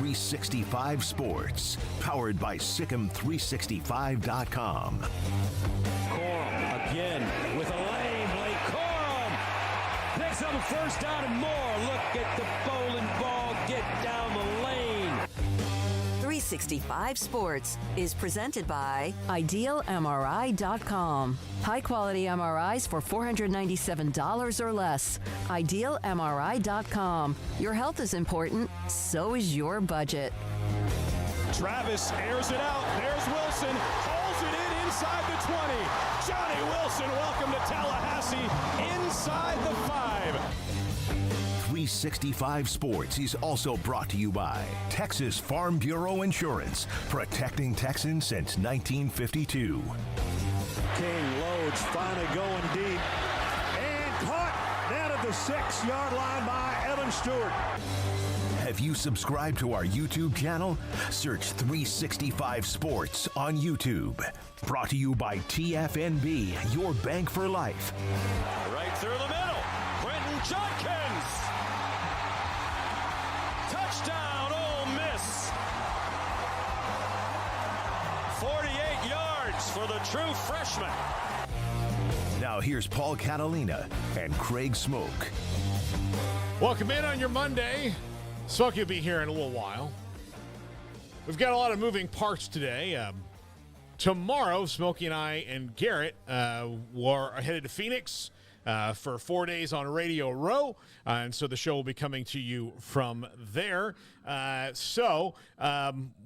365 Sports, powered by Sikkim365.com. Corum again with a lane. Blake Corum picks up a first down and more. Look at the bowling ball get down the lane. 365 Sports is presented by IdealMRI.com. High-quality MRIs for $497 or less. IdealMRI.com. Your health is important, so is your budget. Travis airs it out. There's Wilson. Holds it in inside the 20. Johnny Wilson, welcome to Tallahassee. Inside the 5. 365 Sports is also brought to you by Texas Farm Bureau Insurance, protecting Texans since 1952. King loads, finally going deep. And caught down at the 6-yard line by Evan Stewart. Have you subscribed to our YouTube channel? Search 365 Sports on YouTube. Brought to you by TFNB, your bank for life. Right through the middle. Quentin Judkins. Touchdown, Ole Miss. 48 yards for the true freshman. Now here's Paul Catalina and Craig Smoak. Welcome in on your Monday. Smoak will be here in a little while. We've got a lot of moving parts today. Tomorrow, Smokey and I and Garrett are headed to Phoenix for 4 days on Radio Row, and so the show will be coming to you from there. So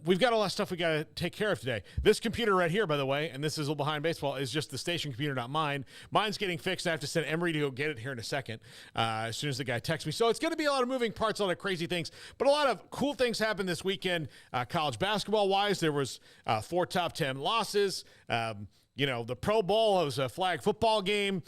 we've got a lot of stuff we got to take care of today. This computer right here, by the way, and this is a little behind baseball, is just the station computer, not mine. Mine's getting fixed. I have to send Emery to go get it here in a second as soon as the guy texts me. So it's going to be a lot of moving parts, a lot of crazy things, but a lot of cool things happened this weekend. College basketball-wise, there was 4 top 10 losses. The Pro Bowl was a flag football game.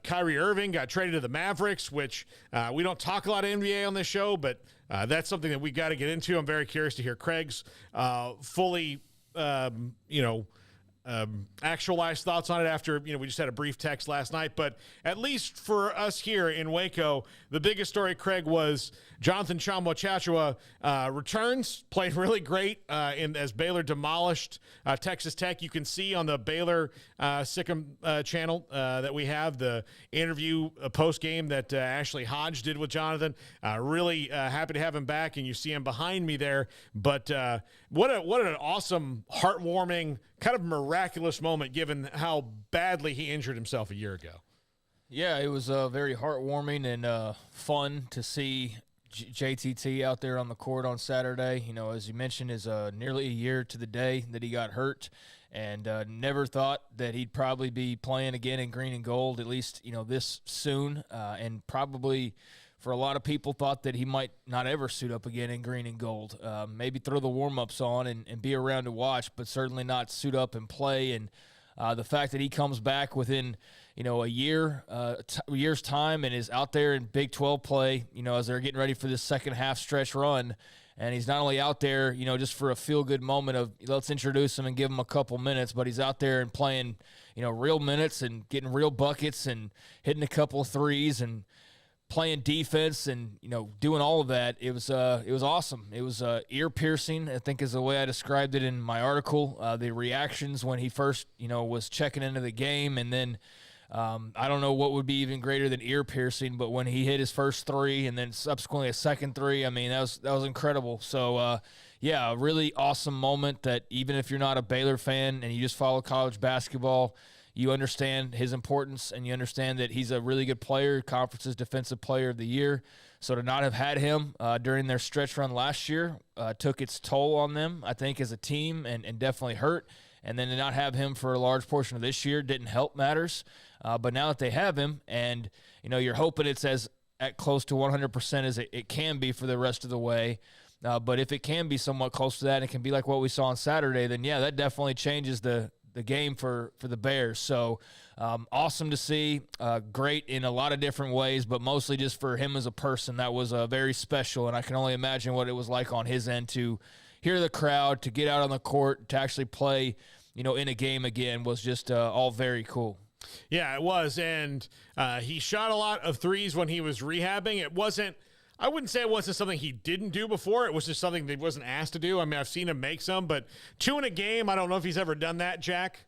Kyrie Irving got traded to the Mavericks, which we don't talk a lot of NBA on this show, but that's something that we got to get into. I'm very curious to hear Craig's fully, actualized thoughts on it after, we just had a brief text last night. But at least for us here in Waco, the biggest story, Craig, was Jonathan Chachua returns, played really great as Baylor demolished Texas Tech. You can see on the Baylor Sikkim channel that we have the interview post-game that Ashley Hodge did with Jonathan. Really happy to have him back, and you see him behind me there. But what an awesome, heartwarming, kind of miraculous moment given how badly he injured himself a year ago. Yeah, it was very heartwarming and fun to see JTT out there on the court on Saturday. As you mentioned, is nearly a year to the day that he got hurt, and never thought that he'd probably be playing again in green and gold, at least, this soon, and probably for a lot of people thought that he might not ever suit up again in green and gold. Maybe throw the warm-ups on and be around to watch, but certainly not suit up and play. And the fact that he comes back within, a year's time and is out there in Big 12 play, as they're getting ready for this second half stretch run. And he's not only out there, just for a feel-good moment of let's introduce him and give him a couple minutes, but he's out there and playing, real minutes and getting real buckets and hitting a couple of threes and playing defense and, doing all of that. It was awesome. It was ear-piercing, I think is the way I described it in my article. The reactions when he first, was checking into the game, and then I don't know what would be even greater than ear-piercing, but when he hit his first three and then subsequently a second three, I mean, that was incredible. So, a really awesome moment that even if you're not a Baylor fan and you just follow college basketball, you understand his importance, and you understand that he's a really good player, conference's defensive player of the year. So to not have had him during their stretch run last year took its toll on them, I think, as a team, and definitely hurt. And then to not have him for a large portion of this year didn't help matters. But now that they have him, and, you're hoping it's as at close to 100% as it can be for the rest of the way. But if it can be somewhat close to that, and it can be like what we saw on Saturday, then, yeah, that definitely changes the game for the Bears. So awesome to see, great in a lot of different ways, but mostly just for him as a person. That was very special, and I can only imagine what it was like on his end to hear the crowd, to get out on the court, to actually play, in a game again was just all very cool. Yeah, it was, and he shot a lot of threes when he was rehabbing. It wasn't I wouldn't say it wasn't something he didn't do before. It was just something that he wasn't asked to do. I mean, I've seen him make some, but 2 in a game, I don't know if he's ever done that, Jack.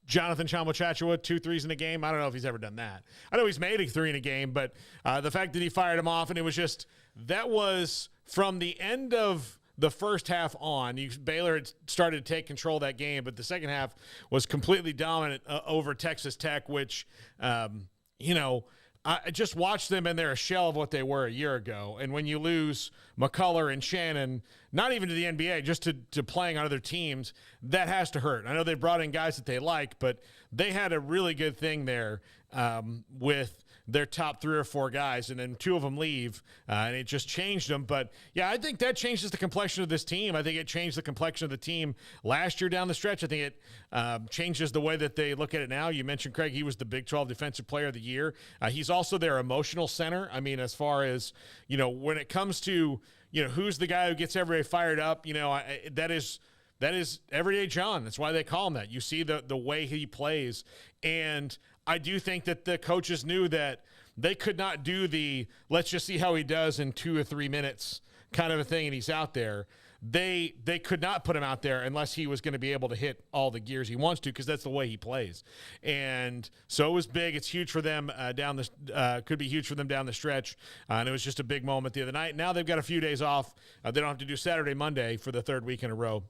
Jonathan Chama-Chachua, 2 threes in a game. I don't know if he's ever done that. I know he's made a 3 in a game, but the fact that he fired him off, and it was just, that was from the end of the first half on. Baylor had started to take control of that game, but the second half was completely dominant over Texas Tech, which, I just watched them, and they're a shell of what they were a year ago. And when you lose McCullough and Shannon, not even to the NBA, just to playing on other teams, that has to hurt. I know they brought in guys that they like, but they had a really good thing there with their top 3 or 4 guys, and then 2 of them leave, and it just changed them. But, yeah, I think that changes the complexion of this team. I think it changed the complexion of the team last year down the stretch. I think it changes the way that they look at it now. You mentioned, Craig, he was the Big 12 Defensive Player of the Year. He's also their emotional center. I mean, as far as, when it comes to, who's the guy who gets everybody fired up, that is Everyday John. That's why they call him that. You see the way he plays. And I do think that the coaches knew that they could not do the let's just see how he does in 2 or 3 minutes kind of a thing, and he's out there. They could not put him out there unless he was going to be able to hit all the gears he wants to, because that's the way he plays. And so it was big. It's huge for them could be huge for them down the stretch. And it was just a big moment the other night. Now they've got a few days off. They don't have to do Saturday, Monday for the 3rd week in a row.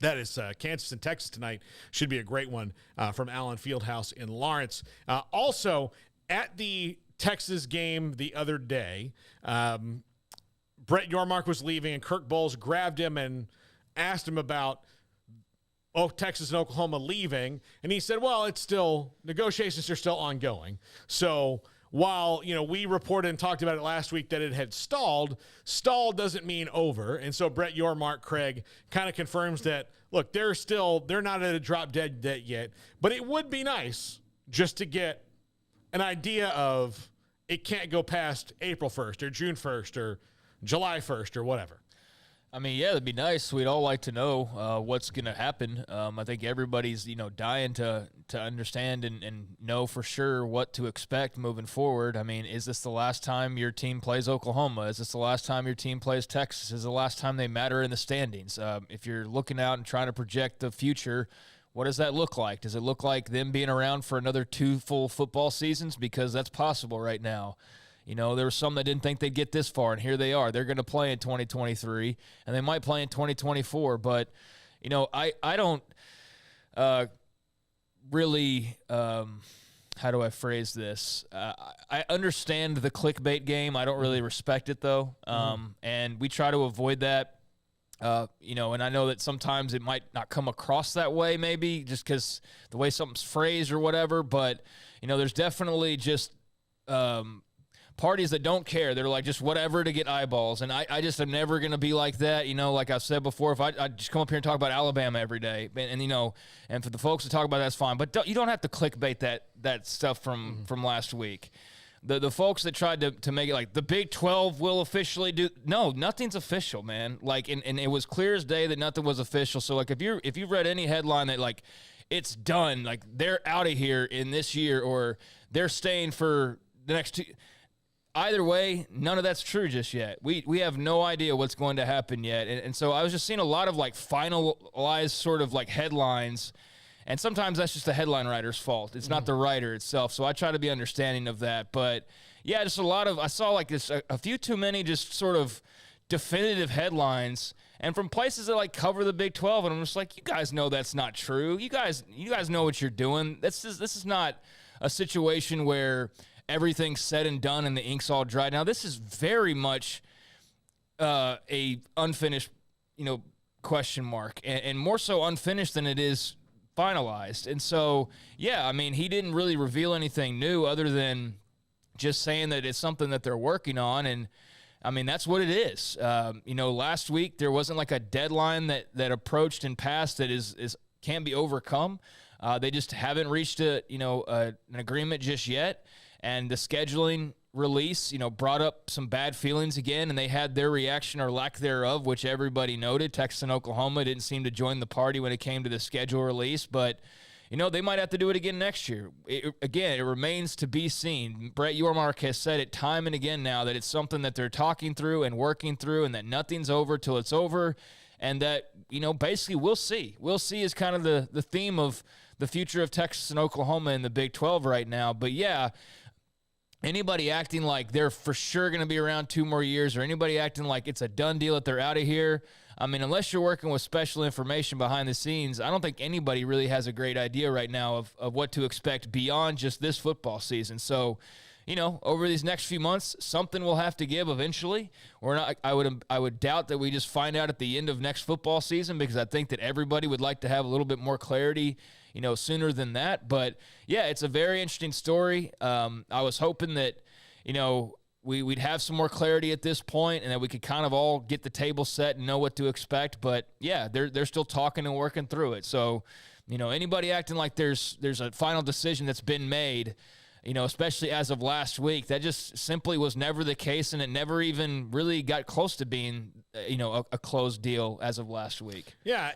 That is Kansas and Texas tonight. Should be a great one from Allen Fieldhouse in Lawrence. Also, at the Texas game the other day, Brett Yormark was leaving, and Kirk Bowles grabbed him and asked him about Texas and Oklahoma leaving. And he said, well, negotiations are still ongoing. So while, we reported and talked about it last week that it had stalled doesn't mean over. And so Brett Yormark, Craig, kind of confirms that, look, they're not at a drop dead yet, but it would be nice just to get an idea of it can't go past April 1st or June 1st or July 1st or whatever. I mean, yeah, that'd be nice. We'd all like to know what's going to happen. I think everybody's, dying to understand and know for sure what to expect moving forward. I mean, is this the last time your team plays Oklahoma? Is this the last time your team plays Texas? Is it the last time they matter in the standings? If you're looking out and trying to project the future, what does that look like? Does it look like them being around for another 2 full football seasons? Because that's possible right now. There were some that didn't think they'd get this far, and here they are. They're going to play in 2023, and they might play in 2024. But, I don't really how do I phrase this? I understand the clickbait game. I don't really respect it, though, and we try to avoid that. And I know that sometimes it might not come across that way, maybe, just because the way something's phrased or whatever. But, there's definitely just parties that don't care. They're like, just whatever to get eyeballs. And I just am never going to be like that. Like I've said before, if I just come up here and talk about Alabama every day, and for the folks to talk about that's fine. But you don't have to clickbait that stuff from last week. The folks that tried to make it like the Big 12 will officially do. No, nothing's official, man. Like, and it was clear as day that nothing was official. So like, if you've read any headline that like it's done, like they're out of here in this year, or they're staying for the next 2. Either way, none of that's true just yet. We have no idea what's going to happen yet. And so I was just seeing a lot of like finalized sort of like headlines. And sometimes that's just the headline writer's fault. It's not the writer itself. So I try to be understanding of that. But yeah, just I saw like this, a few too many just sort of definitive headlines, and from places that like cover the Big 12. And I'm just like, you guys know that's not true. You guys know what you're doing. This is not a situation where everything's said and done and the ink's all dry. Now, this is very much a unfinished, question mark, and more so unfinished than it is finalized. And so, yeah, I mean, he didn't really reveal anything new other than just saying that it's something that they're working on. And, I mean, that's what it is. Last week there wasn't like a deadline that approached and passed that can't be overcome. They just haven't reached an agreement just yet. And the scheduling release, brought up some bad feelings again, and they had their reaction or lack thereof, which everybody noted. Texas and Oklahoma didn't seem to join the party when it came to the schedule release. But, they might have to do it again next year. It remains to be seen. Brett Yormark has said it time and again now that it's something that they're talking through and working through, and that nothing's over till it's over, and that, basically we'll see. We'll see is kind of the theme of the future of Texas and Oklahoma in the Big 12 right now. But, yeah, anybody acting like they're for sure going to be around 2 more years, or anybody acting like it's a done deal that they're out of here, I mean, unless you're working with special information behind the scenes, I don't think anybody really has a great idea right now of what to expect beyond just this football season. So, over these next few months, something will have to give eventually. I would doubt that we just find out at the end of next football season, because I think that everybody would like to have a little bit more clarity, sooner than that. But, yeah, it's a very interesting story. I was hoping that, we'd have some more clarity at this point, and that we could kind of all get the table set and know what to expect. But, yeah, they're still talking and working through it. So, anybody acting like there's a final decision that's been made, especially as of last week, that just simply was never the case, and it never even really got close to being, a closed deal as of last week. Yeah,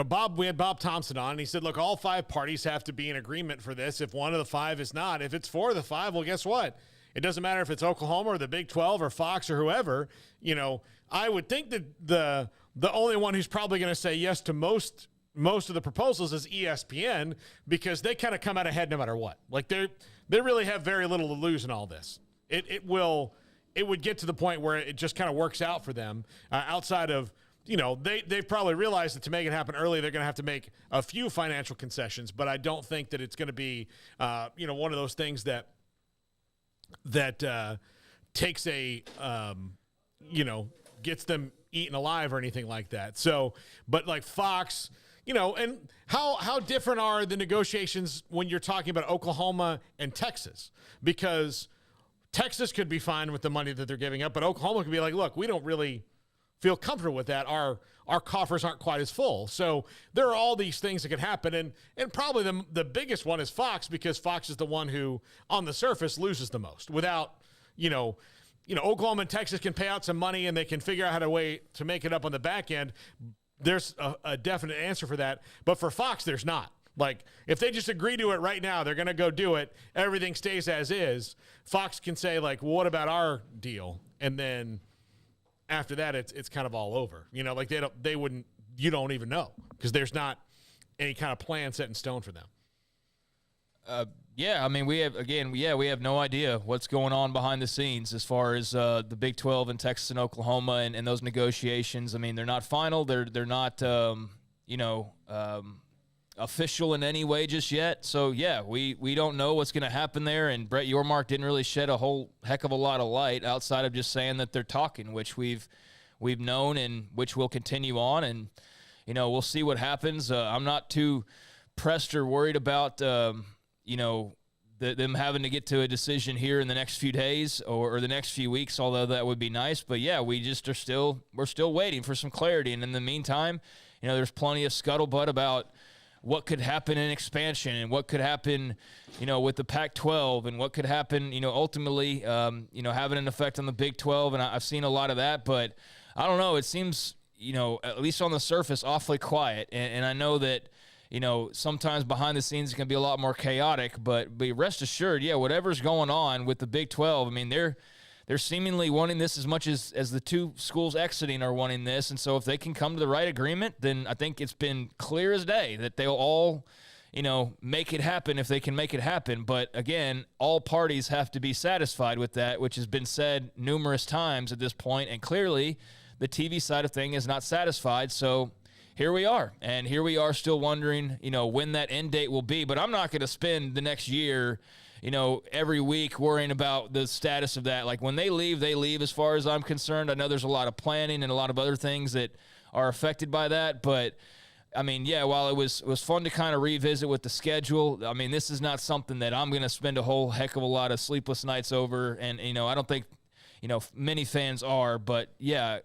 Bob, we had Bob Thompson on, and he said, look, all 5 parties have to be in agreement for this. If one of the 5 is not, if it's 4 of the 5, well, guess what? It doesn't matter if it's Oklahoma or the Big 12 or Fox or whoever. I would think that the only one who's probably going to say yes to most of the proposals is ESPN, because they kind of come out ahead no matter what. Like they really have very little to lose in all this. It would get to the point where it just kind of works out for them, outside of, they've probably realized that to make it happen early, they're going to have to make a few financial concessions, but I don't think that it's going to be, one of those things that takes gets them eaten alive or anything like that. So, but like Fox, and how different are the negotiations when you're talking about Oklahoma and Texas? Because Texas could be fine with the money that they're giving up, but Oklahoma could be like, look, we don't really feel comfortable with that. Our coffers aren't quite as full. So there are all these things that could happen. And probably the biggest one is Fox, because Fox is the one who on the surface loses the most. Without, Oklahoma and Texas can pay out some money and they can figure out how to make it up on the back end. There's a definite answer for that. But for Fox, there's not. Like, if they just agree to it right now, they're going to go do it. Everything stays as is. Fox can say, like, well, what about our deal? And then after that, it's kind of all over. Like you don't even know, because there's not any kind of plan set in stone for them. Yeah, I mean, we have no idea what's going on behind the scenes as far as the Big 12 and Texas and Oklahoma and those negotiations. I mean, they're not final. They're not, official in any way just yet. So, yeah, we don't know what's going to happen there. And Brett Yormark didn't really shed a whole heck of a lot of light outside of just saying that they're talking, which we've known and which will continue on. And, we'll see what happens. I'm not too pressed or worried about, them having to get to a decision here in the next few days or the next few weeks, although that would be nice. But, yeah, we're still waiting for some clarity. And in the meantime, there's plenty of scuttlebutt about what could happen in expansion and what could happen, with the Pac-12 and what could happen, ultimately, having an effect on the Big 12. And I've seen a lot of that, but I don't know. It seems, at least on the surface, awfully quiet. And I know that, sometimes behind the scenes it can be a lot more chaotic, but rest assured, yeah, whatever's going on with the Big 12, I mean, they're seemingly wanting this as much as the 2 schools exiting are wanting this. And so if they can come to the right agreement, then I think it's been clear as day that they'll all, make it happen if they can make it happen. But again, all parties have to be satisfied with that, which has been said numerous times at this point. And clearly the TV side of thing is not satisfied. So here we are. And here we are still wondering, when that end date will be. But I'm not going to spend the next year every week worrying about the status of that. Like, when they leave as far as I'm concerned. I know there's a lot of planning and a lot of other things that are affected by that. But, I mean, yeah, while it was fun to kind of revisit with the schedule, I mean, this is not something that I'm going to spend a whole heck of a lot of sleepless nights over. And, I don't think, many fans are. But, yeah,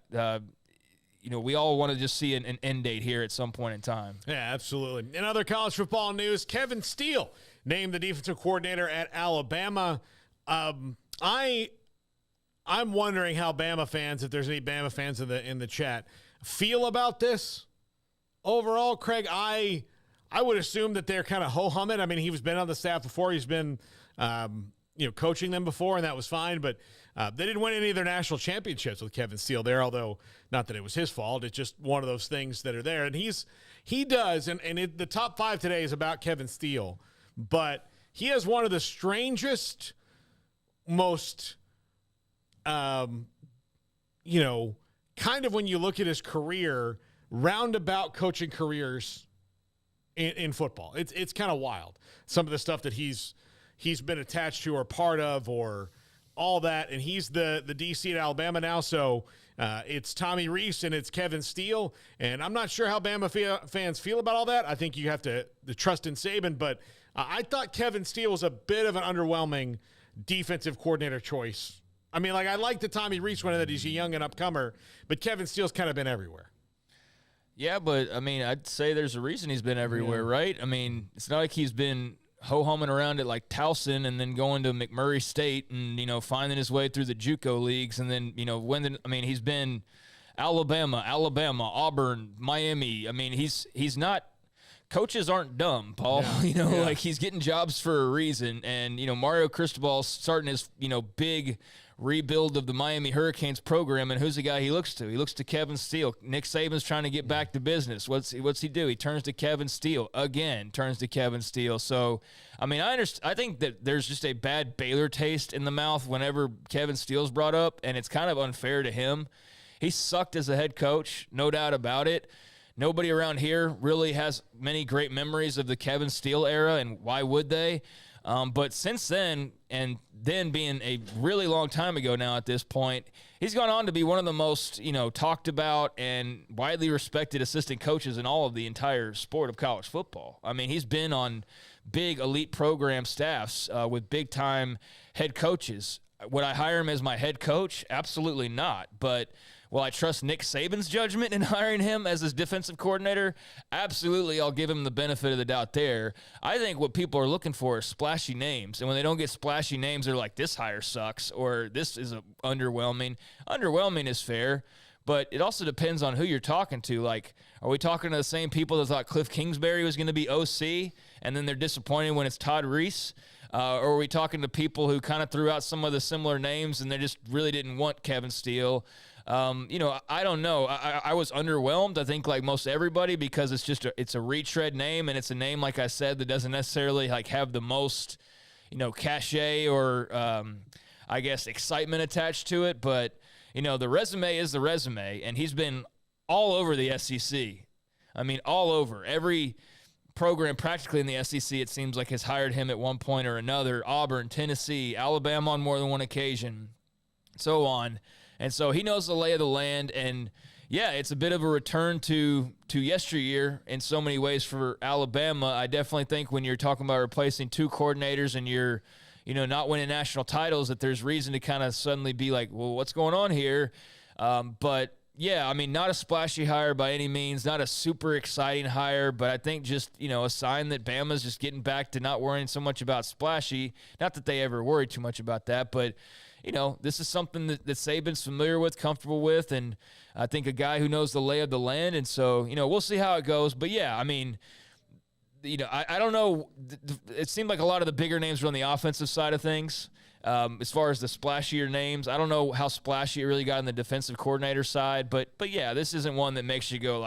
we all want to just see an end date here at some point in time. Yeah, absolutely. In other college football news, Kevin Steele named the defensive coordinator at Alabama. I'm wondering how Bama fans, if there's any Bama fans in the chat, feel about this. overall, Craig, I would assume that they're kind of ho-humming. I mean, he's been on the staff before. He's been, coaching them before, and that was fine. But they didn't win any of their national championships with Kevin Steele there, although not that it was his fault. It's just one of those things that are there. And he does, the top 5 today is about Kevin Steele. But he has one of the strangest, most, kind of when you look at his career, roundabout coaching careers in football. It's kind of wild. Some of the stuff that he's been attached to or part of or all that. And he's the DC at Alabama now. So it's Tommy Rees and it's Kevin Steele. And I'm not sure how Bama fans feel about all that. I think you have to trust in Saban. But I thought Kevin Steele was a bit of an underwhelming defensive coordinator choice. I mean, I like the Tommy Rees one that he's a young and upcomer, but Kevin Steele's kind of been everywhere. Yeah, but, I mean, I'd say there's a reason he's been everywhere, right? I mean, it's not like he's been ho-humming around at, Towson and then going to McMurray State and, finding his way through the JUCO leagues and then, he's been Alabama, Auburn, Miami. I mean, he's not – coaches aren't dumb, Paul. Yeah. He's getting jobs for a reason. And, Mario Cristobal's starting his, big – rebuild of the Miami Hurricanes program, and who's the guy he looks to? He looks to Kevin Steele. Nick Saban's trying to get back to business. What's he do? He turns to Kevin Steele again. So, I mean, I think that there's just a bad Baylor taste in the mouth whenever Kevin Steele's brought up, and it's kind of unfair to him. He sucked as a head coach, no doubt about it. Nobody around here really has many great memories of the Kevin Steele era, and why would they? But since then, and then being a really long time ago now at this point, he's gone on to be one of the most, talked about and widely respected assistant coaches in all of the entire sport of college football. I mean, he's been on big elite program staffs with big-time head coaches. Would I hire him as my head coach? Absolutely not. But will I trust Nick Saban's judgment in hiring him as his defensive coordinator? Absolutely, I'll give him the benefit of the doubt there. I think what people are looking for is splashy names. And when they don't get splashy names, they're like, this hire sucks or this is underwhelming. Underwhelming is fair, but it also depends on who you're talking to. Are we talking to the same people that thought Cliff Kingsbury was going to be OC and then they're disappointed when it's Todd Rees? Or are we talking to people who kind of threw out some of the similar names and they just really didn't want Kevin Steele? I don't know. I was underwhelmed, I think, like most everybody, because it's a retread name, and it's a name, like I said, that doesn't necessarily have the most, cachet or, I guess, excitement attached to it. But, the resume is the resume, and he's been all over the SEC. I mean, all over. Every program practically in the SEC, it seems like, has hired him at one point or another. Auburn, Tennessee, Alabama on more than one occasion, so on. And so he knows the lay of the land, and yeah, it's a bit of a return to yesteryear in so many ways for Alabama. I definitely think when you're talking about replacing 2 coordinators and you're, not winning national titles, that there's reason to kind of suddenly be like, well, what's going on here? But yeah, I mean, not a splashy hire by any means, not a super exciting hire, but I think just, a sign that Bama's just getting back to not worrying so much about splashy. Not that they ever worry too much about that, but this is something that Saban's familiar with, comfortable with, and I think a guy who knows the lay of the land. And so, we'll see how it goes. But, yeah, I mean, I don't know. It seemed like a lot of the bigger names were on the offensive side of things. As far as the splashier names, I don't know how splashy it really got on the defensive coordinator side. But yeah, this isn't one that makes you go,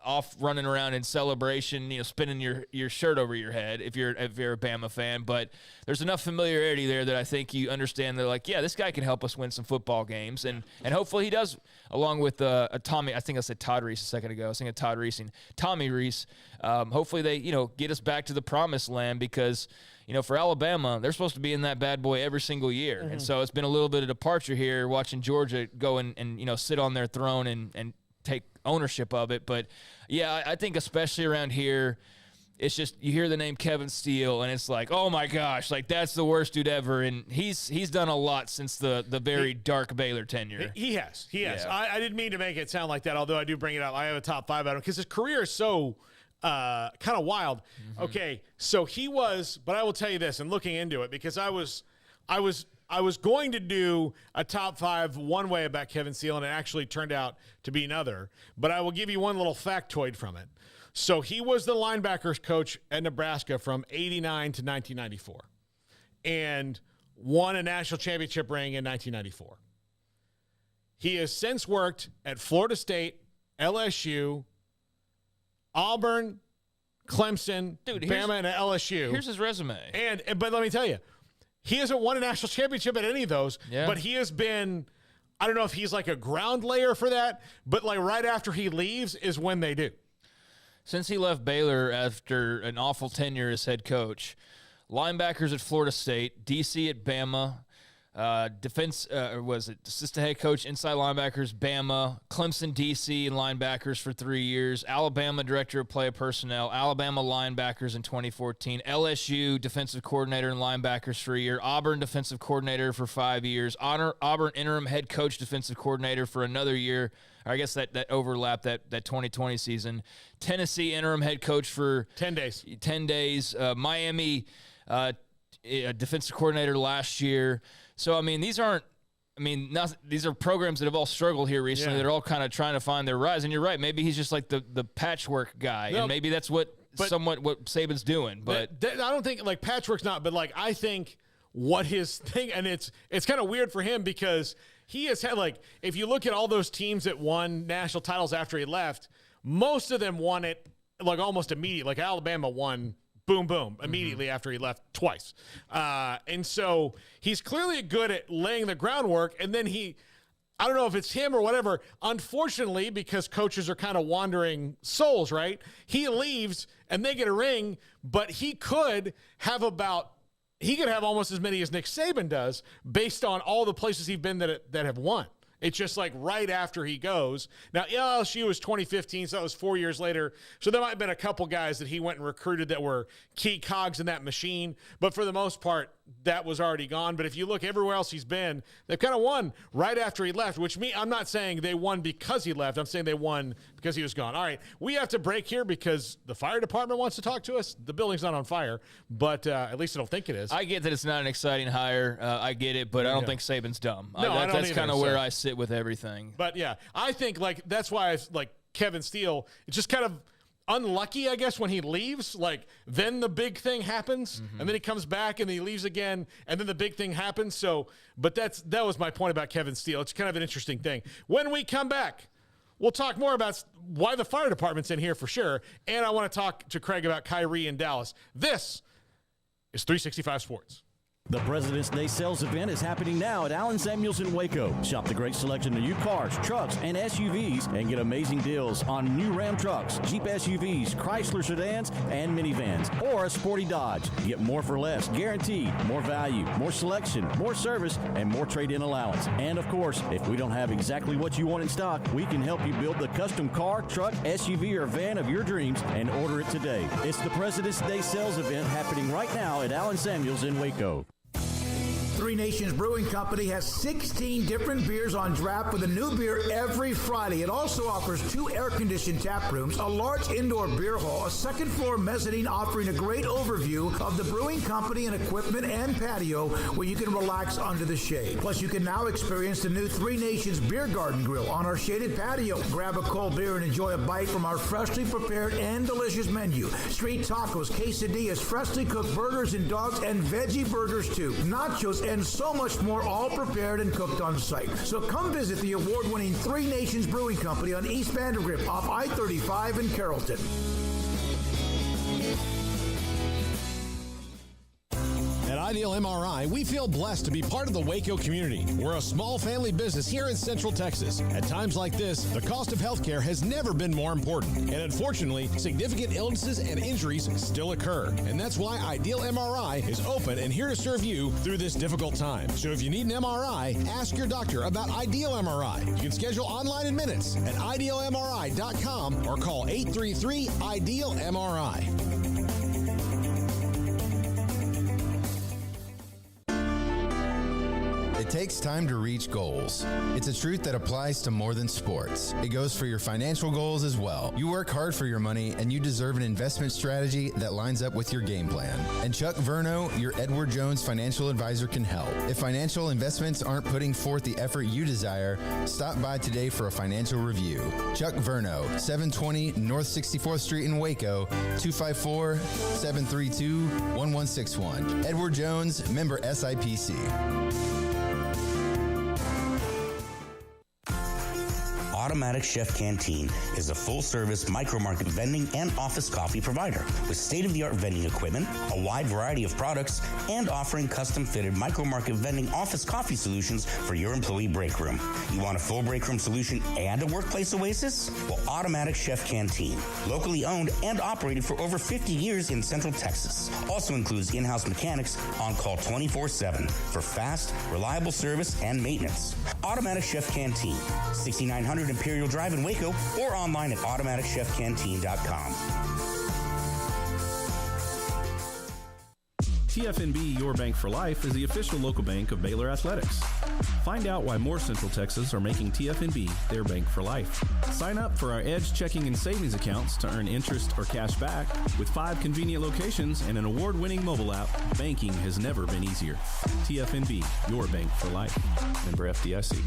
off running around in celebration, spinning your shirt over your head if you're a Bama fan. But there's enough familiarity there that I think you understand that, yeah, this guy can help us win some football games, and hopefully he does, along with Tommy. I think I said Todd Rees a second ago. I was thinking Todd Rees and Tommy Rees. Hopefully they get us back to the promised land, because for Alabama, they're supposed to be in that bad boy every single year. Mm-hmm. And so it's been a little bit of departure here, watching Georgia go and sit on their throne and take ownership of it. But yeah, I think especially around here, it's just, you hear the name Kevin Steele and it's like, oh my gosh, that's the worst dude ever. And he's done a lot since the very dark Baylor tenure. He has. Yeah. I didn't mean to make it sound like that, although I do bring it up. I have a top 5 out of him because his career is so kind of wild. Mm-hmm. Okay, so he was, but I will tell you this, and looking into it, because I was I was going to do a top 5 one way about Kevin Steele, and it actually turned out to be another. But I will give you one little factoid from it. So he was the linebackers coach at Nebraska from 89 to 1994 and won a national championship ring in 1994. He has since worked at Florida State, LSU, Auburn, Clemson, Bama, and LSU. Here's his resume. But let me tell you, he hasn't won a national championship at any of those, but he has been, I don't know if he's like a ground layer for that, but like right after he leaves is when they do. Since he left Baylor after an awful tenure as head coach, linebackers at Florida State, DC at Bama, assistant head coach, inside linebackers, Bama, Clemson, DC, and linebackers for 3 years, Alabama director of player personnel, Alabama linebackers in 2014, LSU defensive coordinator and linebackers for a year, Auburn defensive coordinator for 5 years, Auburn interim head coach defensive coordinator for another year. I guess that overlapped that 2020 season. Tennessee interim head coach for 10 days. Miami defensive coordinator last year. So, I mean, these are programs that have all struggled here recently. Yeah. They're all kind of trying to find their rise. And you're right. Maybe he's just like the patchwork guy. No, and maybe that's what Saban's doing. But I don't think, like, patchwork's not. But, like, I think what his thing – and it's kind of weird for him because he has had, like, if you look at all those teams that won national titles after he left, most of them won it, like, almost immediately. Like, Alabama won – boom, boom, immediately after he left twice. And so he's clearly good at laying the groundwork. And then I don't know if it's him or whatever, unfortunately, because coaches are kind of wandering souls, right? He leaves and they get a ring, but he could have almost as many as Nick Saban does based on all the places he's been that have won. It's just like right after he goes. Now, LSU was 2015, so that was 4 years later. So there might have been a couple guys that he went and recruited that were key cogs in that machine. But for the most part, that was already gone. But if you look everywhere else he's been, they've kind of won right after he left, I'm not saying they won because he left. I'm saying they won because he was gone. All right, we have to break here because the fire department wants to talk to us. The building's not on fire, but at least I don't think it is. I get that it's not an exciting hire. I get it, but I don't think Saban's dumb. No, I don't that's kind of where I sit with everything. But, yeah, I think, like, that's why Kevin Steele, it's just kind of unlucky, I guess, when he leaves. Like, then the big thing happens, and then he comes back and he leaves again, and then the big thing happens. So, but that was my point about Kevin Steele. It's kind of an interesting thing. When we come back, we'll talk more about why the fire department's in here for sure, and I want to talk to Craig about Kyrie in Dallas. This is 365 Sports. The President's Day sales event is happening now at Allen Samuels in Waco. Shop the great selection of new cars, trucks, and SUVs and get amazing deals on new Ram trucks, Jeep SUVs, Chrysler sedans, and minivans, or a sporty Dodge. Get more for less, guaranteed. More value, more selection, more service, and more trade-in allowance. And, of course, if we don't have exactly what you want in stock, we can help you build the custom car, truck, SUV, or van of your dreams and order it today. It's the President's Day sales event happening right now at Allen Samuels in Waco. Three Nations Brewing Company has 16 different beers on draft with a new beer every Friday. It also offers 2 air-conditioned tap rooms, a large indoor beer hall, a second-floor mezzanine offering a great overview of the brewing company and equipment and patio where you can relax under the shade. Plus, you can now experience the new Three Nations Beer Garden Grill on our shaded patio. Grab a cold beer and enjoy a bite from our freshly prepared and delicious menu. Street tacos, quesadillas, freshly cooked burgers and dogs, and veggie burgers too. Nachos and so much more, all prepared and cooked on site. So come visit the award-winning Three Nations Brewing Company on East Vandergrift off I-35 in Carrollton. At Ideal MRI, we feel blessed to be part of the Waco community. We're a small family business here in Central Texas. At times like this, the cost of healthcare has never been more important. And unfortunately, significant illnesses and injuries still occur. And that's why Ideal MRI is open and here to serve you through this difficult time. So if you need an MRI, ask your doctor about Ideal MRI. You can schedule online in minutes at idealmri.com or call 833-IDEAL-MRI. At It takes time to reach goals. It's a truth that applies to more than sports. It goes for your financial goals as well. You work hard for your money, and you deserve an investment strategy that lines up with your game plan. And Chuck Verno, your Edward Jones financial advisor, can help. If financial investments aren't putting forth the effort you desire, stop by today for a financial review. Chuck Verno, 720 North 64th Street in Waco, 254-732-1161. Edward Jones, member SIPC. Automatic Chef Canteen is a full-service micro-market vending and office coffee provider with state-of-the-art vending equipment, a wide variety of products, and offering custom-fitted micro-market vending office coffee solutions for your employee break room. You want a full break room solution and a workplace oasis? Well, Automatic Chef Canteen, locally owned and operated for over 50 years in Central Texas, also includes in-house mechanics on call 24/7 for fast, reliable service and maintenance. Automatic Chef Canteen, 6900 Imperial Drive in Waco, or online at automaticchefcanteen.com. TFNB Your Bank for Life is the official local bank of Baylor Athletics. Find out why more Central Texas are making TFNB their bank for life. Sign up for our Edge checking and savings accounts to earn interest or cash back. With 5 convenient locations and an award-winning mobile app, banking has never been easier. TFNB Your Bank for Life. Member FDIC.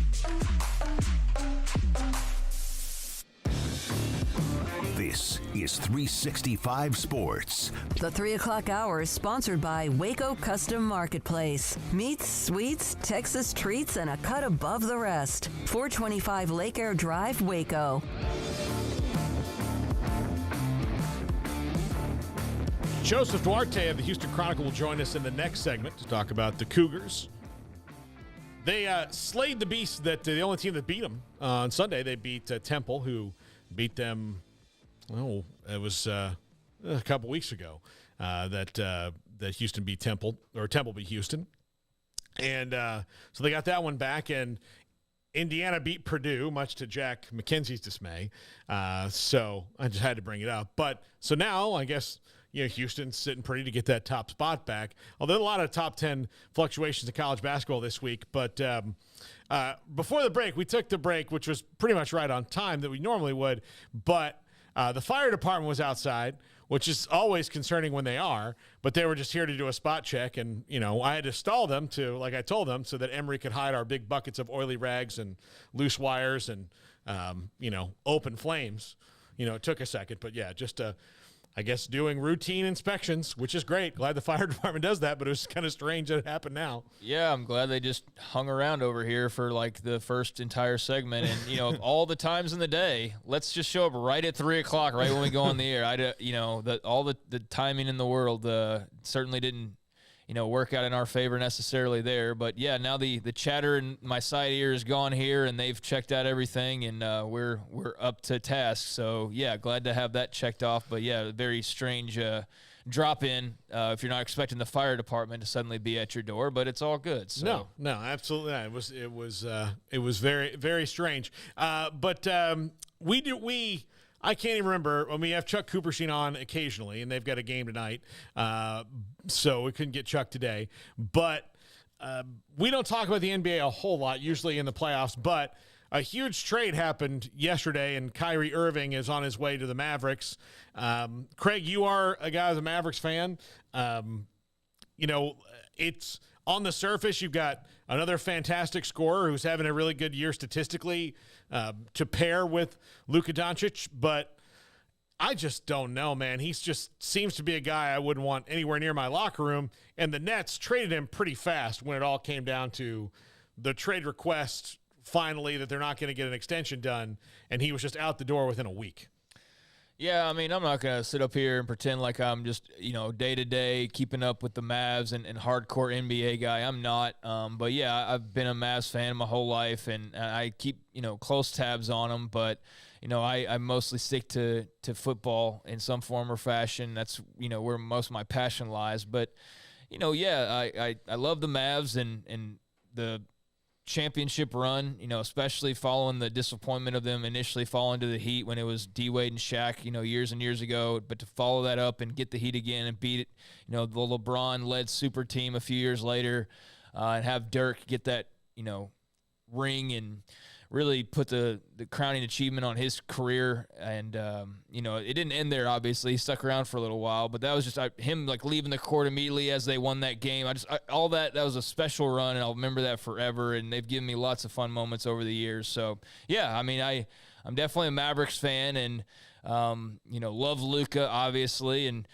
This is 365 Sports. The 3 o'clock hour is sponsored by Waco Custom Marketplace. Meats, sweets, Texas treats, and a cut above the rest. 425 Lake Air Drive, Waco. Joseph Duarte of the Houston Chronicle will join us in the next segment to talk about the Cougars. They slayed the beast that the only team that beat them on Sunday. They beat Temple, who beat them. Oh, it was a couple weeks ago that Houston beat Temple, or Temple beat Houston. And so they got that one back, and Indiana beat Purdue, much to Jack McKenzie's dismay. So I just had to bring it up. But so now I guess, Houston's sitting pretty to get that top spot back. Although a lot of top 10 fluctuations in college basketball this week. But before the break, we took the break, which was pretty much right on time that we normally would. But the fire department was outside, which is always concerning when they are, but they were just here to do a spot check. And, I had to stall them like I told them, so that Emery could hide our big buckets of oily rags and loose wires and, open flames. It took a second, but yeah, just I guess doing routine inspections, which is great. Glad the fire department does that, but it was kind of strange that it happened now. Yeah, I'm glad they just hung around over here for like the first entire segment. And, of all the times in the day, let's just show up right at 3 o'clock, right when we go on the air. All the timing in the world certainly didn't, work out in our favor necessarily there. But, yeah, now the chatter in my side ear is gone here, and they've checked out everything, and we're up to task. So, yeah, glad to have that checked off. But, yeah, very strange drop-in if you're not expecting the fire department to suddenly be at your door, but it's all good. So. No, absolutely not. It was very, very strange. But I can't even remember. We have Chuck Cooperstein on occasionally, and they've got a game tonight, so we couldn't get Chuck today. But we don't talk about the NBA a whole lot, usually in the playoffs, but a huge trade happened yesterday, and Kyrie Irving is on his way to the Mavericks. Craig, you are a guy who's a Mavericks fan. It's on the surface, you've got another fantastic scorer who's having a really good year statistically to pair with Luka Doncic, but I just don't know, man. He's just seems to be a guy I wouldn't want anywhere near my locker room, and the Nets traded him pretty fast when it all came down to the trade request finally that they're not going to get an extension done, and he was just out the door within a week. Yeah, I'm not going to sit up here and pretend like I'm just, day-to-day keeping up with the Mavs and hardcore NBA guy. I'm not. But, yeah, I've been a Mavs fan my whole life, and I keep, close tabs on them. But, I mostly stick to football in some form or fashion. That's, where most of my passion lies. But, I love the Mavs and the championship run, especially following the disappointment of them initially falling to the Heat when it was D-Wade and Shaq, years and years ago. But to follow that up and get the Heat again and beat it, the LeBron-led super team a few years later and have Dirk get that ring and really put the crowning achievement on his career. And, it didn't end there, obviously. He stuck around for a little while, but that was just him leaving the court immediately as they won that game. All that was a special run, and I'll remember that forever. And they've given me lots of fun moments over the years. So, yeah, I mean, I'm definitely a Mavericks fan, and, love Luka, obviously. And,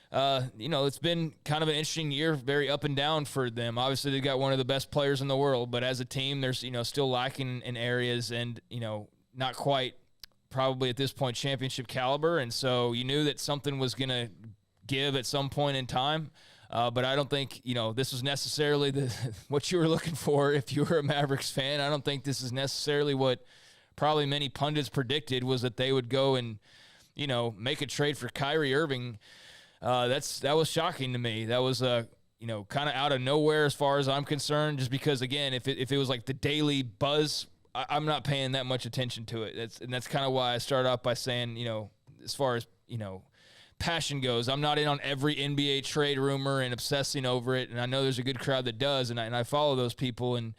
it's been kind of an interesting year, very up and down for them. Obviously, they've got one of the best players in the world, but as a team, there's, still lacking in areas and, not quite probably at this point championship caliber. And so you knew that something was going to give at some point in time. But I don't think, this was necessarily what you were looking for if you were a Mavericks fan. I don't think this is necessarily what probably many pundits predicted, was that they would go and, make a trade for Kyrie Irving. That was shocking to me. That was kind of out of nowhere as far as I'm concerned, just because, again, if it was like the daily buzz, I'm not paying that much attention to it. That's kind of why I started off by saying, as far as, passion goes, I'm not in on every NBA trade rumor and obsessing over it. And I know there's a good crowd that does, and I follow those people and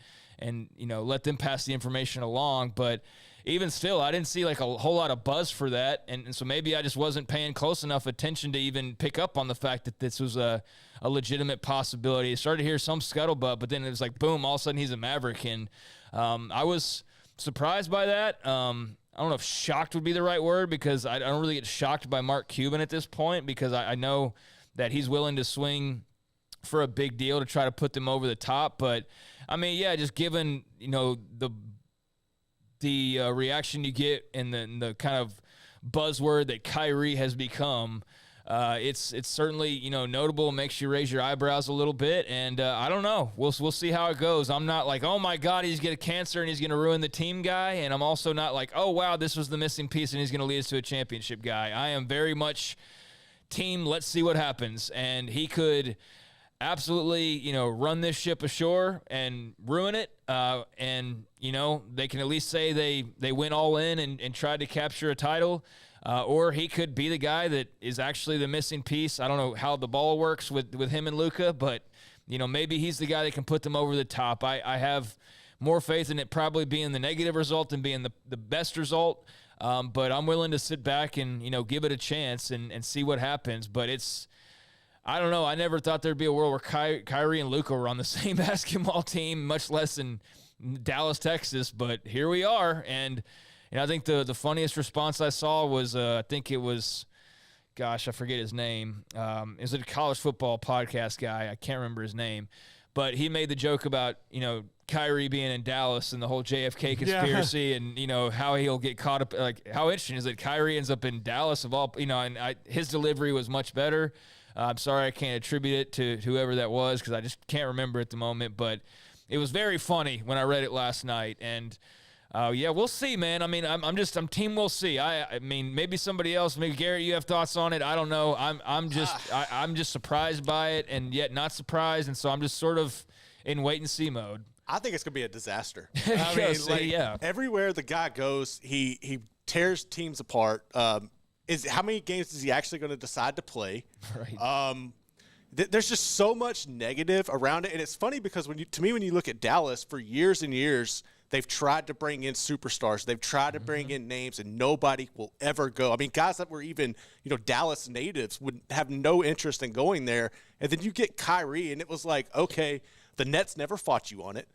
let them pass the information along. But even still, I didn't see like a whole lot of buzz for that. And so maybe I just wasn't paying close enough attention to even pick up on the fact that this was a legitimate possibility. I started to hear some scuttlebutt, but then it was like, boom, all of a sudden he's a Maverick. And I was surprised by that. I don't know if shocked would be the right word, because I don't really get shocked by Mark Cuban at this point, because I know that he's willing to swing for a big deal to try to put them over the top. But, I mean, yeah, just given, the reaction you get and the kind of buzzword that Kyrie has become, it's certainly, notable, makes you raise your eyebrows a little bit. And I don't know. We'll see how it goes. I'm not like, oh, my God, he's getting cancer and he's going to ruin the team guy. And I'm also not like, oh, wow, this was the missing piece and he's going to lead us to a championship guy. I am very much team, let's see what happens. And he could absolutely, run this ship ashore and ruin it. And, they can at least say they went all in and tried to capture a title. Or he could be the guy that is actually the missing piece. I don't know how the ball works with him and Luka, but, maybe he's the guy that can put them over the top. I have more faith in it probably being the negative result than being the best result. But I'm willing to sit back and, give it a chance and see what happens. But I don't know. I never thought there'd be a world where Kyrie and Luka were on the same basketball team, much less in Dallas, Texas. But here we are. And I think the funniest response I saw was, I think it was, gosh, I forget his name. It was a college football podcast guy. I can't remember his name. But he made the joke about, Kyrie being in Dallas and the whole JFK conspiracy and, how he'll get caught up. Like, how interesting is it Kyrie ends up in Dallas of all, and his delivery was much better. I'm sorry I can't attribute it to whoever that was, because I just can't remember at the moment. But it was very funny when I read it last night. And, yeah, we'll see, man. I mean, I'm team we'll see. I mean, maybe somebody else, maybe Garrett, you have thoughts on it. I don't know. I'm just surprised by it and yet not surprised. And so I'm just sort of in wait and see mode. I think it's going to be a disaster. Everywhere the guy goes, he tears teams apart. How many games is he actually going to decide to play? Right. There's just so much negative around it. And it's funny because when you look at Dallas, for years and years, they've tried to bring in superstars. They've tried to bring in names, and nobody will ever go. I mean, guys that were even, Dallas natives would have no interest in going there. And then you get Kyrie, and it was like, okay, the Nets never fought you on it.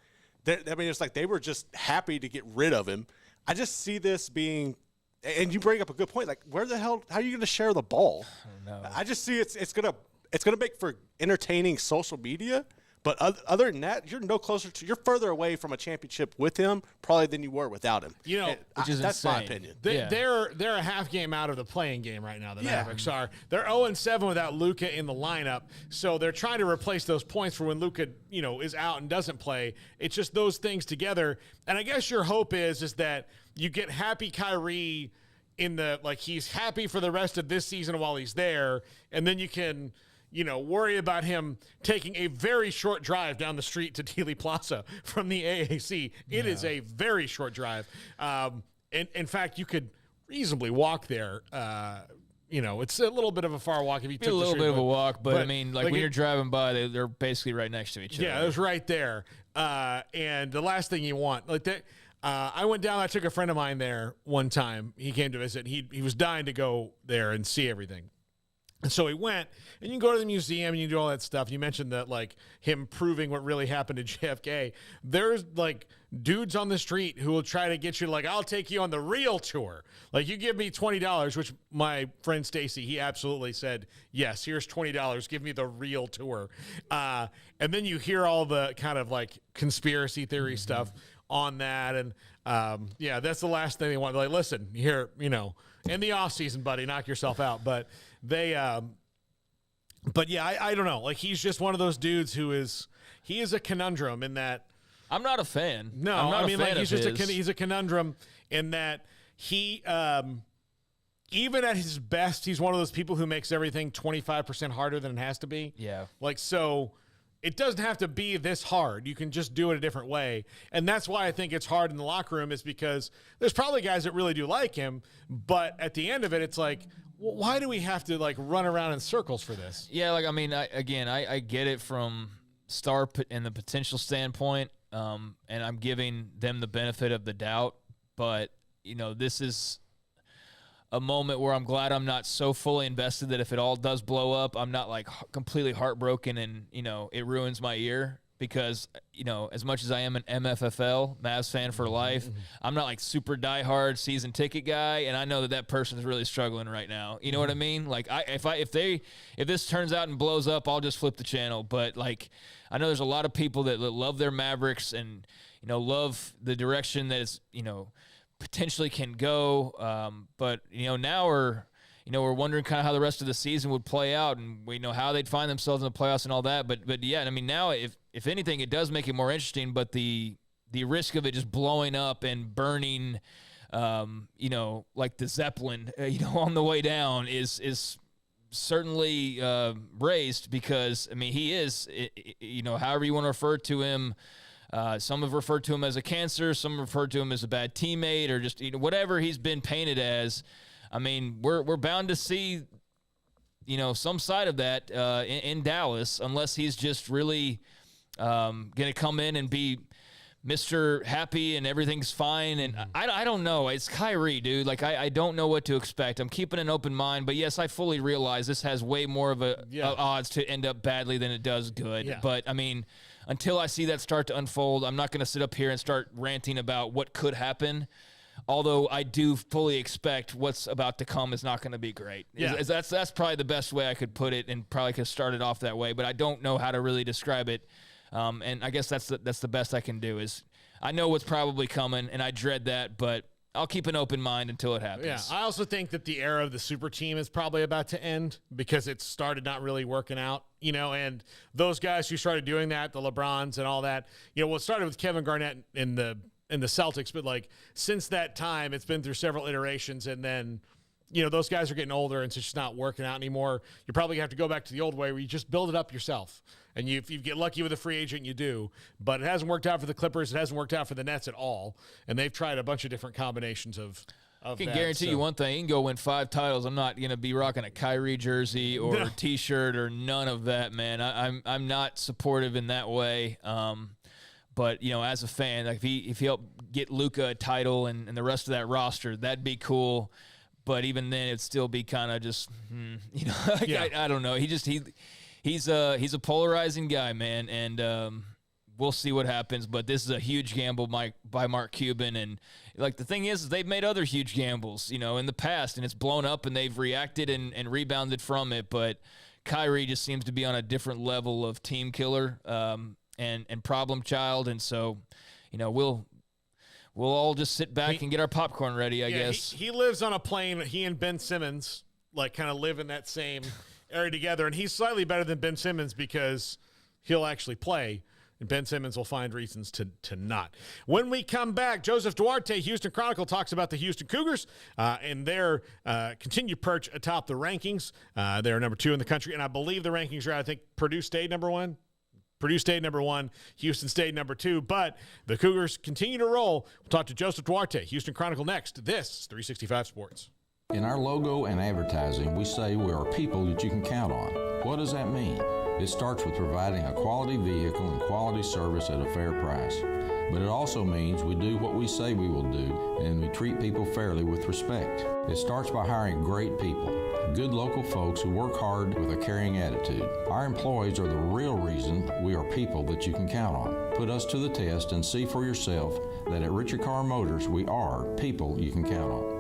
It's like they were just happy to get rid of him. I just see this being – and you bring up a good point. Like, where the hell – how are you going to share the ball? I don't know. I just see it's going to make for entertaining social media. But other than that, you're further away from a championship with him probably than you were without him. That's my opinion. They're a half game out of the playing game right now. The Mavericks are. They're 0-7 without Luka in the lineup, so they're trying to replace those points for when Luka, is out and doesn't play. It's just those things together. And I guess your hope is that you get happy Kyrie he's happy for the rest of this season while he's there, and then you can worry about him taking a very short drive down the street to Dealey Plaza from the AAC. It is a very short drive. In fact, you could reasonably walk there. It's a little bit of a far walk if you took a little bit of a walk, but I mean, like when you're driving by, they're basically right next to each other. Yeah, it was right there. And the last thing you want, like that, I went down. I took a friend of mine there one time. He came to visit. He was dying to go there and see everything. And so he went, and you can go to the museum and you do all that stuff. You mentioned that, like, him proving what really happened to JFK. There's, like, dudes on the street who will try to get you, like, I'll take you on the real tour. Like, you give me $20, which my friend Stacy, he absolutely said, yes, here's $20. Give me the real tour. And then you hear all the kind of, like, conspiracy theory stuff on that. And, yeah, that's the last thing they want. Like, listen, here, you know, in the off season, buddy, knock yourself out. But they, but yeah, I don't know. Like, he's just one of those dudes he is a conundrum in that. I'm not a fan. No, I mean, like, he's a conundrum in that he, even at his best, he's one of those people who makes everything 25% harder than it has to be. Yeah. Like, so it doesn't have to be this hard. You can just do it a different way. And that's why I think it's hard in the locker room, is because there's probably guys that really do like him, but at the end of it, it's like, well, why do we have to, like, run around in circles for this? Yeah, like, I mean, I get it from star and the potential standpoint, and I'm giving them the benefit of the doubt, but, you know, this is a moment where I'm glad I'm not so fully invested that if it all does blow up, I'm not, like, completely heartbroken and, you know, it ruins my year. Because, you know, as much as I am an MFFL, Mavs fan for life, I'm not, like, super diehard season ticket guy, and I know that person is really struggling right now. You know what I mean? Like, if this turns out and blows up, I'll just flip the channel. But, like, I know there's a lot of people that love their Mavericks and, you know, love the direction that it's, you know, potentially can go. But, you know, now we're wondering kind of how the rest of the season would play out, and we know how they'd find themselves in the playoffs and all that. But yeah, I mean, now if anything, it does make it more interesting. But the risk of it just blowing up and burning, you know, like the Zeppelin, you know, on the way down is certainly raised, because I mean, he is, you know, however you want to refer to him. Some have referred to him as a cancer. Some referred to him as a bad teammate, or just, you know, whatever he's been painted as. I mean, we're bound to see, you know, some side of that in Dallas, unless he's just really going to come in and be Mr. Happy and everything's fine. And I don't know. It's Kyrie, dude. Like, I don't know what to expect. I'm keeping an open mind. But, yes, I fully realize this has way more of a odds to end up badly than it does good. Yeah. But, I mean, until I see that start to unfold, I'm not going to sit up here and start ranting about what could happen. Although I do fully expect what's about to come is not going to be great. Yeah. That's probably the best way I could put it, and probably could start it off that way. But I don't know how to really describe it. And I guess that's the best I can do. Is I know what's probably coming, and I dread that, but I'll keep an open mind until it happens. Yeah, I also think that the era of the super team is probably about to end, because it started not really working out, you know, and those guys who started doing that, the LeBrons and all that, you know, well, it started with Kevin Garnett in the Celtics, but, like, since that time, it's been through several iterations, and then, you know, those guys are getting older, and it's just not working out anymore. You probably have to go back to the old way, where you just build it up yourself, and if you get lucky with a free agent, you do. But it hasn't worked out for the Clippers. It hasn't worked out for the Nets at all, and they've tried a bunch of different combinations of I can guarantee you one thing: you can go win 5 titles. I'm not going to be rocking a Kyrie jersey or a T-shirt or none of that, man. I'm not supportive in that way. But, you know, as a fan, like, if he helped get Luka a title and the rest of that roster, that'd be cool. But even then, it'd still be kind of just, you know, I don't know. He's a polarizing guy, man, and we'll see what happens. But this is a huge gamble by Mark Cuban, and, like, the thing is they've made other huge gambles, you know, in the past, and it's blown up, and they've reacted and rebounded from it. But Kyrie just seems to be on a different level of team killer. And problem child, and so, you know, we'll all just sit back and get our popcorn ready, I guess. He lives on a plane. He and Ben Simmons, like, kind of live in that same area together, and he's slightly better than Ben Simmons because he'll actually play, and Ben Simmons will find reasons to not. When we come back, Joseph Duarte, Houston Chronicle, talks about the Houston Cougars and their continued perch atop the rankings. They're number 2 in the country, and I believe the rankings are, I think, Purdue State number 1. Purdue State number 1, Houston State number 2, but the Cougars continue to roll. We'll talk to Joseph Duarte, Houston Chronicle, next. This is 365 Sports. In our logo and advertising, we say we are people that you can count on. What does that mean? It starts with providing a quality vehicle and quality service at a fair price. But it also means we do what we say we will do, and we treat people fairly with respect. It starts by hiring great people, good local folks who work hard with a caring attitude. Our employees are the real reason we are people that you can count on. Put us to the test and see for yourself that at Richard Carr Motors, we are people you can count on.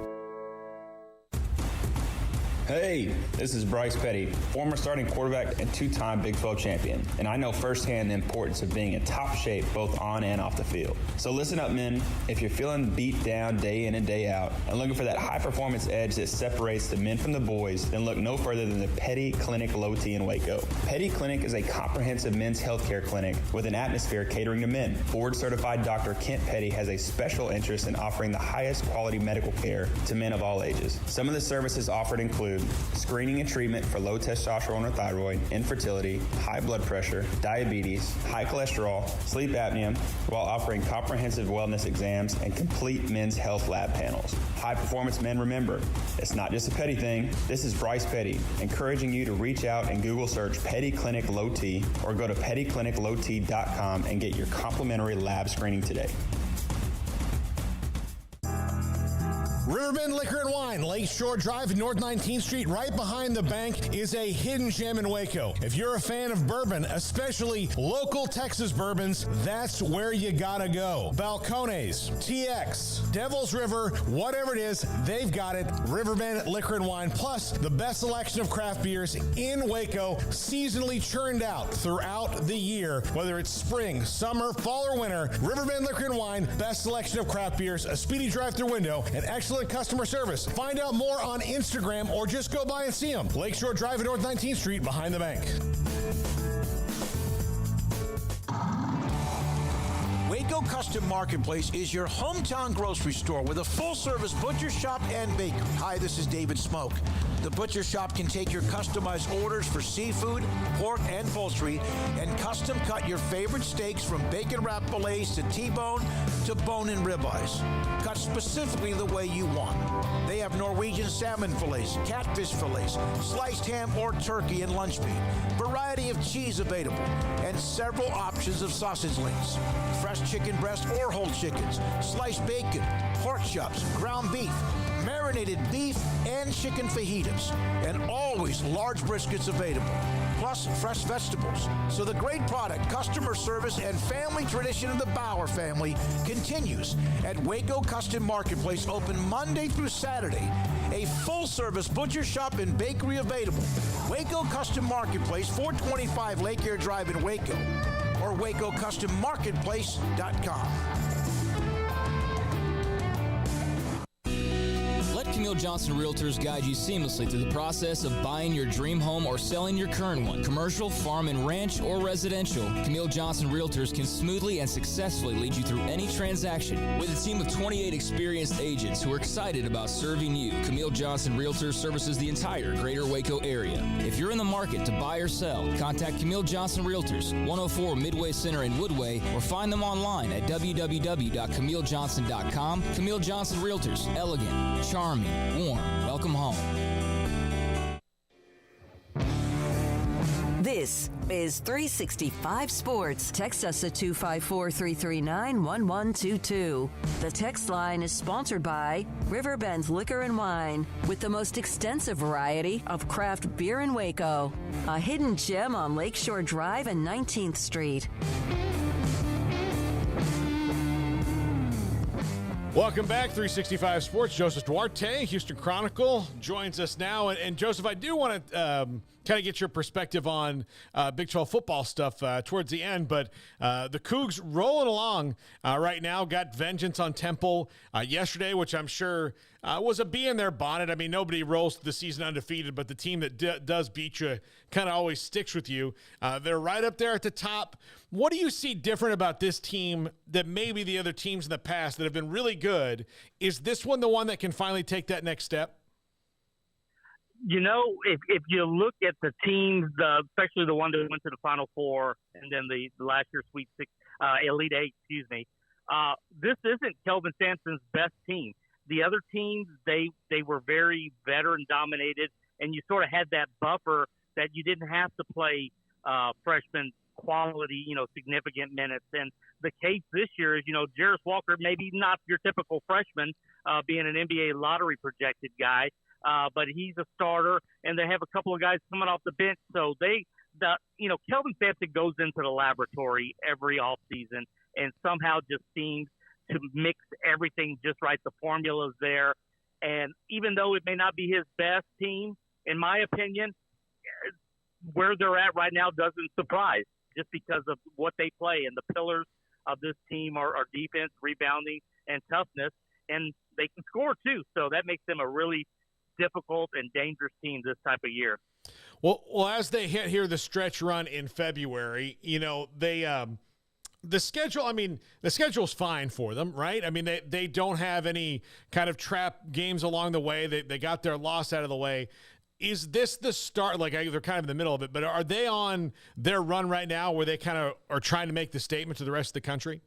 Hey, this is Bryce Petty, former starting quarterback and two-time Big 12 champion, and I know firsthand the importance of being in top shape both on and off the field. So listen up, men. If you're feeling beat down day in and day out and looking for that high-performance edge that separates the men from the boys, then look no further than the Petty Clinic Low T in Waco. Petty Clinic is a comprehensive men's healthcare clinic with an atmosphere catering to men. Board-certified Dr. Kent Petty has a special interest in offering the highest quality medical care to men of all ages. Some of the services offered include screening and treatment for low testosterone or thyroid, infertility, high blood pressure, diabetes, high cholesterol, sleep apnea, while offering comprehensive wellness exams and complete men's health lab panels. High performance men, remember, it's not just a Petty thing. This is Bryce Petty, encouraging you to reach out and Google search Petty Clinic Low T or go to pettycliniclowt.com and get your complimentary lab screening today. Riverbend Liquor and Wine, Lakeshore Drive, North 19th Street, right behind the bank, is a hidden gem in Waco. If you're a fan of bourbon, especially local Texas bourbons, that's where you gotta go. Balcones, TX, Devil's River, whatever it is, they've got it. Riverbend Liquor and Wine, plus the best selection of craft beers in Waco, seasonally churned out throughout the year. Whether it's spring, summer, fall, or winter, Riverbend Liquor and Wine, best selection of craft beers, a speedy drive-through window, and excellent customer service. Find out more on Instagram or just go by and see them. Lakeshore Drive at North 19th Street behind the bank. Waco Custom Marketplace is your hometown grocery store with a full-service butcher shop and bakery. Hi, this is David Smoak. The butcher shop can take your customized orders for seafood, pork, and poultry and custom cut your favorite steaks from bacon wrap fillets to T-bone to bone-in ribeyes, cut specifically the way you want. They have Norwegian salmon fillets, catfish fillets, sliced ham or turkey and lunch meat, variety of cheese available, and several options of sausage links, fresh chicken breast or whole chickens, sliced bacon, pork chops, ground beef, marinated beef, and chicken fajitas, and always large briskets available, plus fresh vegetables. So the great product, customer service, and family tradition of the Bauer family continues at Waco Custom Marketplace, open Monday through Saturday. A full-service butcher shop and bakery available. Waco Custom Marketplace, 425 Lake Air Drive in Waco, or WacoCustomMarketplace.com. Let Camille Johnson Realtors guide you seamlessly through the process of buying your dream home or selling your current one. Commercial, farm and ranch, or residential, Camille Johnson Realtors can smoothly and successfully lead you through any transaction. With a team of 28 experienced agents who are excited about serving you, Camille Johnson Realtors services the entire greater Waco area. If you're in the market to buy or sell, contact Camille Johnson Realtors, 104 Midway Center in Woodway, or find them online at www.camillejohnson.com. Camille Johnson Realtors, elegant, charming, warm. Welcome home. This is 365 Sports. Text us at 254-339-1122. The text line is sponsored by Riverbend Liquor and Wine, with the most extensive variety of craft beer in Waco. A hidden gem on Lakeshore Drive and 19th Street. Welcome back, 365 Sports. Joseph Duarte, Houston Chronicle, joins us now. And Joseph, I do want to kind of get your perspective on Big 12 football stuff towards the end, but the Cougs rolling along right now, got vengeance on Temple yesterday, which I'm sure was a bee in their bonnet. I mean, nobody rolls the season undefeated, but the team that does beat you kind of always sticks with you. They're right up there at the top. What do you see different about this team that maybe the other teams in the past that have been really good? Is this one the one that can finally take that next step? You know, if you look at the teams, especially the one that went to the Final Four and then the last year's Sweet Six, Elite Eight, this isn't Kelvin Sampson's best team. The other teams, they were very veteran dominated, and you sort of had that buffer that you didn't have to play freshman quality, significant minutes. And the case this year is, Jarris Walker, maybe not your typical freshman, being an NBA lottery projected guy, but he's a starter, and they have a couple of guys coming off the bench. So Kelvin Sampson goes into the laboratory every offseason and somehow just seems to mix everything just right. The formula's there. And even though it may not be his best team, in my opinion, where they're at right now doesn't surprise, just because of what they play. And the pillars of this team are defense, rebounding, and toughness. And they can score, too. So that makes them a really difficult and dangerous team this type of year. Well, as they hit here the stretch run in February, they the schedule, the schedule's fine for them, right? They don't have any kind of trap games along the way. They got their loss out of the way. Is this the start? Like, they're kind of in the middle of it, but are they on their run right now where they kind of are trying to make the statement to the rest of the country?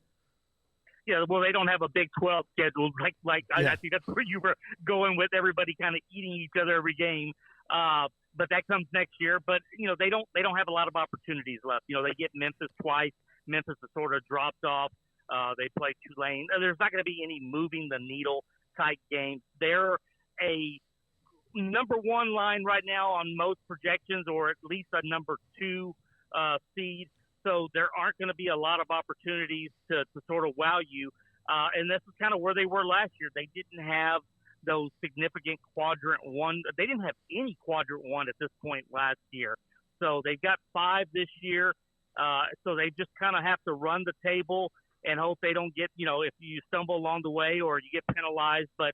Yeah, well, they don't have a Big 12 schedule. I think that's where you were going with, everybody kind of eating each other every game. But that comes next year. But, they don't have a lot of opportunities left. They get Memphis twice. Memphis has sort of dropped off. They play Tulane. There's not going to be any moving the needle type games. They're a number one line right now on most projections, or at least a number 2 seed. So there aren't going to be a lot of opportunities to sort of wow you. And this is kind of where they were last year. They didn't have those significant quadrant one. They didn't have any quadrant one at this point last year. So they've got 5 this year. So they just kind of have to run the table and hope they don't get, if you stumble along the way or you get penalized. But,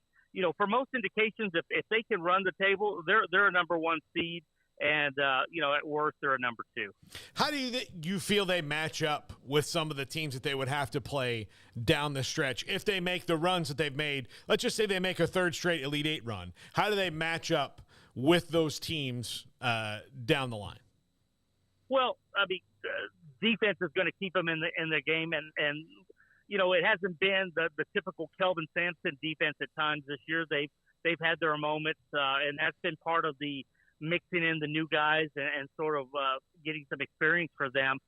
for most indications, if they can run the table, they're a number 1 seed. And, at worst, they're a number 2. How do you feel they match up with some of the teams that they would have to play down the stretch? If they make the runs that they've made, let's just say they make a 3rd straight Elite 8 run, how do they match up with those teams down the line? Well, defense is going to keep them in the game, and it hasn't been the typical Kelvin Sampson defense at times this year. They've had their moments, and that's been part of the mixing in the new guys and sort of getting some experience for them.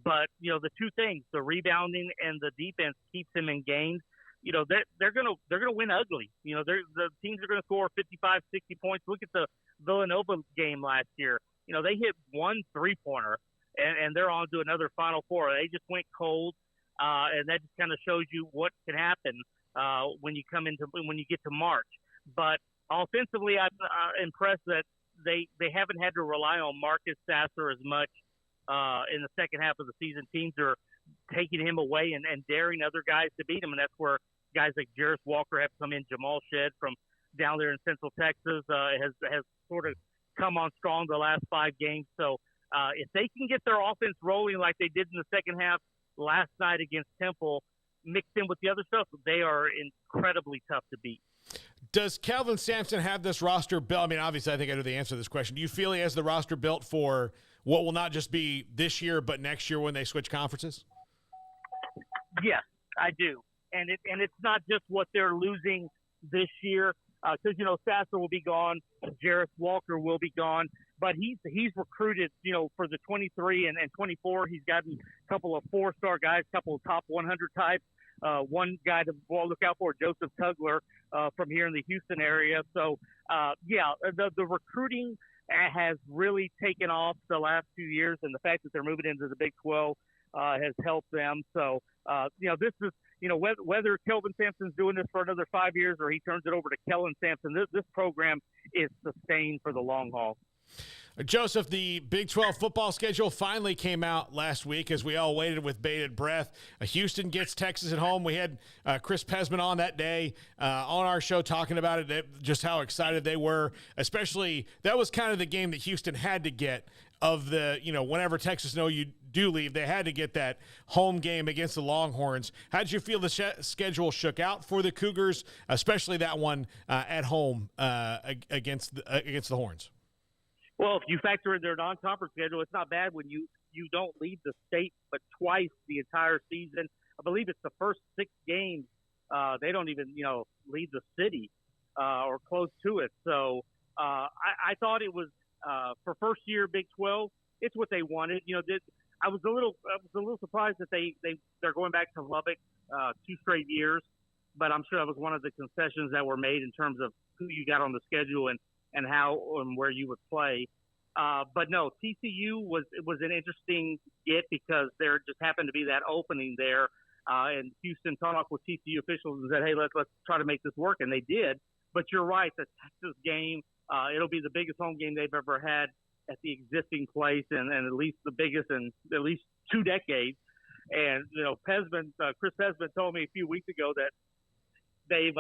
But the two things, the rebounding and the defense, keeps them in games. They're gonna win ugly. The teams are gonna score 55, 60 points. Look at the Villanova game last year. They hit 1 3-pointer. And they're on to another Final Four. They just went cold, and that just kind of shows you what can happen when you get to March. But offensively, I'm impressed that they haven't had to rely on Marcus Sasser as much in the second half of the season. Teams are taking him away and daring other guys to beat him, and that's where guys like Jarris Walker have come in. Jamal Shedd from down there in Central Texas has sort of come on strong the last 5 games. So if they can get their offense rolling like they did in the second half last night against Temple, mixed in with the other stuff, they are incredibly tough to beat. Does Kelvin Sampson have this roster built? Obviously, I think I know the answer to this question. Do you feel he has the roster built for what will not just be this year, but next year when they switch conferences? Yes, I do. And it's not just what they're losing this year, because, Sasser will be gone, Jarris Walker will be gone, but he's recruited, for the 23 and 24. He's gotten a couple of 4-star guys, a couple of top 100 types. One guy to look out for, Joseph Tugler, from here in the Houston area. So, the recruiting has really taken off the last few years, and the fact that they're moving into the Big 12 has helped them. So, this is, whether Kelvin Sampson's doing this for another 5 years or he turns it over to Kellen Sampson, this program is sustained for the long haul. Joseph, the Big 12 football schedule finally came out last week as we all waited with bated breath. Houston gets Texas at home. We had Chris Pesman on that day on our show talking about it, just how excited they were, especially that was kind of the game that Houston had to get of the, whenever Texas know you do leave, they had to get that home game against the Longhorns. How did you feel the schedule shook out for the Cougars, especially that one at home against the Horns? Well, if you factor in their non-conference schedule, it's not bad when you don't leave the state but twice the entire season. I believe it's the first 6 games. They don't even, leave the city or close to it. So I thought it was for first year Big 12, it's what they wanted. I was a little surprised that they're going back to Lubbock 2 straight years, but I'm sure that was one of the concessions that were made in terms of who you got on the schedule and how and where you would play. But no, TCU was an interesting get because there just happened to be that opening there, and Houston talked with TCU officials and said, "Hey, let's try to make this work," and they did. But you're right, the Texas game, it'll be the biggest home game they've ever had at the existing place, and at least the biggest in at least 2 decades. And Chris Pesman told me a few weeks ago that they've,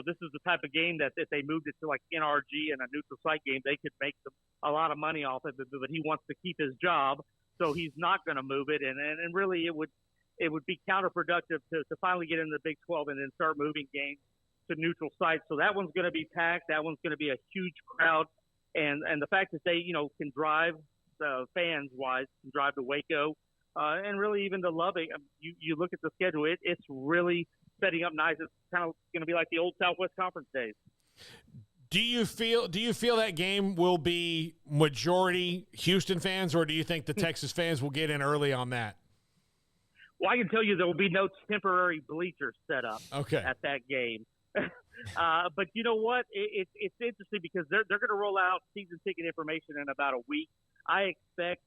this is the type of game that if they moved it to like NRG and a neutral site game, they could make a lot of money off of it. But he wants to keep his job, so he's not going to move it. And really, it would be counterproductive to finally get into the Big 12 and then start moving games to neutral sites. So that one's going to be packed. That one's going to be a huge crowd. And the fact that they, can drive fans-wise, can drive to Waco, and really even to Lubbock, you look at the schedule, it's really setting up nice. It's kind of going to be like the old Southwest Conference days. Do you feel that game will be majority Houston fans, or do you think the Texas fans will get in early on that? Well, I can tell you there will be no temporary bleachers set up at that game. But you know what? It's interesting because they're going to roll out season ticket information in about a week. I expect,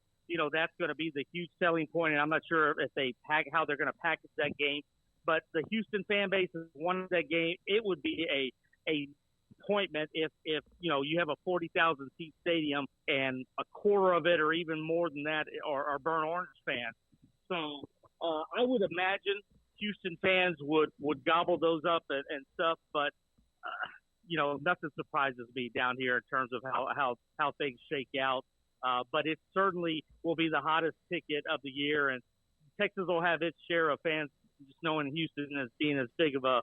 that's going to be the huge selling point, and I'm not sure if how they're going to package that game. But the Houston fan base has wanted that game. It would be a appointment if you have a 40,000 seat stadium and a quarter of it or even more than that are Burnt Orange fans. So I would imagine Houston fans would gobble those up and stuff, but nothing surprises me down here in terms of how things shake out. But it certainly will be the hottest ticket of the year, and Texas will have its share of fans, just knowing Houston as being as big of a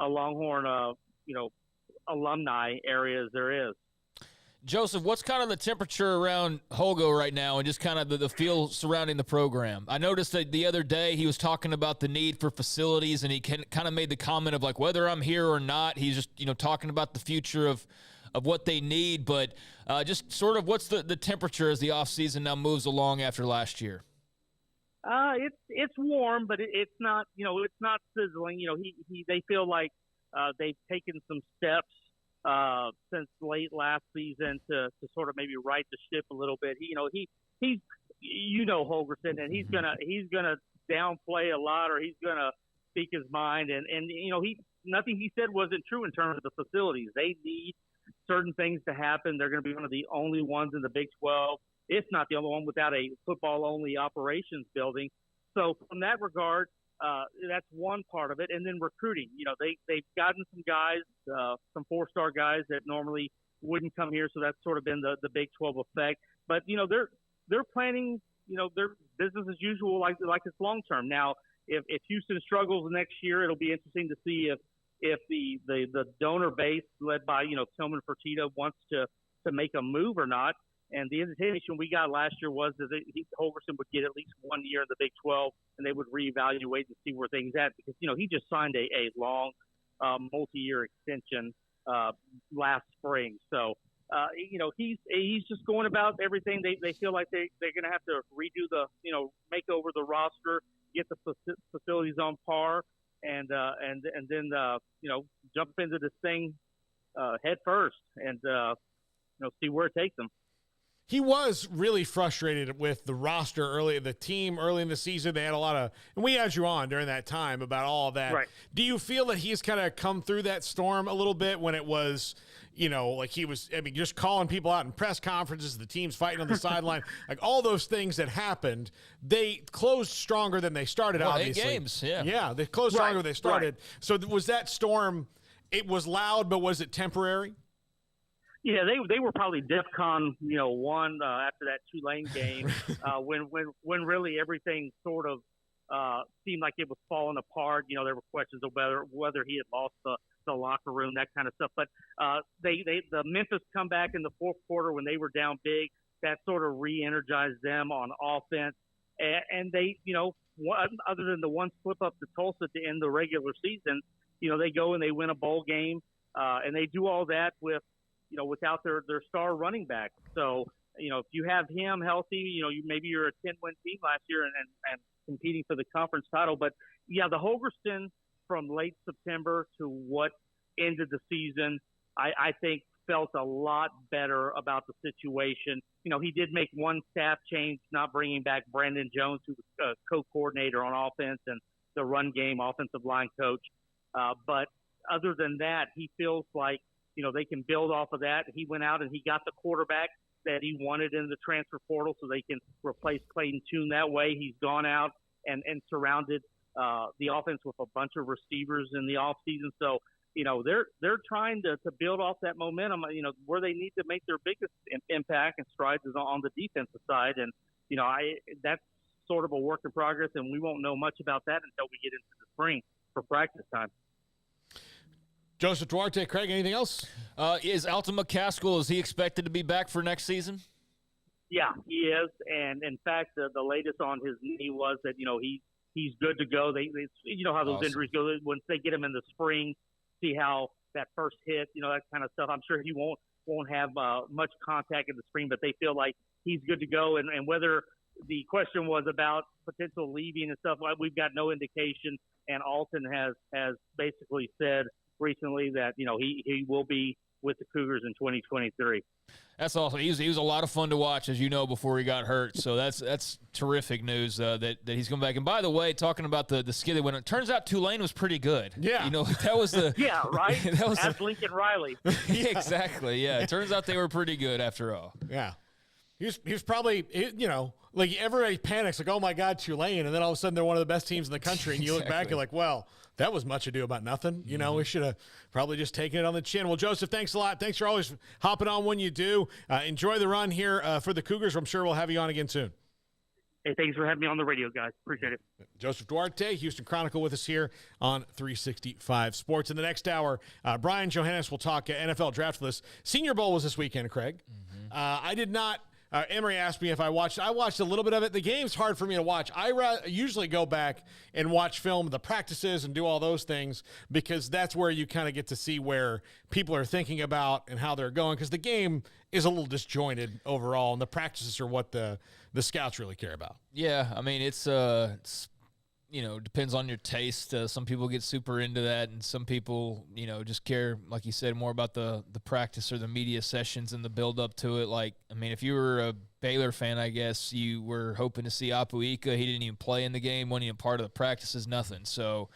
Longhorn, alumni area as there is. Joseph, what's kind of the temperature around Holgo right now and just kind of the feel surrounding the program? I noticed that the other day he was talking about the need for facilities, and he kind of made the comment of like, whether I'm here or not, he's just, talking about the future of what they need. But just sort of what's the temperature as the offseason now moves along after last year? It's warm, but it's not, it's not sizzling. They feel like they've taken some steps since late last season to sort of maybe right the ship a little bit. He's Holgorsen, and he's gonna downplay a lot, or he's gonna speak his mind, and nothing he said wasn't true in terms of the facilities. They need certain things to happen. They're going to be one of the only ones in the Big 12, if not the only one, without a football-only operations building. So from that regard, that's one part of it. And then recruiting. They've gotten some guys, some 4-star guys that normally wouldn't come here. So that's sort of been the Big 12 effect. But, they're planning, their business as usual, like it's long-term. Now, if Houston struggles next year, it'll be interesting to see if the donor base led by, Tillman Fertitta wants to make a move or not. And the indication we got last year was that Holgorsen would get at least 1 year in the Big 12, and they would reevaluate and see where things at, because he just signed a long multi-year extension last spring. So he's just going about everything. They feel like they're going to have to redo make over the roster, get the facilities on par, and then jump into this thing head first and see where it takes them. He was really frustrated with the roster the team early in the season. They had a lot of, and we had you on during that time about all of that. Right. Do you feel that he's kind of come through that storm a little bit when it was, like he was, just calling people out in press conferences, the team's fighting on the sideline, like all those things that happened, they closed stronger than they started, obviously. 8 games, yeah. Yeah, they closed stronger than they started. Right. So was that storm, it was loud, but was it temporary? Yeah, they were probably DEFCON 1 after that Tulane game when really everything sort of seemed like it was falling apart. There were questions of whether he had lost the locker room, that kind of stuff. But the Memphis comeback in the fourth quarter when they were down big, that sort of re-energized them on offense. And they, other than the one slip up to Tulsa to end the regular season, they go and they win a bowl game, and they do all that with without their star running back. So if you have him healthy, maybe you're a 10-win team last year and competing for the conference title. But, yeah, the Holgerston from late September to what ended the season, I think felt a lot better about the situation. He did make one staff change, not bringing back Brandon Jones, who was co-coordinator on offense and the run game offensive line coach. But other than that, he feels like, they can build off of that. He went out and he got the quarterback that he wanted in the transfer portal so they can replace Clayton Tune that way. He's gone out and surrounded the offense with a bunch of receivers in the offseason. So, they're trying to build off that momentum, where they need to make their biggest impact and strides is on the defensive side. And, that's sort of a work in progress, and we won't know much about that until we get into the spring for practice time. Joseph Duarte, Craig, anything else? Is Alton McCaskill, is he expected to be back for next season? Yeah, he is. And, in fact, the latest on his knee was that, he's good to go. They how those injuries go. Once they get him in the spring, see how that first hit, that kind of stuff. I'm sure he won't have much contact in the spring, but they feel like he's good to go. And whether the question was about potential leaving and stuff, we've got no indication. And Alton has basically said recently that, he will be with the Cougars in 2023. That's awesome. He was a lot of fun to watch, as you know, before he got hurt. So that's terrific news that he's coming back. And by the way, talking about the skid that went, it turns out Tulane was pretty good. Yeah, that was the yeah, right. That was That's Lincoln Riley. Yeah, exactly. Yeah, it turns out they were pretty good after all. Yeah, he was probably like everybody panics like, oh my God, Tulane, and then all of a sudden they're one of the best teams in the country, and you look back, you're like, well, that was much ado about nothing. We should have probably just taken it on the chin. Well, Joseph, thanks a lot. Thanks for always hopping on when you do. Enjoy the run here for the Cougars. I'm sure we'll have you on again soon. Hey, thanks for having me on the radio, guys. Appreciate it. Joseph Duarte, Houston Chronicle, with us here on 365 Sports. In the next hour, Brian Johannes will talk NFL draft with us. Senior Bowl was this weekend, Craig. I did not. Emery asked me if I watched. I watched a little bit of it. The game's hard for me to watch. I usually go back and watch film, the practices, and do all those things because that's where you kind of get to see where people are thinking about and how they're going because the game is a little disjointed overall, and the practices are what the scouts really care about. Yeah, I mean, it's depends on your taste. Some people get super into that, and some people, just care, like you said, more about the practice or the media sessions and the build up to it. Like, I mean, if you were a Baylor fan, I guess you were hoping to see Apuika. He didn't even play in the game, wasn't even part of the practices, nothing. So,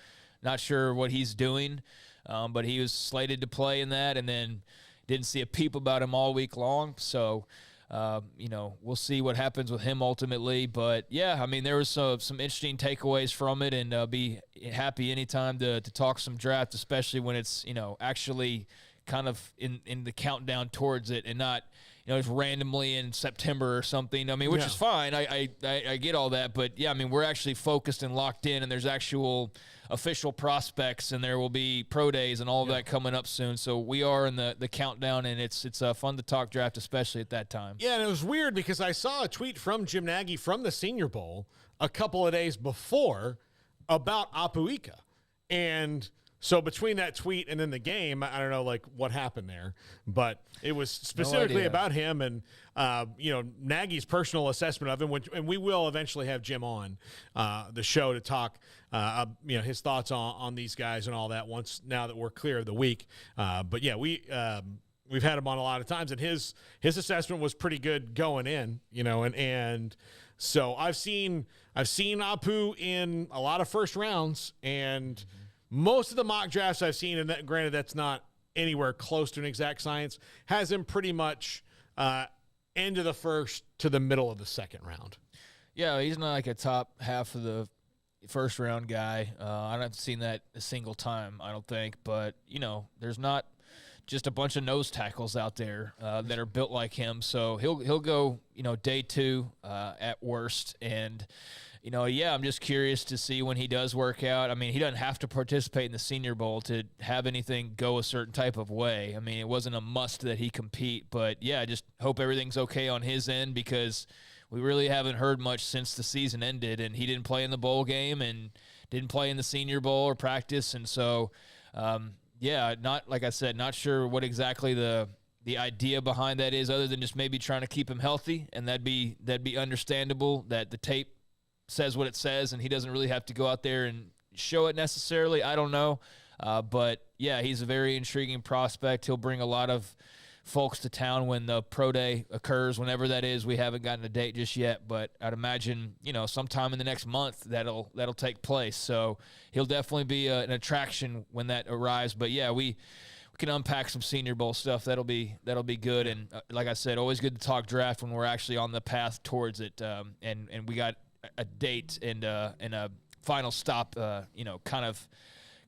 not sure what he's doing, but he was slated to play in that, and then didn't see a peep about him all week long. So, we'll see what happens with him ultimately. But, yeah, I mean, there was some interesting takeaways from it, and be happy anytime to talk some draft, especially when it's, actually kind of in the countdown towards it and not, just randomly in September or something. I mean, which is fine. I get all that. But, yeah, I mean, we're actually focused and locked in, and there's actual official prospects, and there will be pro days and all of that coming up soon. So we are in the countdown, and it's fun to talk draft, especially at that time. Yeah, and it was weird because I saw a tweet from Jim Nagy from the Senior Bowl a couple of days before about Apuika. And so between that tweet and then the game, I don't know, like, what happened there. But it was specifically about him and, Nagy's personal assessment of him, and we will eventually have Jim on the show to talk, his thoughts on these guys and all that now that we're clear of the week. But, yeah, we've had him on a lot of times, and his assessment was pretty good going in, and so I've seen Apu in a lot of first rounds, and most of the mock drafts I've seen, and that, granted that's not anywhere close to an exact science, has him pretty much end of the first to the middle of the second round. Yeah, he's not like a top half of the first round guy. I haven't seen that a single time, I don't think. But, there's not just a bunch of nose tackles out there that are built like him. So he'll go, day two at worst. And, I'm just curious to see when he does work out. I mean, he doesn't have to participate in the Senior Bowl to have anything go a certain type of way. I mean, it wasn't a must that he compete. But, yeah, I just hope everything's okay on his end because we really haven't heard much since the season ended. And he didn't play in the bowl game and didn't play in the Senior Bowl or practice. And so, not like I said, not sure what exactly the the idea behind that is, other than just maybe trying to keep him healthy, and that'd be understandable that the tape says what it says and he doesn't really have to go out there and show it necessarily. I don't know. But, yeah, he's a very intriguing prospect. He'll bring a lot of folks to town when the pro day occurs, whenever that is. We haven't gotten a date just yet, but I'd imagine, sometime in the next month that'll take place. So he'll definitely be an attraction when that arrives. But, yeah, we can unpack some Senior Bowl stuff. That'll be good. And like I said, always good to talk draft when we're actually on the path towards it. And we got a date and a final stop, kind of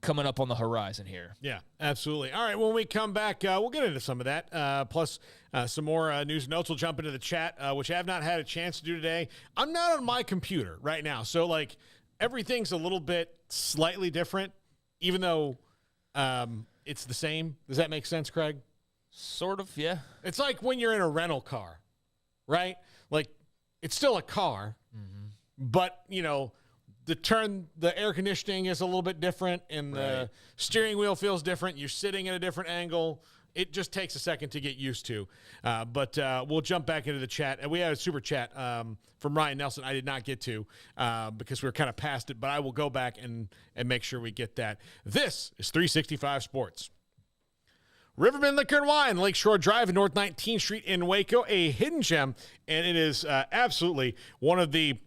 coming up on the horizon here. Yeah, absolutely. All right, when we come back, we'll get into some of that, plus some more news and notes. We'll jump into the chat, which I have not had a chance to do today. I'm not on my computer right now, so, everything's a little bit slightly different, even though it's the same. Does that make sense, Craig? Sort of, yeah. It's like when you're in a rental car, right? It's still a car, but, the air conditioning is a little bit different, and the steering wheel feels different. You're sitting at a different angle. It just takes a second to get used to. But we'll jump back into the chat. And we had a super chat from Ryan Nelson I did not get to because we were kind of past it, but I will go back and make sure we get that. This is 365 Sports. Riverbend Liquor and Wine, Lakeshore Drive and North 19th Street in Waco, a hidden gem, and it is absolutely one of the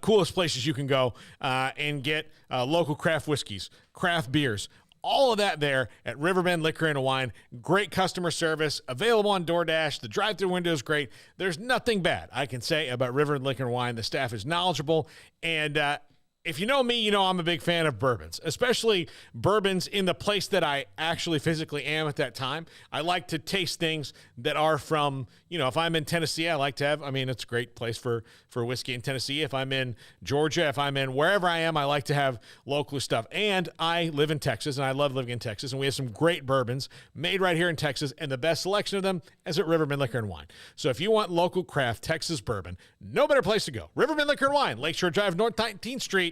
coolest places you can go and get local craft whiskeys, craft beers, all of that there at Riverbend Liquor and Wine. Great customer service, available on DoorDash. The drive-thru window is great. There's nothing bad I can say about Riverbend Liquor and Wine. The staff is knowledgeable, and if you know me, you know I'm a big fan of bourbons, especially bourbons in the place that I actually physically am at that time. I like to taste things that are from, if I'm in Tennessee, I like to have, it's a great place for whiskey in Tennessee. If I'm in Georgia, if I'm in wherever I am, I like to have local stuff. And I live in Texas, and I love living in Texas, and we have some great bourbons made right here in Texas, and the best selection of them is at Riverbend Liquor and Wine. So if you want local craft Texas bourbon, no better place to go. Riverbend Liquor and Wine, Lakeshore Drive, North 19th Street.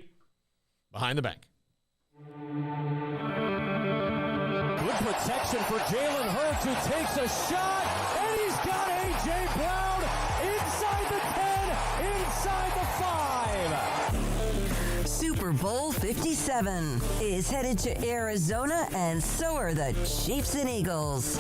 Behind the bank. Good protection for Jalen Hurts, who takes a shot, and he's got A.J. Brown inside the 10, inside the 5. Super Bowl 57 is headed to Arizona, and so are the Chiefs and Eagles.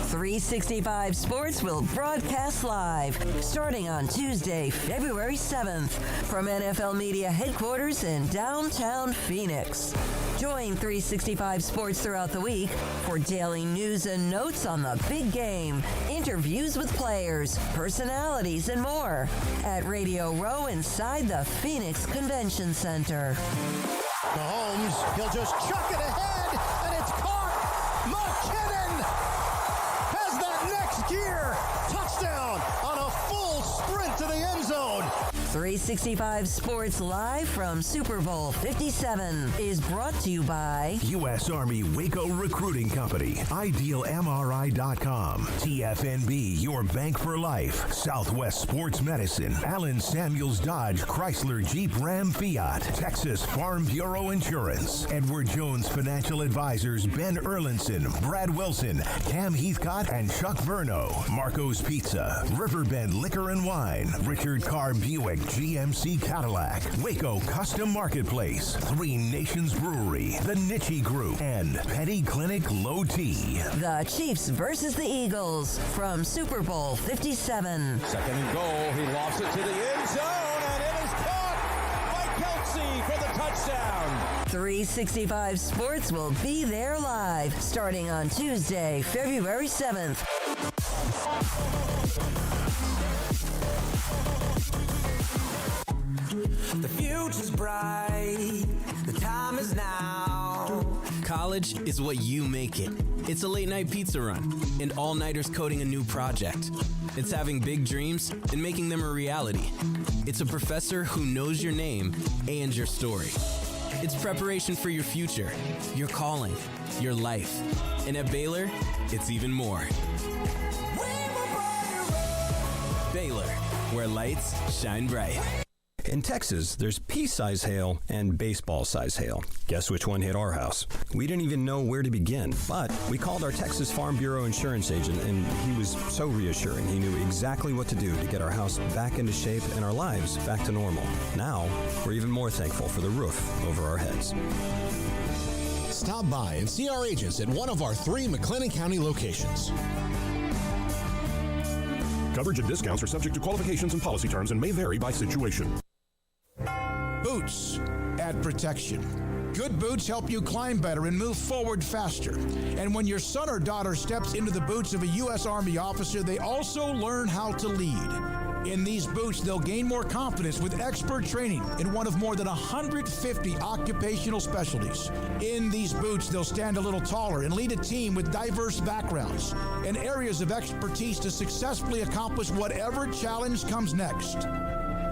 365 Sports will broadcast live starting on Tuesday, February 7th from NFL Media Headquarters in downtown Phoenix. Join 365 Sports throughout the week for daily news and notes on the big game, interviews with players, personalities, and more at Radio Row inside the Phoenix Convention Center. Mahomes, he'll just chuck it ahead, and it's caught. McKinnon has that next gear. Touchdown on a full sprint to the end zone. 365 Sports Live from Super Bowl 57 is brought to you by U.S. Army Waco Recruiting Company, IdealMRI.com, TFNB, your bank for life, Southwest Sports Medicine, Allen Samuels Dodge Chrysler Jeep Ram Fiat, Texas Farm Bureau Insurance, Edward Jones Financial Advisors Ben Erlinson, Brad Wilson, Cam Heathcott, and Chuck Verno, Marco's Pizza, Riverbend Liquor and Wine, Richard Carr Buick GMC Cadillac, Waco Custom Marketplace, Three Nations Brewery, The Nitchie Group, and Petty Clinic Low T. The Chiefs versus the Eagles from Super Bowl 57. Second and goal. He lofts it to the end zone, and it is caught by Kelsey for the touchdown. 365 Sports will be there live starting on Tuesday, February 7th. The future's bright, the time is now. College is what you make it. It's a late night pizza run, and all-nighters coding a new project. It's having big dreams and making them a reality. It's a professor who knows your name and your story. It's preparation for your future, your calling, your life. And at Baylor, it's even more. Baylor, where lights shine bright. In Texas, there's pea-size hail and baseball-size hail. Guess which one hit our house? We didn't even know where to begin, but we called our Texas Farm Bureau insurance agent, and he was so reassuring. He knew exactly what to do to get our house back into shape and our lives back to normal. Now, we're even more thankful for the roof over our heads. Stop by and see our agents at one of our 3 McLennan County locations. Coverage and discounts are subject to qualifications and policy terms and may vary by situation. Boots add protection. Good boots help you climb better and move forward faster. And when your son or daughter steps into the boots of a U.S. Army officer, they also learn how to lead. In these boots, they'll gain more confidence with expert training in one of more than 150 occupational specialties. In these boots, they'll stand a little taller and lead a team with diverse backgrounds and areas of expertise to successfully accomplish whatever challenge comes next.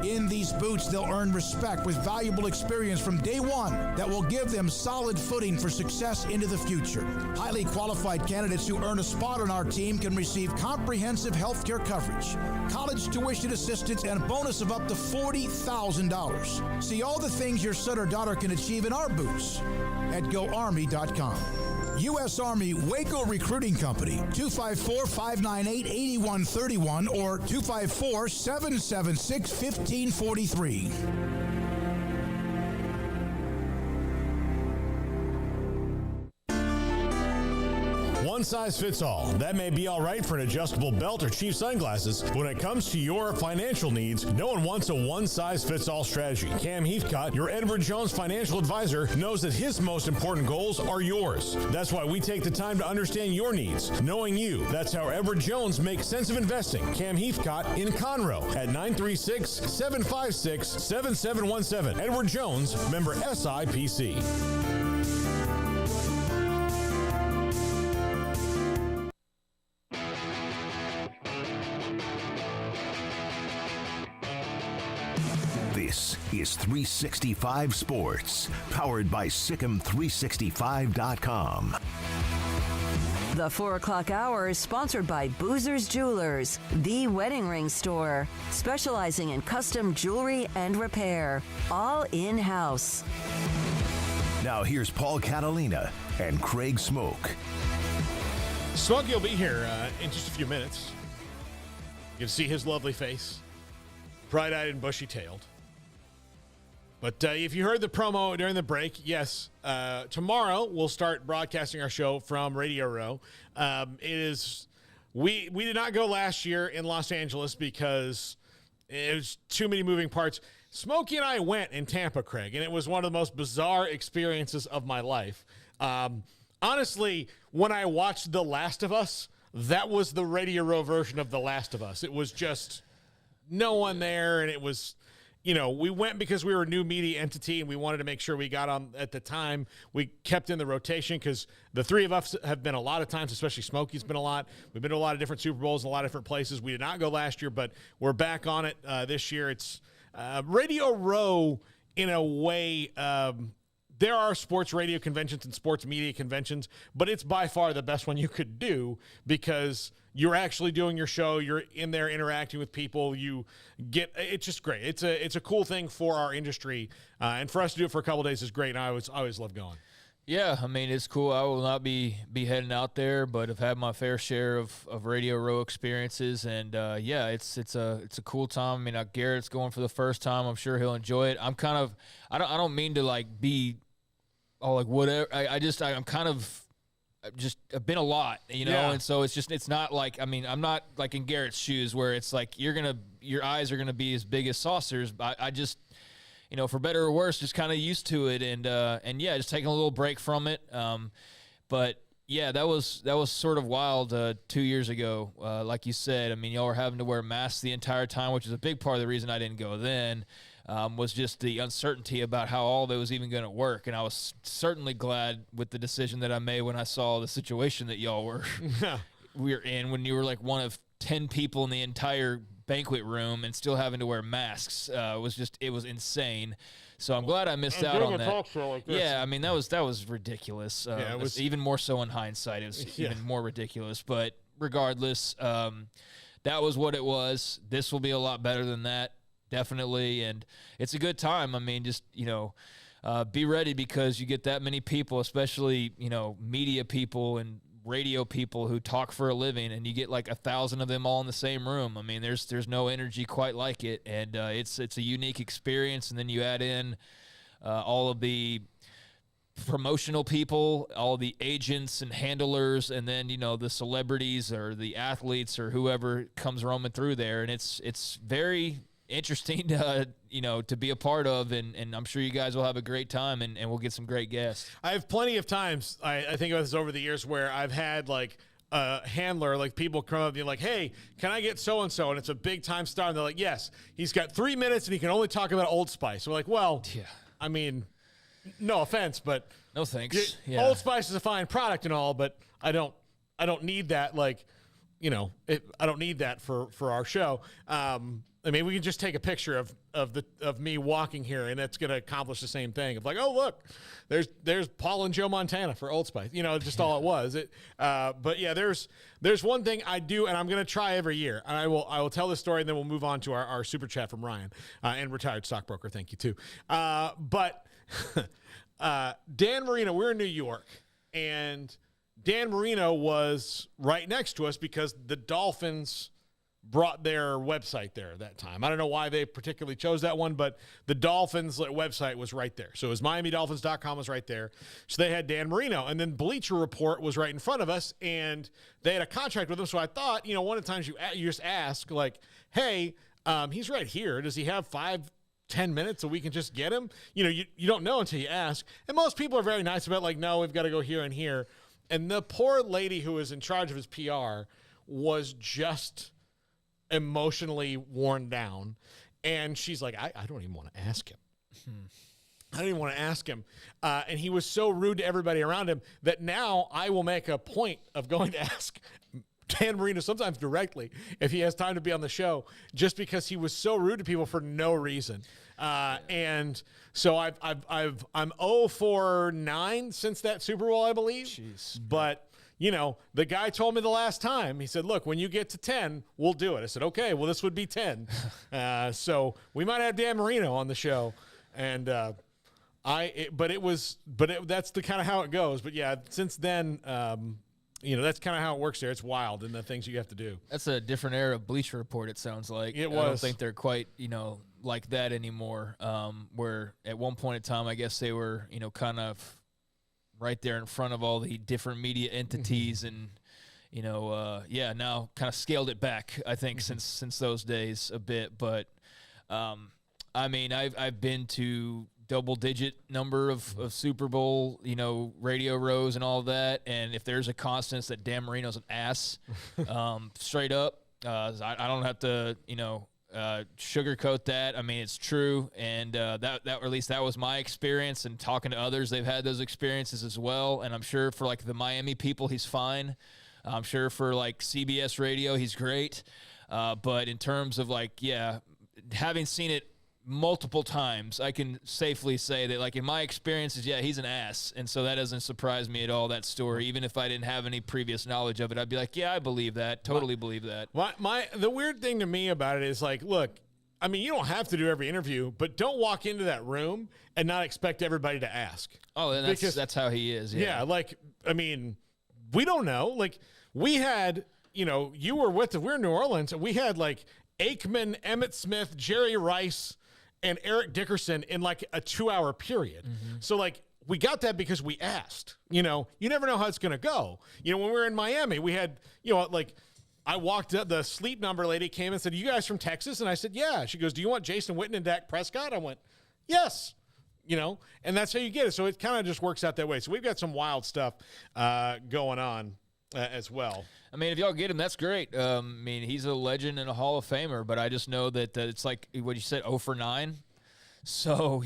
In these boots, they'll earn respect with valuable experience from day one that will give them solid footing for success into the future. Highly qualified candidates who earn a spot on our team can receive comprehensive health care coverage, college tuition assistance, and a bonus of up to $40,000. See all the things your son or daughter can achieve in our boots at GoArmy.com. U.S. Army Waco Recruiting Company, 254-598-8131 or 254-776-1543. One size fits all. That may be all right for an adjustable belt or cheap sunglasses, but when it comes to your financial needs, no one wants a one-size-fits-all strategy. Cam Heathcott, your Edward Jones financial advisor, knows that his most important goals are yours. That's why we take the time to understand your needs. Knowing you, that's how Edward Jones makes sense of investing. Cam Heathcott in Conroe at 936-756-7717. Edward Jones, member SIPC. This is 365 Sports, powered by Sikkim365.com. The 4 o'clock hour is sponsored by Boozer's Jewelers, the wedding ring store, specializing in custom jewelry and repair, all in-house. Now here's Paul Catalina and Craig Smoak. Smoak will be here in just a few minutes. You can see his lovely face, bright-eyed and bushy-tailed. But if you heard the promo during the break, yes, tomorrow we'll start broadcasting our show from Radio Row. We did not go last year in Los Angeles because it was too many moving parts. Smokey and I went in Tampa, Craig, and it was one of the most bizarre experiences of my life. Honestly, when I watched The Last of Us, that was the Radio Row version of The Last of Us. It was just no one there, and it was... You know, we went because we were a new media entity and we wanted to make sure we got on at the time. We kept in the rotation because the three of us have been a lot of times, especially Smokey's been a lot. We've been to a lot of different Super Bowls in a lot of different places. We did not go last year, but we're back on it this year. It's Radio Row in a way. There are sports radio conventions and sports media conventions, but it's by far the best one you could do because you're actually doing your show. You're in there interacting with people. It's just great. It's a cool thing for our industry, and for us to do it for a couple of days is great. And I always love going. Yeah, I mean, it's cool. I will not be heading out there, but I've had my fair share of Radio Row experiences, and yeah, it's a cool time. I mean, Garrett's going for the first time. I'm sure he'll enjoy it. I don't mean to like be all like whatever. I'm kind of just I've been a lot, you know, yeah. And so it's not like, I mean, I'm not like in Garrett's shoes where it's like your eyes are gonna be as big as saucers. I just, you know, for better or worse, just kind of used to it, and yeah, just taking a little break from it. But yeah, that was sort of wild 2 years ago. Like you said, I mean, y'all were having to wear masks the entire time, which is a big part of the reason I didn't go then. Was just the uncertainty about how all that was even going to work. And I was certainly glad with the decision that I made when I saw the situation that y'all were in, when you were like one of 10 people in the entire banquet room and still having to wear masks. It was insane. So I'm glad I missed out on that. Talk show like this. Yeah, I mean, that was ridiculous. It was even more so in hindsight. It was even more ridiculous. But regardless, that was what it was. This will be a lot better than that. definitely. And it's a good time. I mean, just, be ready because you get that many people, especially, media people and radio people who talk for a living, and you get like 1,000 of them all in the same room. I mean, there's no energy quite like it, and it's a unique experience. And then you add in all of the promotional people, all the agents and handlers, and then the celebrities or the athletes or whoever comes roaming through there, and it's very interesting to be a part of, and I'm sure you guys will have a great time, and we'll get some great guests. I have plenty of times, I think about this over the years, where I've had like a handler, like people come up and be like, hey, can I get so-and-so? And it's a big time star, and they're like, yes, he's got 3 minutes and he can only talk about Old Spice. We're like, well, yeah. I mean, no offense, but no thanks. Yeah. Old Spice is a fine product and all, but I don't need that. Like, I don't need that for our show. I mean, we can just take a picture of me walking here, and that's going to accomplish the same thing. Of like, oh look, there's Paul and Joe Montana for Old Spice. Just all it was. But yeah, there's one thing I do, and I'm going to try every year, and I will tell this story, and then we'll move on to our super chat from Ryan, and retired stockbroker. Thank you too. But Dan Marino, we're in New York, and Dan Marino was right next to us because the Dolphins brought their website there that time. I don't know why they particularly chose that one, but the Dolphins website was right there. So it was MiamiDolphins.com was right there. So they had Dan Marino. And then Bleacher Report was right in front of us, and they had a contract with him. So I thought, one of the times you just ask, like, hey, he's right here. Does he have 5-10 minutes so we can just get him? You don't know until you ask. And most people are very nice about, like, no, we've got to go here and here. And the poor lady who was in charge of his PR was just emotionally worn down, and she's like, I don't even want to ask him. I don't even want to ask him. And he was so rude to everybody around him that now I will make a point of going to ask Dan Marino sometimes directly if he has time to be on the show, just because he was so rude to people for no reason. And so I'm 0 for 9 since that Super Bowl, I believe. Jeez. But the guy told me the last time, he said, look, when you get to 10, we'll do it. I said, okay, well, this would be 10. So we might have Dan Marino on the show. And that's the kind of how it goes. But yeah, since then, that's kind of how it works there. It's wild, and the things you have to do. That's a different era of Bleacher Report, it sounds like. It was. I don't think they're quite, like that anymore, where at one point in time, I guess they were, kind of right there in front of all the different media entities, and now kind of scaled it back, I think, since those days a bit. But I mean, I've been to double-digit number of Super Bowl, radio rows and all that, and if there's a constant that Dan Marino's an ass, straight up, I don't have to sugarcoat that. I mean, it's true, and that or at least that was my experience. And talking to others, they've had those experiences as well. And I'm sure for like the Miami people, he's fine. I'm sure for like CBS Radio, he's great. But in terms of having seen it multiple times, I can safely say that, like, in my experiences, he's an ass. And so that doesn't surprise me at all, that story. Even if I didn't have any previous knowledge of it, I'd be like, yeah, I believe that. Totally believe that. The weird thing to me about it is, like, look, I mean, you don't have to do every interview, but don't walk into that room and not expect everybody to ask. Oh, and that's how he is. Yeah, like, I mean, we don't know. Like, we had, you were with us. We're in New Orleans, and we had, like, Aikman, Emmitt Smith, Jerry Rice, and Eric Dickerson in like a 2-hour period. Mm-hmm. So like we got that because we asked, you never know how it's going to go. When we were in Miami, we had, like I walked up, the Sleep Number lady came and said, "You guys from Texas?" And I said, "Yeah." She goes, "Do you want Jason Witten and Dak Prescott?" I went, "Yes." And that's how you get it. So it kind of just works out that way. So we've got some wild stuff going on as well. I mean, if y'all get him, that's great. I mean, he's a legend and a Hall of Famer, but I just know that it's like what you said, 0 for 9. So,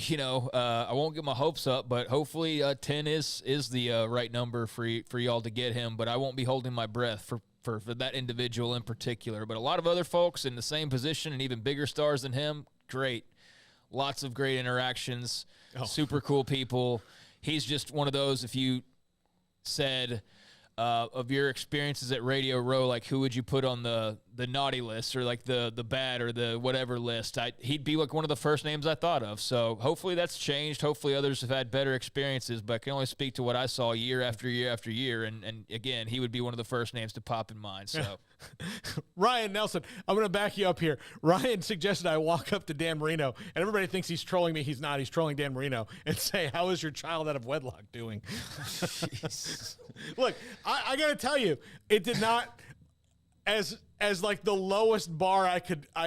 I won't get my hopes up, but hopefully 10 is the right number for y'all to get him. But I won't be holding my breath for that individual in particular. But a lot of other folks in the same position and even bigger stars than him, great. Lots of great interactions, super cool people. He's just one of those, if you said, of your experiences at Radio Row, like who would you put on the naughty list or like the bad or the whatever list? He'd be like one of the first names I thought of. So hopefully that's changed. Hopefully others have had better experiences, but I can only speak to what I saw year after year after year. And again, he would be one of the first names to pop in mind. So Ryan Nelson, I'm going to back you up here. Ryan suggested I walk up to Dan Marino, and everybody thinks he's trolling me. He's not. He's trolling Dan Marino, and say, "How is your child out of wedlock doing?" Look, I got to tell you, it did not, as like the lowest bar I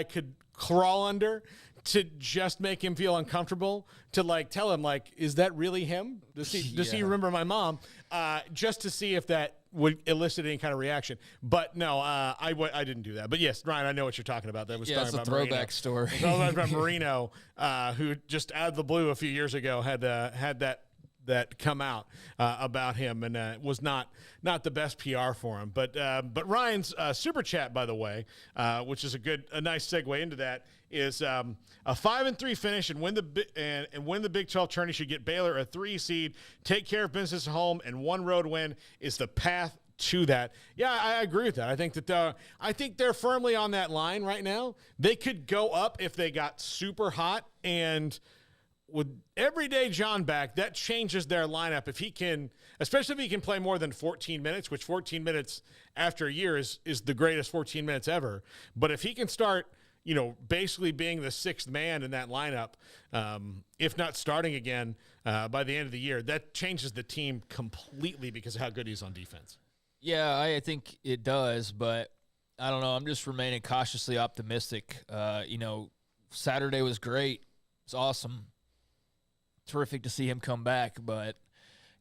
could crawl under to just make him feel uncomfortable, to like tell him, like, is that really him? Does he remember my mom? Just to see if that would elicit any kind of reaction. But no, I didn't do that. But yes, Ryan, I know what you're talking about. That was talking about Marino. Throwback story. About Marino, who just out of the blue a few years ago had that come out about him, and it was not the best PR for him. But Ryan's super chat, by the way, which is a nice segue into that, is a 5-3 finish and win the Big 12 tourney should get Baylor a 3 seed. Take care of business at home, and one road win is the path to that. Yeah, I agree with that. I think that they're firmly on that line right now. They could go up if they got super hot, and with everyday John back, that changes their lineup. If he can, especially if he can play more than 14 minutes, which 14 minutes after a year is the greatest 14 minutes ever. But if he can start, basically being the sixth man in that lineup, if not starting again by the end of the year, that changes the team completely because of how good he is on defense. Yeah, I think it does, but I don't know. I'm just remaining cautiously optimistic. Saturday was great. It's awesome. Terrific to see him come back, but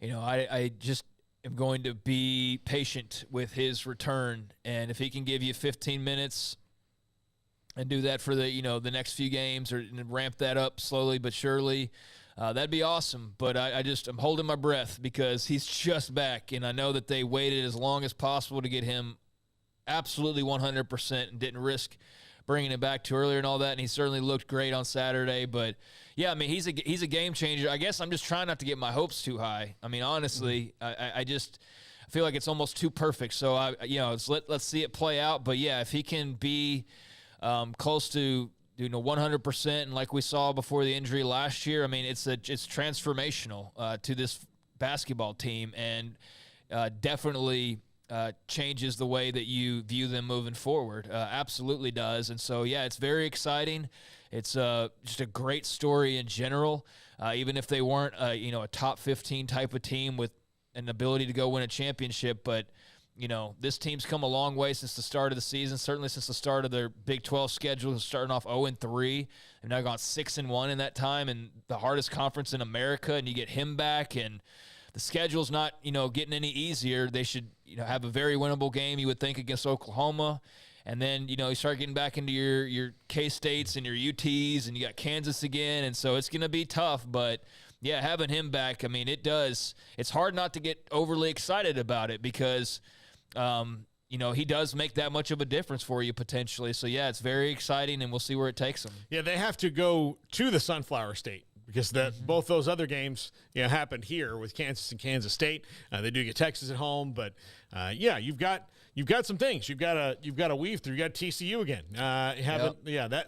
I just am going to be patient with his return, and if he can give you 15 minutes and do that for the next few games, or ramp that up slowly but surely, that'd be awesome. But I'm holding my breath because he's just back, and I know that they waited as long as possible to get him absolutely 100% and didn't risk bringing him back too early and all that, and he certainly looked great on Saturday. But yeah, I mean, he's a game changer. I guess I'm just trying not to get my hopes too high. I mean, honestly, I just feel like it's almost too perfect. So let's see it play out. But yeah, if he can be close to 100%, and like we saw before the injury last year, I mean, it's transformational to this basketball team, and definitely changes the way that you view them moving forward. Absolutely does. And so, yeah, it's very exciting. It's just a great story in general. Even if they weren't, a top 15 type of team with an ability to go win a championship. But, this team's come a long way since the start of the season, certainly since the start of their Big 12 schedule, starting off 0-3, and now gone 6-1 in that time, and the hardest conference in America, and you get him back, and the schedule's not, getting any easier. They should, have a very winnable game, you would think, against Oklahoma. And then, you start getting back into your K-States and your UTs, and you got Kansas again. And so it's going to be tough. But, yeah, having him back, I mean, it's hard not to get overly excited about it because, he does make that much of a difference for you potentially. So, yeah, it's very exciting, and we'll see where it takes them. Yeah, they have to go to the Sunflower State, because both those other games happened here with Kansas and Kansas State. They do get Texas at home, but you've got some things you've got to weave through. You got TCU again.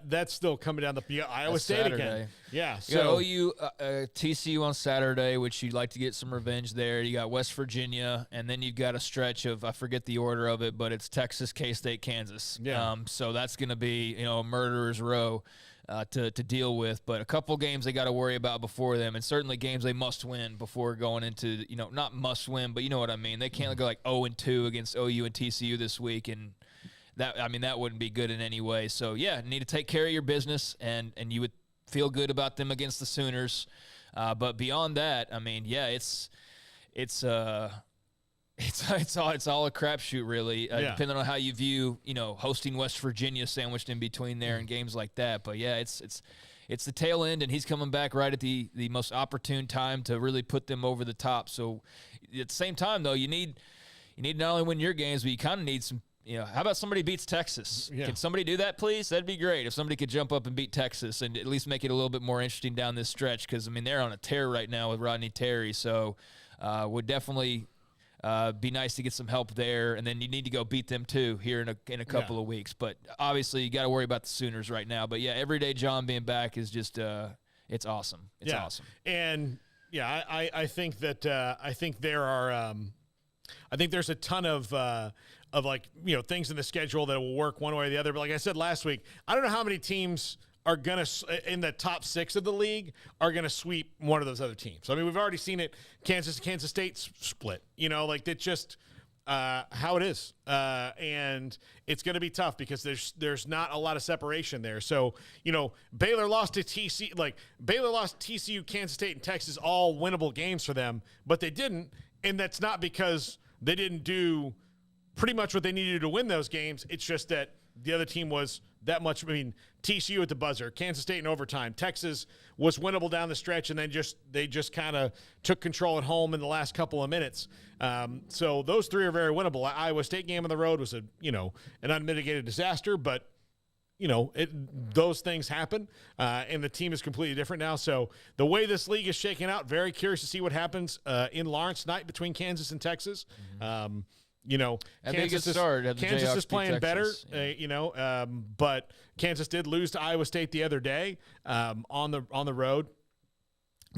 That's still coming down the Iowa State Saturday again. Yeah, so OU, TCU on Saturday, which you'd like to get some revenge there. You got West Virginia, and then you've got a stretch of, I forget the order of it, but it's Texas, K-State, Kansas. Yeah. So that's going to be a murderer's row to deal with, but a couple games they got to worry about before them, and certainly games they must win before going into, not must win, but you know what I mean. They can't go like 0-2 against OU and TCU this week, and that wouldn't be good in any way. So yeah, need to take care of your business, and you would feel good about them against the Sooners. But beyond that, I mean, yeah, it's all a crapshoot, really, depending on how you view, hosting West Virginia sandwiched in between there and games like that. But yeah, it's the tail end, and he's coming back right at the most opportune time to really put them over the top. So at the same time, though, you need not only win your games, but you kind of need some. How about somebody beats Texas? Yeah. Can somebody do that, please? That'd be great if somebody could jump up and beat Texas and at least make it a little bit more interesting down this stretch, because, I mean, they're on a tear right now with Rodney Terry. So would definitely Be nice to get some help there, and then you need to go beat them too here in a couple of weeks. But obviously, you got to worry about the Sooners right now. But yeah, Everyday John being back is just it's awesome. It's awesome. And yeah, I think that I think there are I think there's a ton of like, you know, things in the schedule that will work one way or the other. But like I said last week, I don't know how many teams are going to, in the top 6 of the league, are going to sweep one of those other teams. I mean, we've already seen it, Kansas State split, you know, like that's just how it is. And it's going to be tough because there's not a lot of separation there. So, you know, Baylor lost to TCU, Kansas State, and Texas, all winnable games for them, but they didn't. And that's not because they didn't do pretty much what they needed to win those games. It's just that the other team was that much. I mean, TCU at the buzzer, Kansas State in overtime, Texas was winnable down the stretch, and then they just kind of took control at home in the last couple of minutes. So those 3 are very winnable. Iowa State game on the road was an unmitigated disaster, but you know, those things happen, and the team is completely different now. So the way this league is shaking out, very curious to see what happens in Lawrence tonight between Kansas and Texas. You know, Kansas is playing better, you know, but Kansas did lose to Iowa State the other day on the road,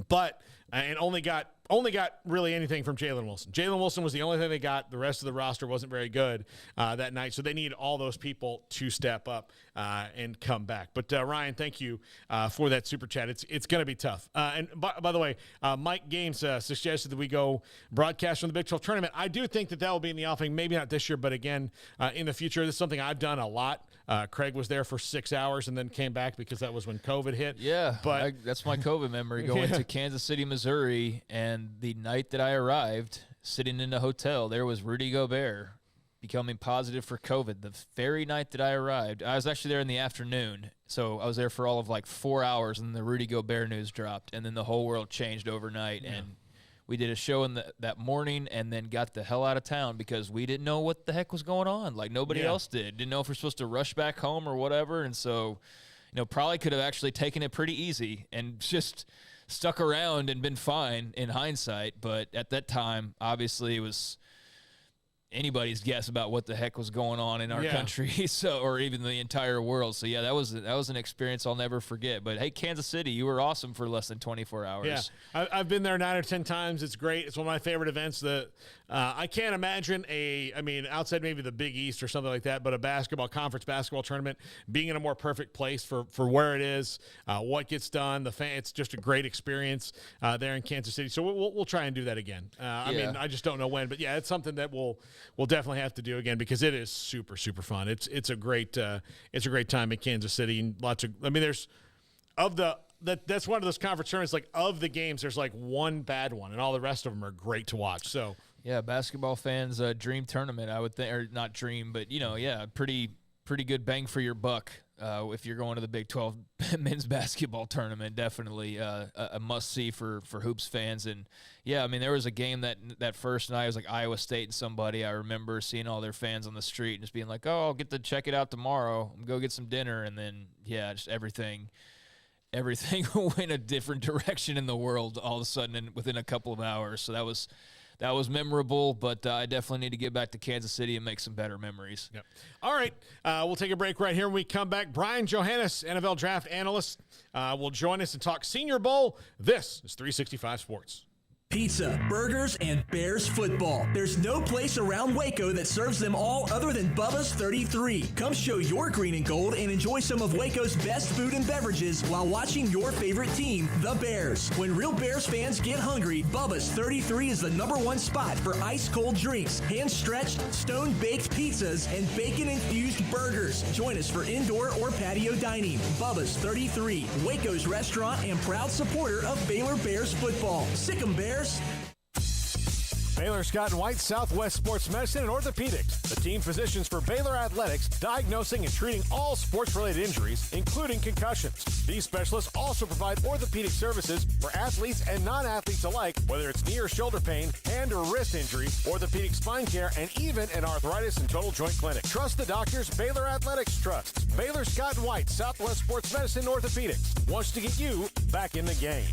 but and only got really anything from Jalen Wilson. Jalen Wilson was the only thing they got. The rest of the roster wasn't very good that night, so they need all those people to step up and come back. But Ryan, thank you for that super chat. It's going to be tough. And by the way, Mike Gaines suggested that we go broadcast from the Big 12 tournament. I do think that will be in the offing, maybe not this year, but again in the future. This is something I've done a lot. Craig was there for 6 hours and then came back because that was when COVID hit. Yeah, but that's my COVID memory, going to Kansas City, Missouri, and the night that I arrived, sitting in a hotel, there was Rudy Gobert becoming positive for COVID. The very night that I arrived, I was actually there in the afternoon, so I was there for all of like 4 hours, and the Rudy Gobert news dropped, and then the whole world changed overnight. Yeah. And we did a show in that morning and then got the hell out of town because we didn't know what the heck was going on. Like nobody else did. Didn't know if we're supposed to rush back home or whatever. And so, you know, probably could have actually taken it pretty easy and just stuck around and been fine in hindsight. But at that time, obviously it was anybody's guess about what the heck was going on in our country, so, or even the entire world. So yeah, that was an experience I'll never forget. But hey, Kansas City, you were awesome for less than 24 hours. Yeah, I've been there 9 or 10 times. It's great. It's one of my favorite events. I can't imagine outside maybe the Big East or something like that, but a conference basketball tournament being in a more perfect place for where it is, what gets done. It's just a great experience there in Kansas City. So we'll try and do that again. I mean, I just don't know when, but yeah, it's something that we'll definitely have to do again because it is super, super fun. It's a great time in Kansas City, and that's one of those conference tournaments, like of the games, there's like one bad one and all the rest of them are great to watch. So yeah, basketball fans, dream tournament, I would think, or not dream, but pretty good bang for your buck. If you're going to the Big 12 men's basketball tournament, definitely a must-see for Hoops fans. And, yeah, I mean, there was a game that first night. It was like Iowa State and somebody. I remember seeing all their fans on the street and just being like, oh, I'll get to check it out tomorrow. Go get some dinner. And then, yeah, just everything went a different direction in the world all of a sudden within a couple of hours. So that was memorable, but I definitely need to get back to Kansas City and make some better memories. Yep. All right, we'll take a break right here. When we come back, Brian Johannes, NFL draft analyst, will join us and talk Senior Bowl. This is 365 Sports. Pizza, burgers, and Bears football. There's no place around Waco that serves them all other than Bubba's 33. Come show your green and gold and enjoy some of Waco's best food and beverages while watching your favorite team, the Bears. When real Bears fans get hungry, Bubba's 33 is the #1 spot for ice-cold drinks, hand-stretched, stone-baked pizzas, and bacon-infused burgers. Join us for indoor or patio dining. Bubba's 33, Waco's restaurant and proud supporter of Baylor Bears football. Sick 'em, Bears. Baylor Scott and White, Southwest Sports Medicine and Orthopedics, the team physicians for Baylor Athletics, diagnosing and treating all sports-related injuries, including concussions. These specialists also provide orthopedic services for athletes and non-athletes alike, whether it's knee or shoulder pain, hand or wrist injury, orthopedic spine care, and even an arthritis and total joint clinic. Trust the doctors Baylor Athletics trusts. Baylor Scott and White, Southwest Sports Medicine and Orthopedics wants to get you back in the game.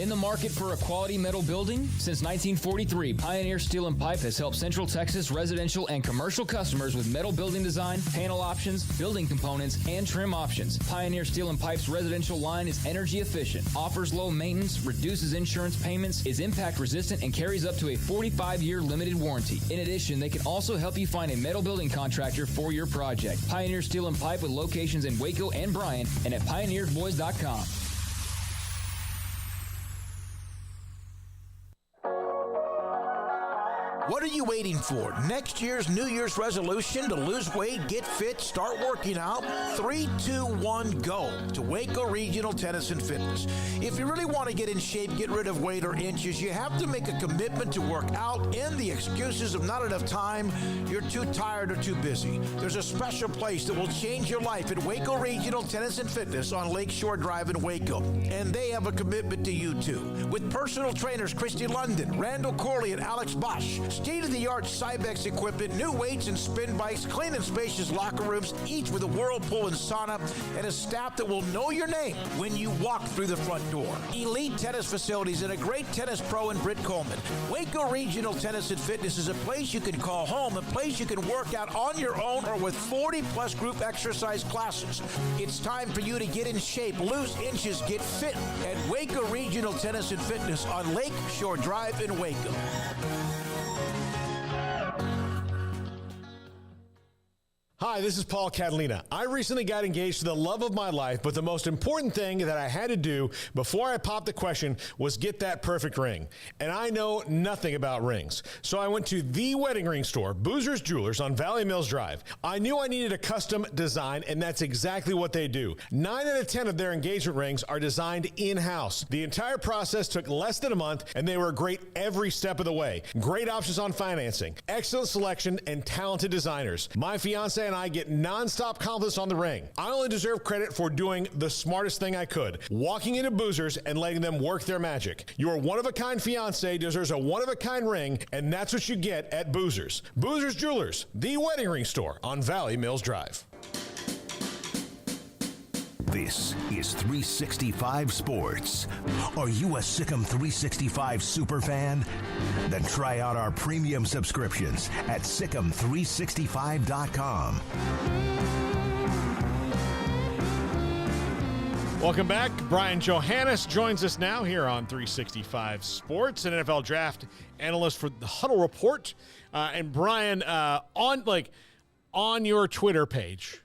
In the market for a quality metal building? Since 1943, Pioneer Steel and Pipe has helped Central Texas residential and commercial customers with metal building design, panel options, building components, and trim options. Pioneer Steel and Pipe's residential line is energy efficient, offers low maintenance, reduces insurance payments, is impact resistant, and carries up to a 45-year limited warranty. In addition, they can also help you find a metal building contractor for your project. Pioneer Steel and Pipe with locations in Waco and Bryan and at pioneersboys.com. What are you waiting for? Next year's New Year's resolution to lose weight, get fit, start working out? 3, 2, 1, go to Waco Regional Tennis and Fitness. If you really want to get in shape, get rid of weight or inches, you have to make a commitment to work out, and the excuses of not enough time, you're too tired or too busy. There's a special place that will change your life at Waco Regional Tennis and Fitness on Lakeshore Drive in Waco, and they have a commitment to you too. With personal trainers Christy London, Randall Corley, and Alex Bosch, state-of-the-art Cybex equipment, new weights and spin bikes, clean and spacious locker rooms, each with a whirlpool and sauna, and a staff that will know your name when you walk through the front door. Elite tennis facilities and a great tennis pro in Britt Coleman. Waco Regional Tennis and Fitness is a place you can call home, a place you can work out on your own or with 40-plus group exercise classes. It's time for you to get in shape, lose inches, get fit at Waco Regional Tennis and Fitness on Lake Shore Drive in Waco. Hi, this is Paul Catalina. I recently got engaged to the love of my life, but the most important thing that I had to do before I popped the question was get that perfect ring. And I know nothing about rings. So I went to the wedding ring store, Boozer's Jewelers on Valley Mills Drive. I knew I needed a custom design, and that's exactly what they do. 9 out of 10 of their engagement rings are designed in-house. The entire process took less than a month, and they were great every step of the way. Great options on financing, excellent selection, and talented designers. My fiance and I get nonstop compliments on the ring. I only deserve credit for doing the smartest thing I could, walking into Boozer's and letting them work their magic. Your one-of-a-kind fiance deserves a one-of-a-kind ring, and that's what you get at Boozer's. Boozer's Jewelers, the wedding ring store on Valley Mills Drive. This is 365 Sports. Are you a Sikkim 365 super fan? Then try out our premium subscriptions at Sikkim365.com. Welcome back. Brian Johannes joins us now here on 365 Sports, an NFL draft analyst for the Huddle Report. And Brian, on your Twitter page,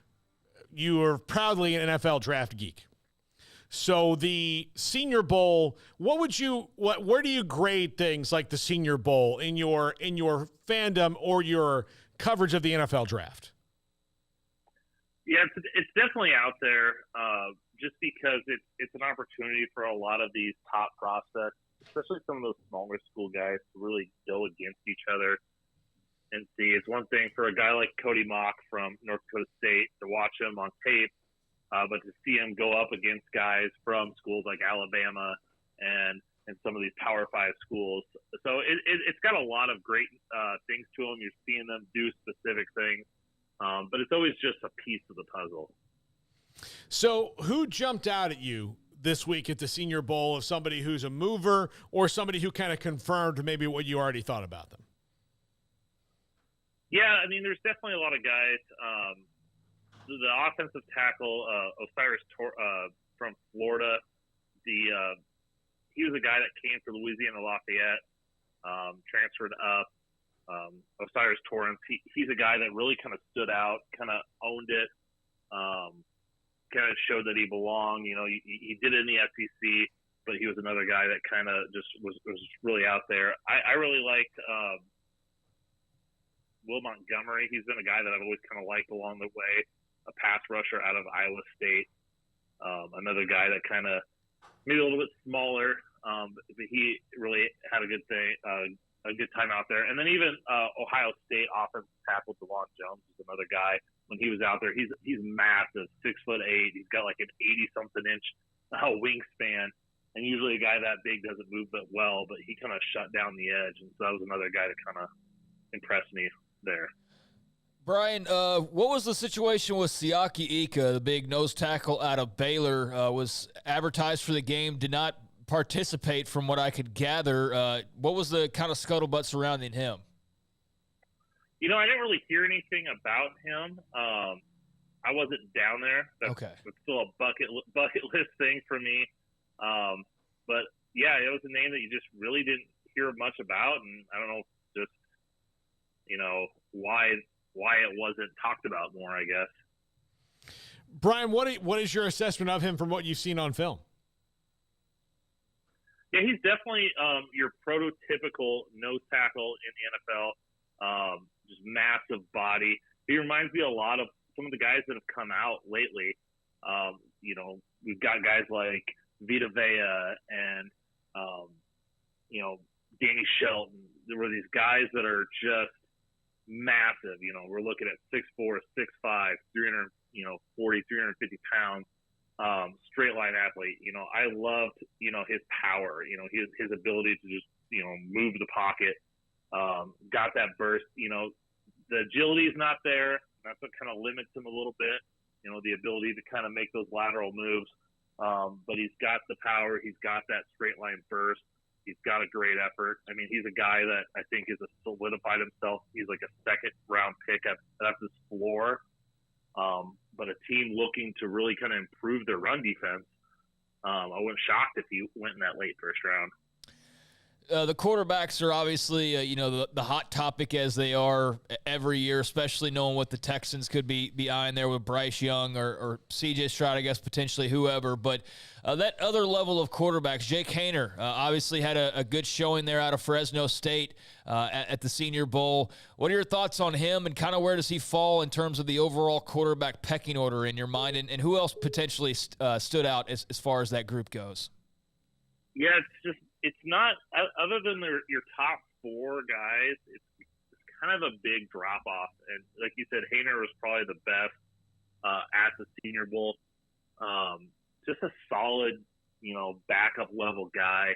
you are proudly an NFL draft geek. So the Senior Bowl, where do you grade things like the Senior Bowl in your fandom or your coverage of the NFL draft? Yeah, it's definitely out there, just because it's an opportunity for a lot of these top prospects, especially some of those smaller school guys, to really go against each other and see. It's one thing for a guy like Cody Mock from North Dakota State to watch him on tape, but to see him go up against guys from schools like Alabama and some of these Power 5 schools. So it's got a lot of great things to them. You're seeing them do specific things, but it's always just a piece of the puzzle. So who jumped out at you this week at the Senior Bowl of somebody who's a mover or somebody who kind of confirmed maybe what you already thought about them? Yeah, I mean, there's definitely a lot of guys. The offensive tackle, Osiris from Florida, he was a guy that came to Louisiana Lafayette, transferred up. Osiris Torrance, he's a guy that really kind of stood out, kind of owned it, kind of showed that he belonged. You know, he did it in the SEC, but he was another guy that kind of just was really out there. I really liked Will Montgomery. He's been a guy that I've always kind of liked along the way, a pass rusher out of Iowa State. Another guy that kind of maybe a little bit smaller, but he really had a good time out there. And then even Ohio State offensive tackle DeJuan Jones is another guy. When he was out there, he's massive, 6'8". He's got like an 80-something inch wingspan. And usually a guy that big doesn't move that well, but he kind of shut down the edge. And so that was another guy that kind of impressed me there. Brian, what was the situation with Siaki Ika, the big nose tackle out of Baylor, was advertised for the game, did not participate from what I could gather. What was the kind of scuttlebutt surrounding him? I didn't really hear anything about him. I wasn't down there. That's still a bucket list thing for me. But yeah, it was a name that you just really didn't hear much about, and I don't know, just why it wasn't talked about more, I guess. Brian, what is your assessment of him from what you've seen on film? Yeah, he's definitely your prototypical nose tackle in the NFL. Just massive body. He reminds me a lot of some of the guys that have come out lately. We've got guys like Vita Vea and Danny Shelton. There were these guys that are just massive. We're looking at 6'4", 6'5", 340, 350 pounds, straight line athlete. I loved, his power, his ability to just, move the pocket, got that burst. The agility is not there. That's what kind of limits him a little bit, the ability to kind of make those lateral moves. But he's got the power. He's got that straight line burst. He's got a great effort. I mean, he's a guy that I think is solidified himself. He's like a second-round pick at his floor. But a team looking to really kind of improve their run defense, I wasn't shocked if he went in that late first round. The quarterbacks are obviously, the hot topic as they are every year, especially knowing what the Texans could be eyeing there with Bryce Young or C.J. Stroud, I guess, potentially whoever. But that other level of quarterbacks, Jake Haener, obviously had a good showing there out of Fresno State at the Senior Bowl. What are your thoughts on him, and kind of where does he fall in terms of the overall quarterback pecking order in your mind, and who else potentially stood out as far as that group goes? Yeah, it's not, other than your top four guys, it's kind of a big drop off. And like you said, Haener was probably the best at the Senior Bowl. Just a solid, backup level guy.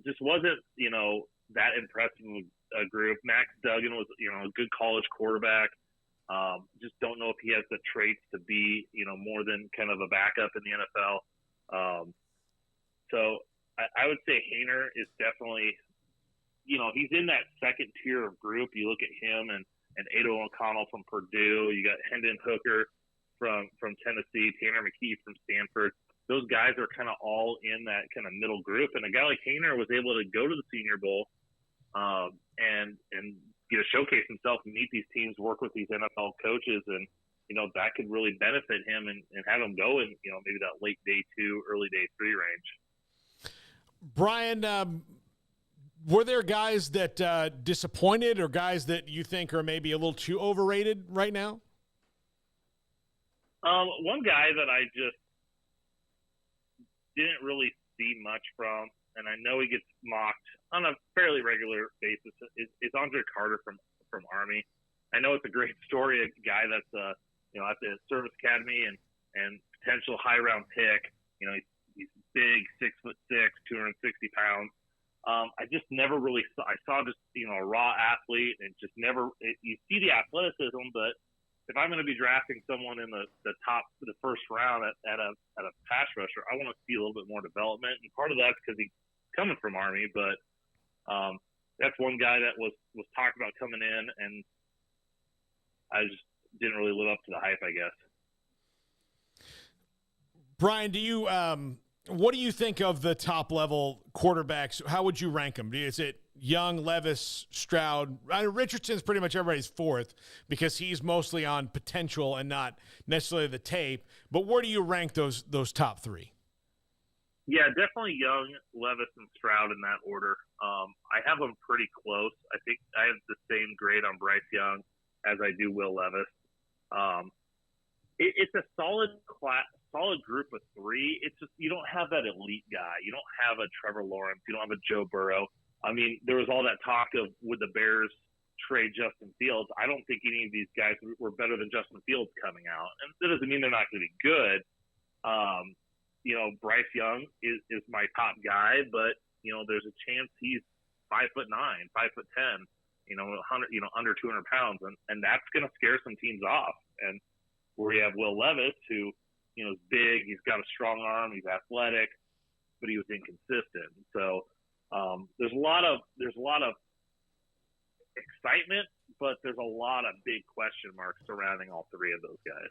Just wasn't, that impressive a group. Max Duggan was, a good college quarterback. Just don't know if he has the traits to be, more than kind of a backup in the NFL. So I would say Haener is definitely, he's in that second tier of group. You look at him and Ado O'Connell from Purdue. You got Hendon Hooker from Tennessee, Tanner McKee from Stanford. Those guys are kind of all in that kind of middle group. And a guy like Haener was able to go to the Senior Bowl and showcase himself and meet these teams, work with these NFL coaches, and that could really benefit him and have him go in maybe that late day 2, early day 3 range. Brian, were there guys that disappointed, or guys that you think are maybe a little too overrated right now? One guy that I just didn't really see much from, and I know he gets mocked on a fairly regular basis, is Andre Carter from Army. I know it's a great story, a guy that's at the service academy and potential high round pick. He's big, 6'6", 260 pounds. I just never really saw. I saw just a raw athlete, and just never. You see the athleticism, but if I'm going to be drafting someone in the first round at a pass rusher, I want to see a little bit more development. And part of that's because he's coming from Army, but that's one guy that was talked about coming in, and I just didn't really live up to the hype, I guess. Brian, what do you think of the top level quarterbacks? How would you rank them? Is it Young, Levis, Stroud? Richardson's pretty much everybody's fourth because he's mostly on potential and not necessarily the tape. But where do you rank those top three? Yeah, definitely Young, Levis, and Stroud in that order. I have them pretty close. I think I have the same grade on Bryce Young as I do Will Levis. It's a solid group of three. It's just you don't have that elite guy. You don't have a Trevor Lawrence. You don't have a Joe Burrow. I mean, there was all that talk of would the Bears trade Justin Fields. I don't think any of these guys were better than Justin Fields coming out. And that doesn't mean they're not going to be good. Bryce Young is my top guy, but, there's a chance he's 5'9", 5'10", under 200 pounds. And that's going to scare some teams off. And where you have Will Levis, who, is big, he's got a strong arm, he's athletic, but he was inconsistent. So there's a lot of excitement, but there's a lot of big question marks surrounding all three of those guys.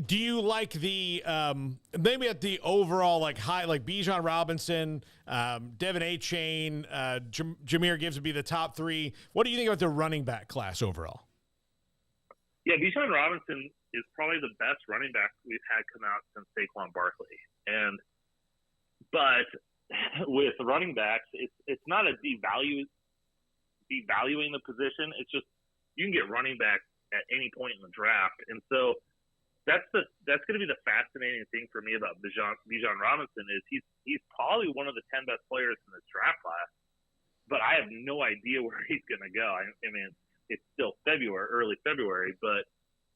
Do you like the maybe at the overall like high, like Bijan Robinson, Devin A-Chain, Jahmyr Gibbs would be the top three? What do you think about the running back class overall? Yeah, Bijan Robinson is probably the best running back we've had come out since Saquon Barkley. But with running backs, it's not a devaluing the position. It's just you can get running back at any point in the draft, and so that's going to be the fascinating thing for me about Bijan Robinson is he's probably one of the 10 best players in this draft class, but I have no idea where he's going to go. I mean, it's still early February, but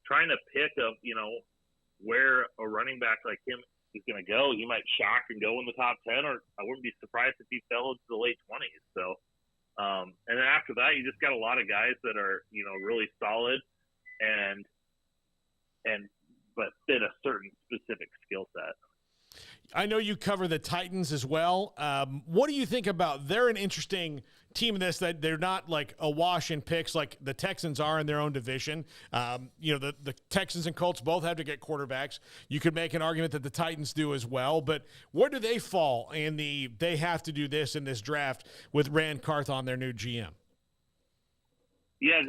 trying to pick where a running back like him is going to go, he might shock and go in the top 10, or I wouldn't be surprised if he fell into the late 20s. So, and then after that, you just got a lot of guys that are, really solid but fit a certain specific skill set. I know you cover the Titans as well. What do you think about? They're an interesting team in this, that they're not like a wash in picks like the Texans are in their own division. The Texans and Colts both have to get quarterbacks. You could make an argument that the Titans do as well, but where do they fall in they have to do this in this draft with Rand Carthon, their new GM? Yeah,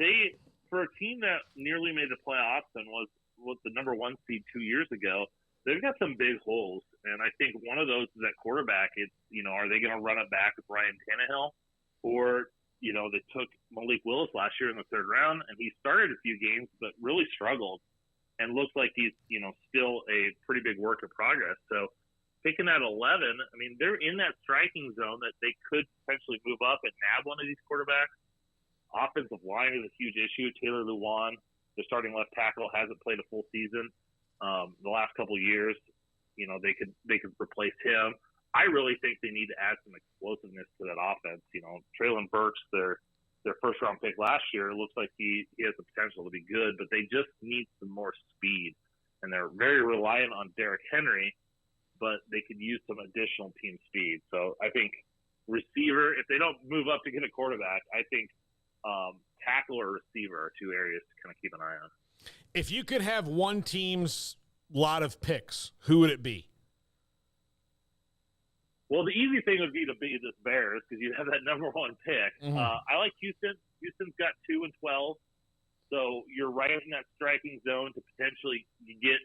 for a team that nearly made the playoffs and was the number one seed 2 years ago, they've got some big holes, and I think one of those is at quarterback. It's, are they going to run it back with Ryan Tannehill? Or, they took Malik Willis last year in the third round, and he started a few games but really struggled and looks like he's, still a pretty big work in progress. So picking at 11, I mean, they're in that striking zone that they could potentially move up and nab one of these quarterbacks. Offensive line is a huge issue. Taylor Lewan, the starting left tackle, hasn't played a full season. The last couple of years, they could replace him. I really think they need to add some explosiveness to that offense. Traylon Burks, their first round pick last year, looks like he has the potential to be good, but they just need some more speed. And they're very reliant on Derrick Henry, but they could use some additional team speed. So I think receiver, if they don't move up to get a quarterback, I think tackle or receiver are two areas to kind of keep an eye on. If you could have one team's lot of picks, who would it be? Well, the easy thing would be to be the Bears because you have that number one pick. Mm-hmm. I like Houston. Houston's got 2 and 12, so you're right in that striking zone to potentially get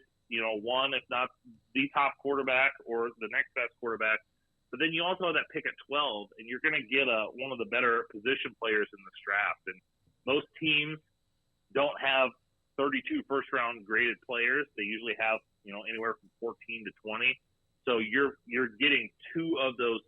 one, if not the top quarterback or the next best quarterback. But then you also have that pick at 12, and you're going to get one of the better position players in this draft. And most teams don't have 32 first-round graded players. They usually have anywhere from 14 to 20. So you're getting 2 of those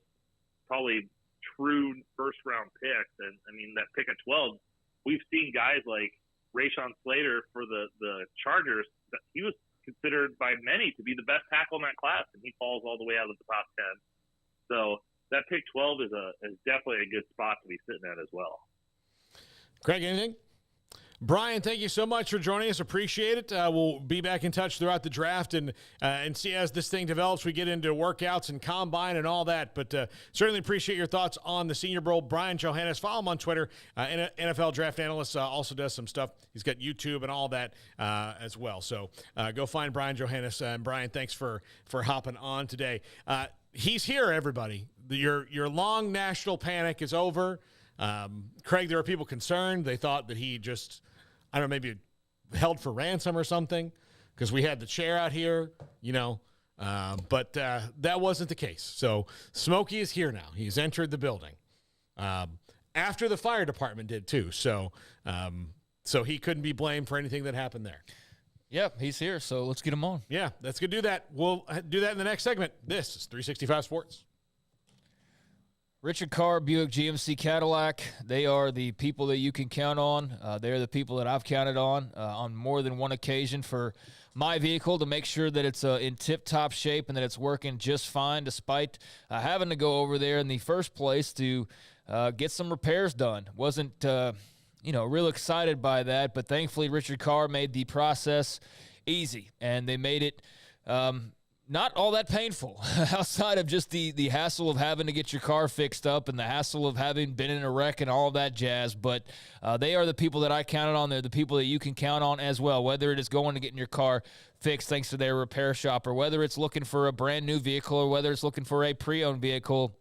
probably true first-round picks. And, I mean, that pick at 12, we've seen guys like Rashawn Slater for the Chargers. He was considered by many to be the best tackle in that class, and he falls all the way out of the top 10. So that pick 12 is definitely a good spot to be sitting at as well. Craig, anything? Brian, thank you so much for joining us. Appreciate it. We'll be back in touch throughout the draft and see as this thing develops. We get into workouts and combine and all that. But certainly appreciate your thoughts on the Senior Bowl. Brian Johannes, follow him on Twitter. NFL Draft Analyst, also does some stuff. He's got YouTube and all that as well. So go find Brian Johannes. And Brian, thanks for hopping on today. He's here, everybody. Your long national panic is over. Craig, there are people concerned. They thought that he just, I don't know, maybe held for ransom or something because we had the chair out here, but that wasn't the case. So Smokey is here now. He's entered the building after the fire department did too. So he couldn't be blamed for anything that happened there. Yep, he's here, so let's get him on. Yeah, let's go do that. We'll do that in the next segment. This is 365 Sports. Richard Carr, Buick GMC Cadillac, they are the people that you can count on. They're the people that I've counted on more than one occasion for my vehicle to make sure that it's in tip-top shape and that it's working just fine despite having to go over there in the first place to get some repairs done. Wasn't, real excited by that, but thankfully Richard Carr made the process easy, and they made it not all that painful outside of just the hassle of having to get your car fixed up and the hassle of having been in a wreck and all of that jazz. But they are the people that I counted on. They're the people that you can count on as well, whether it is going to getting your car fixed thanks to their repair shop, or whether it's looking for a brand new vehicle, or whether it's looking for a pre-owned vehicle.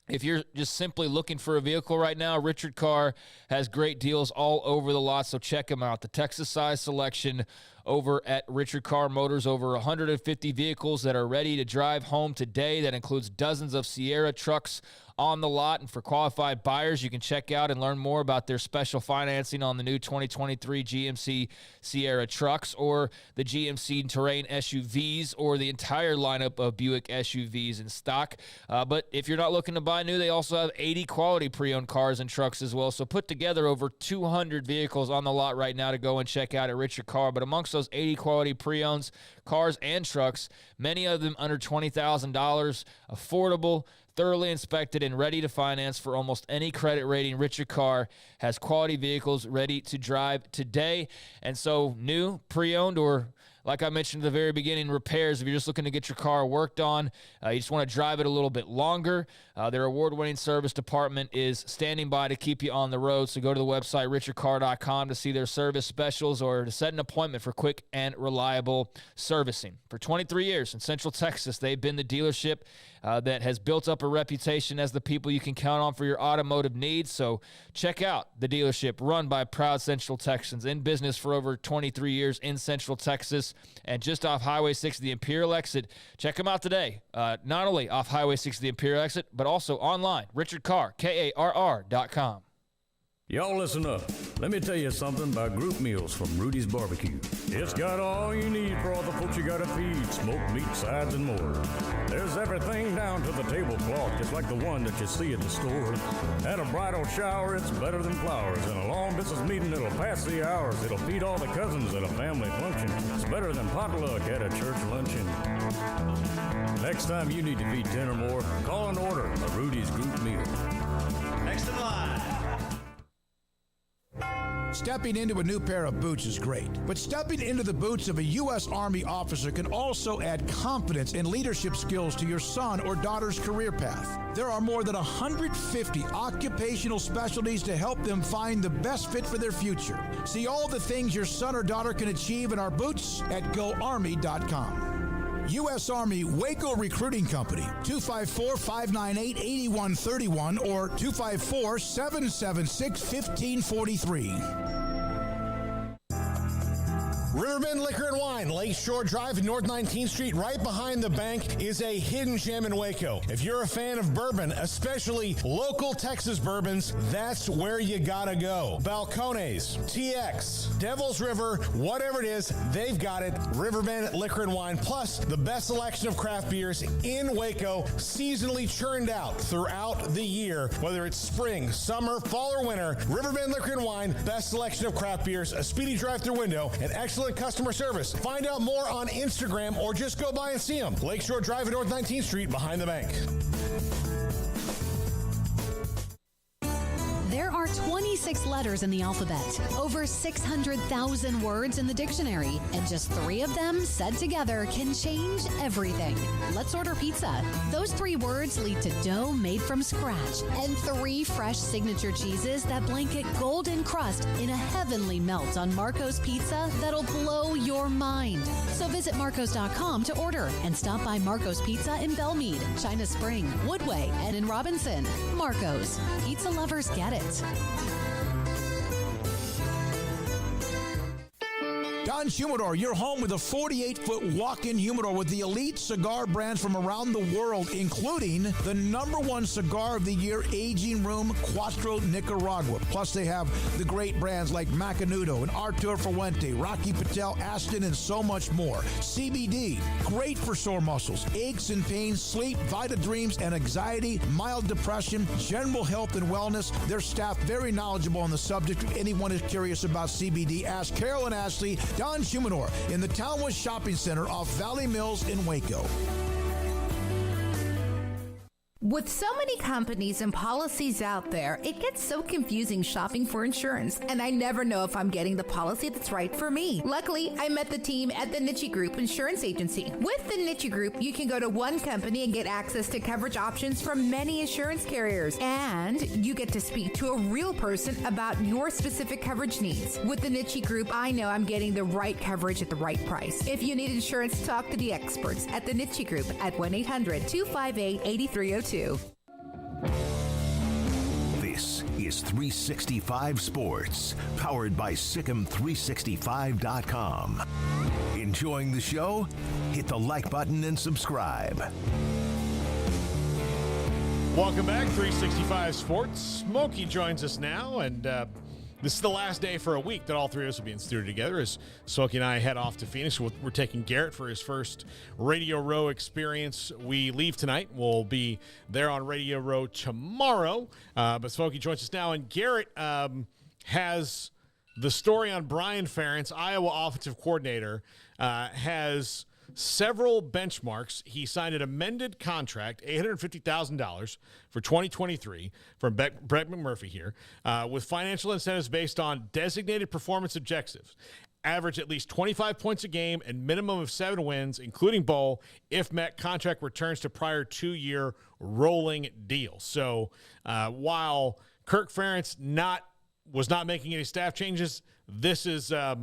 If you're just simply looking for a vehicle right now, Richard Carr has great deals all over the lot, so check him out. The Texas size selection over at Richard Carr Motors, over 150 vehicles that are ready to drive home today. That includes dozens of Sierra trucks on the lot. And for qualified buyers, you can check out and learn more about their special financing on the new 2023 GMC Sierra trucks, or the GMC Terrain SUVs, or the entire lineup of Buick SUVs in stock. But if you're not looking to buy new, they also have 80 quality pre-owned cars and trucks as well. So put together over 200 vehicles on the lot right now to go and check out at Richard Carr. But amongst those 80 quality pre-owns, cars and trucks, many of them under $20,000, affordable, thoroughly inspected, and ready to finance for almost any credit rating. Richard Carr has quality vehicles ready to drive today. And so new, pre-owned, or like I mentioned at the very beginning, repairs, if you're just looking to get your car worked on, you just want to drive it a little bit longer, their award-winning service department is standing by to keep you on the road. So go to the website, richardcarr.com, to see their service specials or to set an appointment for quick and reliable servicing. For 23 years in Central Texas, they've been the dealership that has built up a reputation as the people you can count on for your automotive needs. So check out the dealership run by proud Central Texans, in business for over 23 years in Central Texas and just off Highway 6 of the Imperial exit. Check them out today, not only off Highway 6 of the Imperial exit, but also online, Richard Carr, KARR.com. Y'all listen up. Let me tell you something about group meals from Rudy's Barbecue. It's got all you need for all the folks you gotta feed, smoked meat, sides, and more. There's everything down to the tablecloth, just like the one that you see at the store. At a bridal shower, it's better than flowers. In a long business meeting, it'll pass the hours. It'll feed all the cousins at a family function. It's better than potluck at a church luncheon. Next time you need to feed 10 or more, call and order a Rudy's group meal. Next in line. Stepping into a new pair of boots is great, but stepping into the boots of a U.S. Army officer can also add confidence and leadership skills to your son or daughter's career path. There are more than 150 occupational specialties to help them find the best fit for their future. See all the things your son or daughter can achieve in our boots at GoArmy.com. U.S. Army Waco Recruiting Company, 254-598-8131 or 254-776-1543. Riverbend Liquor and Wine, Lakeshore Drive and North 19th Street, right behind the bank, is a hidden gem in Waco. If you're a fan of bourbon, especially local Texas bourbons, that's where you gotta go. Balcones, TX, Devil's River, whatever it is, they've got it. Riverbend Liquor and Wine, plus the best selection of craft beers in Waco, seasonally churned out throughout the year. Whether it's spring, summer, fall, or winter, Riverbend Liquor and Wine, best selection of craft beers, a speedy drive-through window, and excellent customer service. Find out more on Instagram or just go by and see them. Lakeshore Drive at North 19th Street behind the bank. There are 26 letters in the alphabet, over 600,000 words in the dictionary, and just 3 of them said together can change everything. Let's order pizza. Those 3 words lead to dough made from scratch and 3 fresh signature cheeses that blanket golden crust in a heavenly melt on Marco's Pizza that'll blow your mind. So visit Marcos.com to order and stop by Marco's Pizza in Belmead, China Spring, Woodway, and in Robinson. Marco's. Pizza lovers get it. Don Humidor, your home with a 48-foot walk-in humidor with the elite cigar brands from around the world, including the #1 cigar of the year, Aging Room Cuatro Nicaragua. Plus, they have the great brands like Macanudo and Artur Fuente, Rocky Patel, Aston, and so much more. CBD, great for sore muscles, aches and pains, sleep, Vita Dreams, and anxiety, mild depression, general health and wellness. Their staff very knowledgeable on the subject. If anyone is curious about CBD, ask Carol and Ashley. Don Humidor in the Townwest Shopping Center off Valley Mills in Waco. With so many companies and policies out there, it gets so confusing shopping for insurance, and I never know if I'm getting the policy that's right for me. Luckily, I met the team at the Niche Group Insurance Agency. With the Niche Group, you can go to one company and get access to coverage options from many insurance carriers, and you get to speak to a real person about your specific coverage needs. With the Niche Group, I know I'm getting the right coverage at the right price. If you need insurance, talk to the experts at the Niche Group at 1-800-258-8302. This is 365 Sports, powered by Sikkim365.com. Enjoying the show? Hit the like button and subscribe. Welcome back, 365 Sports. Smokey joins us now, and this is the last day for a week that all three of us will be in studio together as Smokey and I head off to Phoenix. We're taking Garrett for his first Radio Row experience. We leave tonight. We'll be there on Radio Row tomorrow. But Smokey joins us now, and Garrett has the story on Brian Ferentz, Iowa offensive coordinator, has several benchmarks. He signed an amended contract, $850,000 for 2023 from Brett McMurphy here, with financial incentives based on designated performance objectives. Average at least 25 points a game and minimum of 7 wins, including bowl. If met, contract returns to prior 2-year rolling deal. So while Kirk Ferentz was not making any staff changes, this is a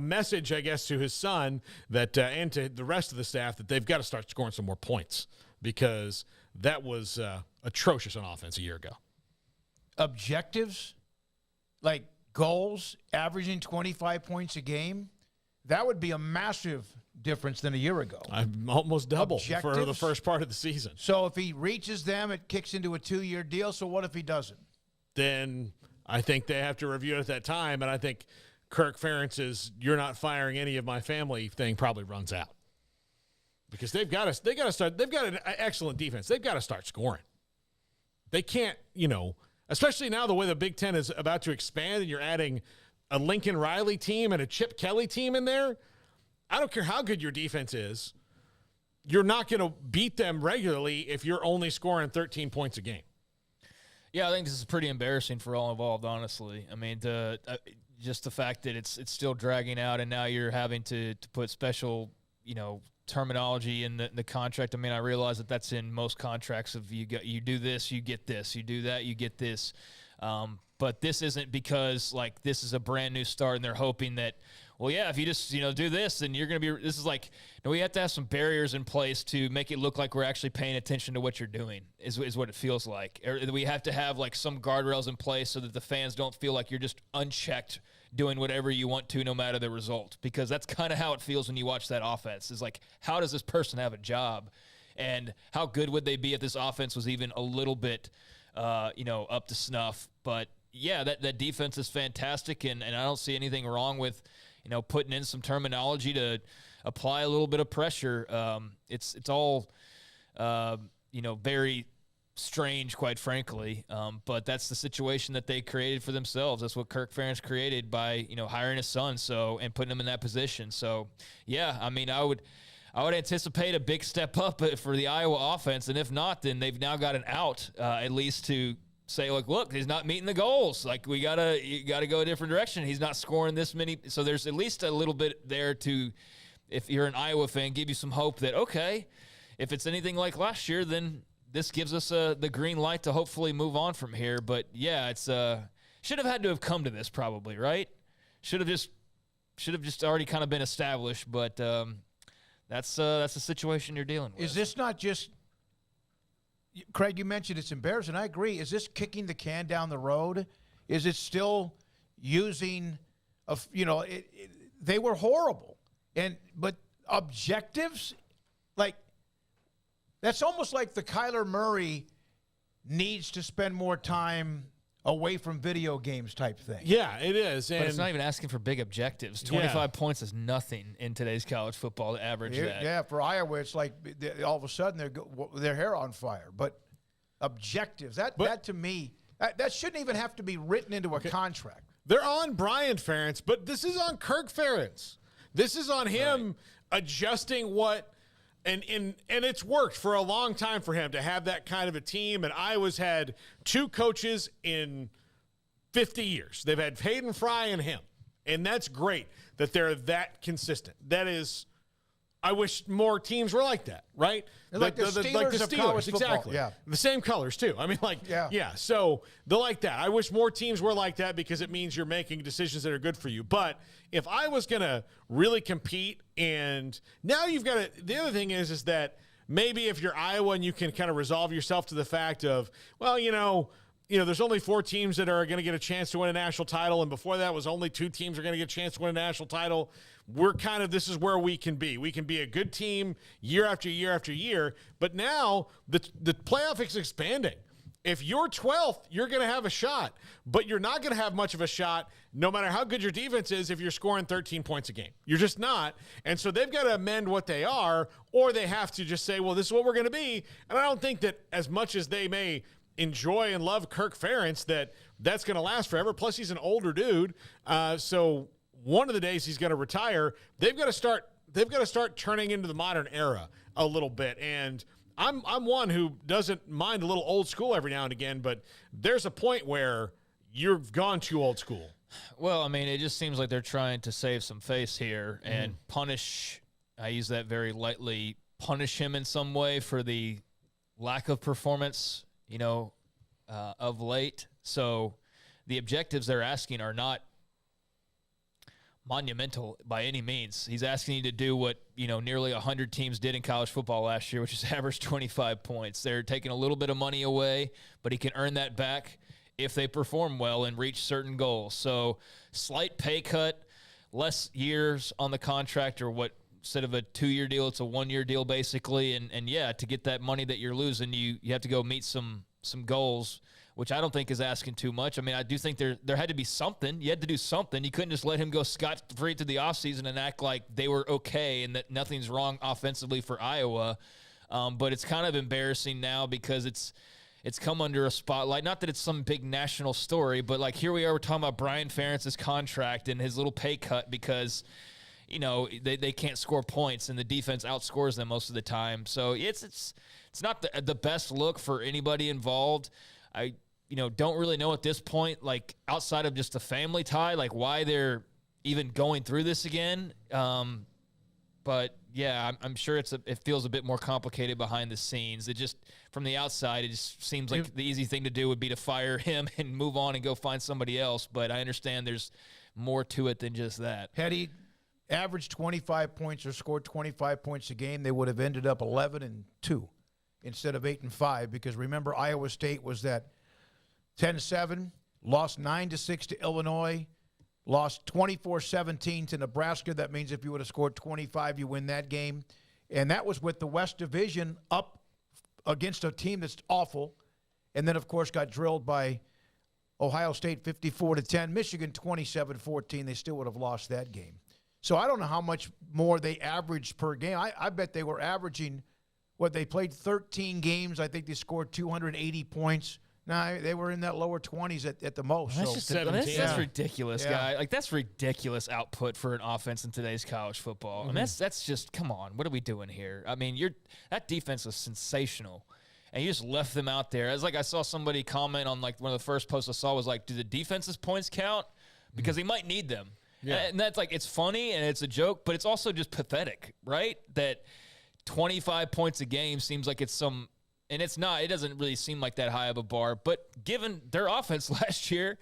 message, I guess, to his son that and to the rest of the staff that they've got to start scoring some more points, because that was atrocious on offense a year ago. Objectives, like goals, averaging 25 points a game, that would be a massive difference than a year ago. I'm almost double for the first part of the season. So if he reaches them, it kicks into a 2-year deal. So what if he doesn't? Then I think they have to review it at that time, and I think Kirk Ferentz's "you're not firing any of my family" thing probably runs out, because they've got to start. They've got an excellent defense. They've got to start scoring. They can't, especially now the way the Big Ten is about to expand, and you're adding a Lincoln Riley team and a Chip Kelly team in there. I don't care how good your defense is, you're not going to beat them regularly if you're only scoring 13 points a game. Yeah, I think this is pretty embarrassing for all involved, honestly. I mean, just the fact that it's still dragging out, and now you're having to put special, terminology in the contract. I mean, I realize that that's in most contracts of you do this, you get this, you do that, you get this. But this isn't because this is a brand new start and they're hoping that, well, yeah, if you just, do this, then you're going to be, this is we have to have some barriers in place to make it look like we're actually paying attention to what you're doing is what it feels like. Or we have to have some guardrails in place so that the fans don't feel like you're just unchecked doing whatever you want to, no matter the result, because that's kind of how it feels when you watch that offense. Is how does this person have a job, and how good would they be if this offense was even a little bit, up to snuff? But yeah, that defense is fantastic, and I don't see anything wrong with, putting in some terminology to apply a little bit of pressure. It's all, very strange, quite frankly, but that's the situation that they created for themselves. That's what Kirk Ferentz created by hiring his son and putting him in that position. So yeah, I mean, I would anticipate a big step up for the Iowa offense, and if not, then they've now got an out at least to say, look, he's not meeting the goals. You gotta go a different direction. He's not scoring this many. So there's at least a little bit there to, if you're an Iowa fan, give you some hope that, okay, if it's anything like last year, then this gives us the green light to hopefully move on from here. But yeah, it's should have had to have come to this probably, right? Should have just already kind of been established. But that's the situation you're dealing with. Is this not just, Craig, you mentioned it's embarrassing. I agree. Is this kicking the can down the road? Is it still using they were horrible, but objectives, that's almost like the Kyler Murray needs to spend more time away from video games type thing. Yeah, it is. But it's not even asking for big objectives. 25 points is nothing in today's college football to average that. Yeah, for Iowa, it's like all of a sudden their hair on fire. But objectives, that to me, that shouldn't even have to be written into a contract. They're on Brian Ferentz, but this is on Kirk Ferentz. This is on him adjusting what And it's worked for a long time for him to have that kind of a team. And Iowa's had 2 coaches in 50 years. They've had Hayden Fry and him. And that's great that they're that consistent. That is, I wish more teams were like that, right? Like the Steelers of college football. Exactly. Yeah. The same colors, too. I mean, yeah. So they're like that. I wish more teams were like that because it means you're making decisions that are good for you. But if I was going to really compete, and now you've got to, the other thing is that maybe if you're Iowa and you can kind of resolve yourself to the fact of, well, there's only 4 teams that are going to get a chance to win a national title, and before that was only 2 teams are going to get a chance to win a national title. We're this is where we can be. We can be a good team year after year after year, but now the playoff is expanding. If you're 12th, you're going to have a shot, but you're not going to have much of a shot no matter how good your defense is if you're scoring 13 points a game. You're just not. And so they've got to amend what they are, or they have to just say, well, this is what we're going to be. And I don't think that as much as they may enjoy and love Kirk Ferentz, that's going to last forever. Plus, he's an older dude. So one of the days he's going to retire. They've got to start turning into the modern era a little bit. And I'm one who doesn't mind a little old school every now and again, but there's a point where you've gone too old school. Well, I mean, it just seems like they're trying to save some face here and punish, I use that very lightly, punish him in some way for the lack of performance, of late. So the objectives they're asking are not monumental by any means. He's asking you to do what, nearly 100 teams did in college football last year, which is average 25 points. They're taking a little bit of money away, but he can earn that back if they perform well and reach certain goals. So slight pay cut, less years on the contract, or what, instead of a 2-year deal, it's a 1-year deal basically. And yeah, to get that money that you're losing, you have to go meet some goals, which I don't think is asking too much. I mean, I do think there had to be something. You had to do something. You couldn't just let him go scot-free through the offseason and act like they were okay and that nothing's wrong offensively for Iowa. But it's kind of embarrassing now because it's come under a spotlight. Not that it's some big national story, but like here we are, we're talking about Brian Ferentz's contract and his little pay cut because they can't score points and the defense outscores them most of the time. So it's not the best look for anybody involved. I don't really know at this point, like outside of just a family tie, like why they're even going through this again. But yeah, I'm sure it feels a bit more complicated behind the scenes. It just, from the outside, it just seems like the easy thing to do would be to fire him and move on and go find somebody else. But I understand there's more to it than just that. Had he averaged 25 points or scored 25 points a game, they would have ended up 11-2 instead of 8-5. Because remember, Iowa State was that 10-7, lost 9-6 to Illinois, lost 24-17 to Nebraska. That means if you would have scored 25, you win that game. And that was with the West Division up against a team that's awful. And then, of course, got drilled by Ohio State 54-10. Michigan 27-14. They still would have lost that game. So I don't know how much more they averaged per game. I bet they were averaging, they played 13 games. I think they scored 280 points. No, they were in that lower 20s at the most. That's just that's ridiculous, guy. Like, that's ridiculous output for an offense in today's college football. Mm-hmm. I mean, that's just, come on, what are we doing here? I mean, that defense was sensational, and you just left them out there. It's like I saw somebody comment on, like, one of the first posts I saw was like, do the defense's points count? Because they might need them. Yeah. And that's like, it's funny and it's a joke, but it's also just pathetic, right? That 25 points a game seems like it's some... And it's not. It doesn't really seem like that high of a bar. But given their offense last year,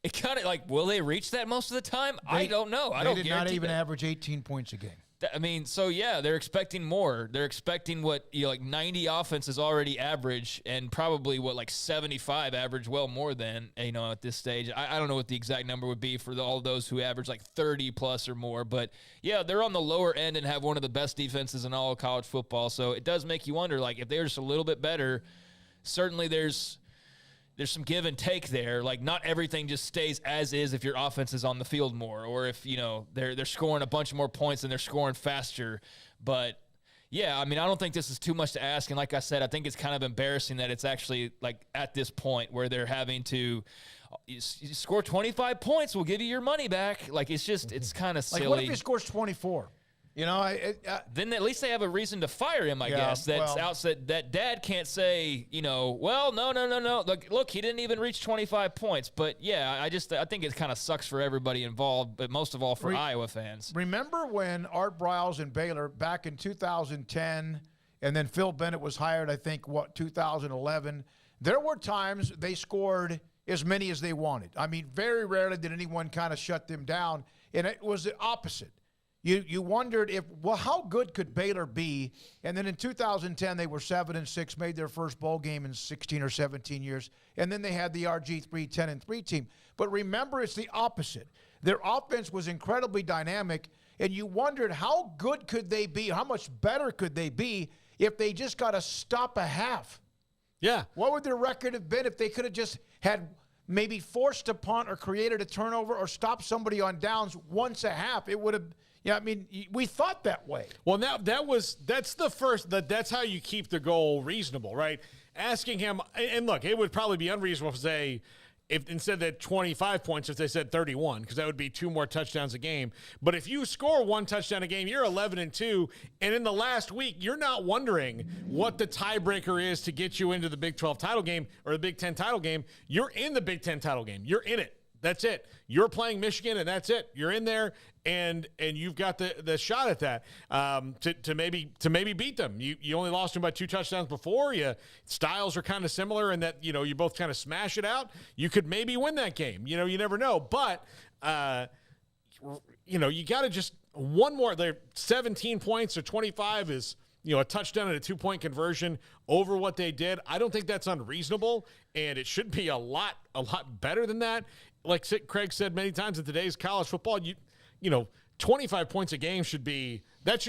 it kind of like, will they reach that most of the time? I don't know. I don't guarantee They did not even average 18 points a game. I mean, so yeah, they're expecting more. They're expecting what, like 90 offenses already average, and probably what, like 75 average well more than, at this stage. I don't know what the exact number would be for all those who average like 30 plus or more. But yeah, they're on the lower end and have one of the best defenses in all of college football. So it does make you wonder, like, if they're just a little bit better, certainly there's some give and take there. Like, not everything just stays as is if your offense is on the field more, or if, they're scoring a bunch more points and they're scoring faster. But yeah, I mean, I don't think this is too much to ask. And like I said, I think it's kind of embarrassing that it's actually like at this point where they're having to you score 25 points, we'll give you your money back. Like, it's just, it's kind of silly. Like, what if he scores 24? You know, then at least they have a reason to fire him, I guess. That's outside that dad can't say, well, no. Look, he didn't even reach 25 points. But yeah, I think it kind of sucks for everybody involved, but most of all for Iowa fans. Remember when Art Briles and Baylor back in 2010, and then Phil Bennett was hired, I think, 2011. There were times they scored as many as they wanted. I mean, very rarely did anyone kind of shut them down, and it was the opposite. You wondered how good could Baylor be? And then in 2010, they were 7-6, made their first bowl game in 16 or 17 years. And then they had the RG3 10-3 team. But remember, it's the opposite. Their offense was incredibly dynamic, and you wondered how good could they be? How much better could they be if they just got to stop a half? Yeah. What would their record have been if they could have just had maybe forced a punt or created a turnover or stopped somebody on downs once a half? It would have. Yeah, I mean, we thought that way. Well, that's how you keep the goal reasonable, right? Asking him, and look, it would probably be unreasonable to say, if instead of 25 points, if they said 31, because that would be 2 more touchdowns a game. But if you score 1 touchdown a game, you're 11-2, and in the last week, you're not wondering what the tiebreaker is to get you into the Big 12 title game or the Big 10 title game. You're in the Big 10 title game. You're in it. That's it. You're playing Michigan, and that's it. You're in there, and you've got the shot at that to maybe beat them. You only lost them by 2 touchdowns before. Styles are kind of similar in that you both kind of smash it out. You could maybe win that game. You never know. But you got to just one more. They're 17 points or 25 is a touchdown and a 2-point conversion over what they did. I don't think that's unreasonable, and it should be a lot better than that. Like Craig said many times in today's college football, 25 points a game should be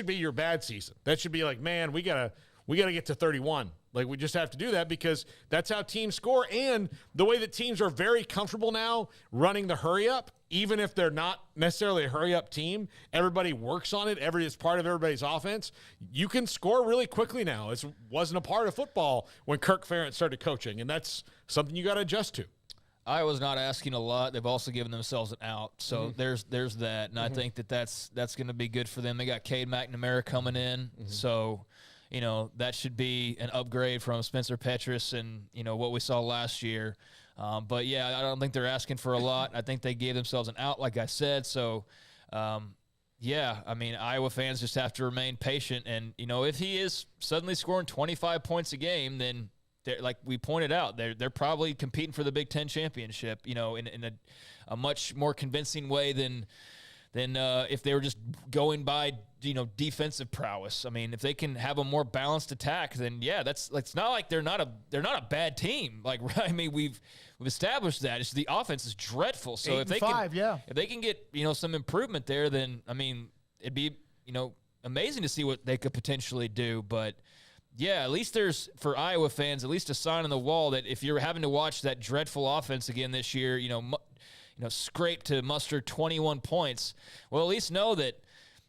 your bad season. That should be like, man, we gotta get to 31. Like, we just have to do that because that's how teams score. And the way that teams are very comfortable now running the hurry up, even if they're not necessarily a hurry up team, everybody works on it. It's part of everybody's offense. You can score really quickly now. It wasn't a part of football when Kirk Ferentz started coaching, and that's something you got to adjust to. Iowa's not asking a lot. They've also given themselves an out. So there's that. And I think that's going to be good for them. They got Cade McNamara coming in. So, that should be an upgrade from Spencer Petras and, what we saw last year. But, yeah, I don't think they're asking for a lot. I think they gave themselves an out, like I said. So, yeah, I mean, Iowa fans just have to remain patient. And, if he is suddenly scoring 25 points a game, then – like we pointed out, they're probably competing for the Big Ten championship, in a much more convincing way than if they were just going by defensive prowess. I mean, if they can have a more balanced attack, then yeah, it's not like they're not a bad team. Like, I mean, we've established that. It's the offense is dreadful. So if they can get some improvement there, then I mean, it'd be amazing to see what they could potentially do, but. Yeah, at least there's, for Iowa fans, at least a sign on the wall that if you're having to watch that dreadful offense again this year, scrape to muster 21 points, well, at least know that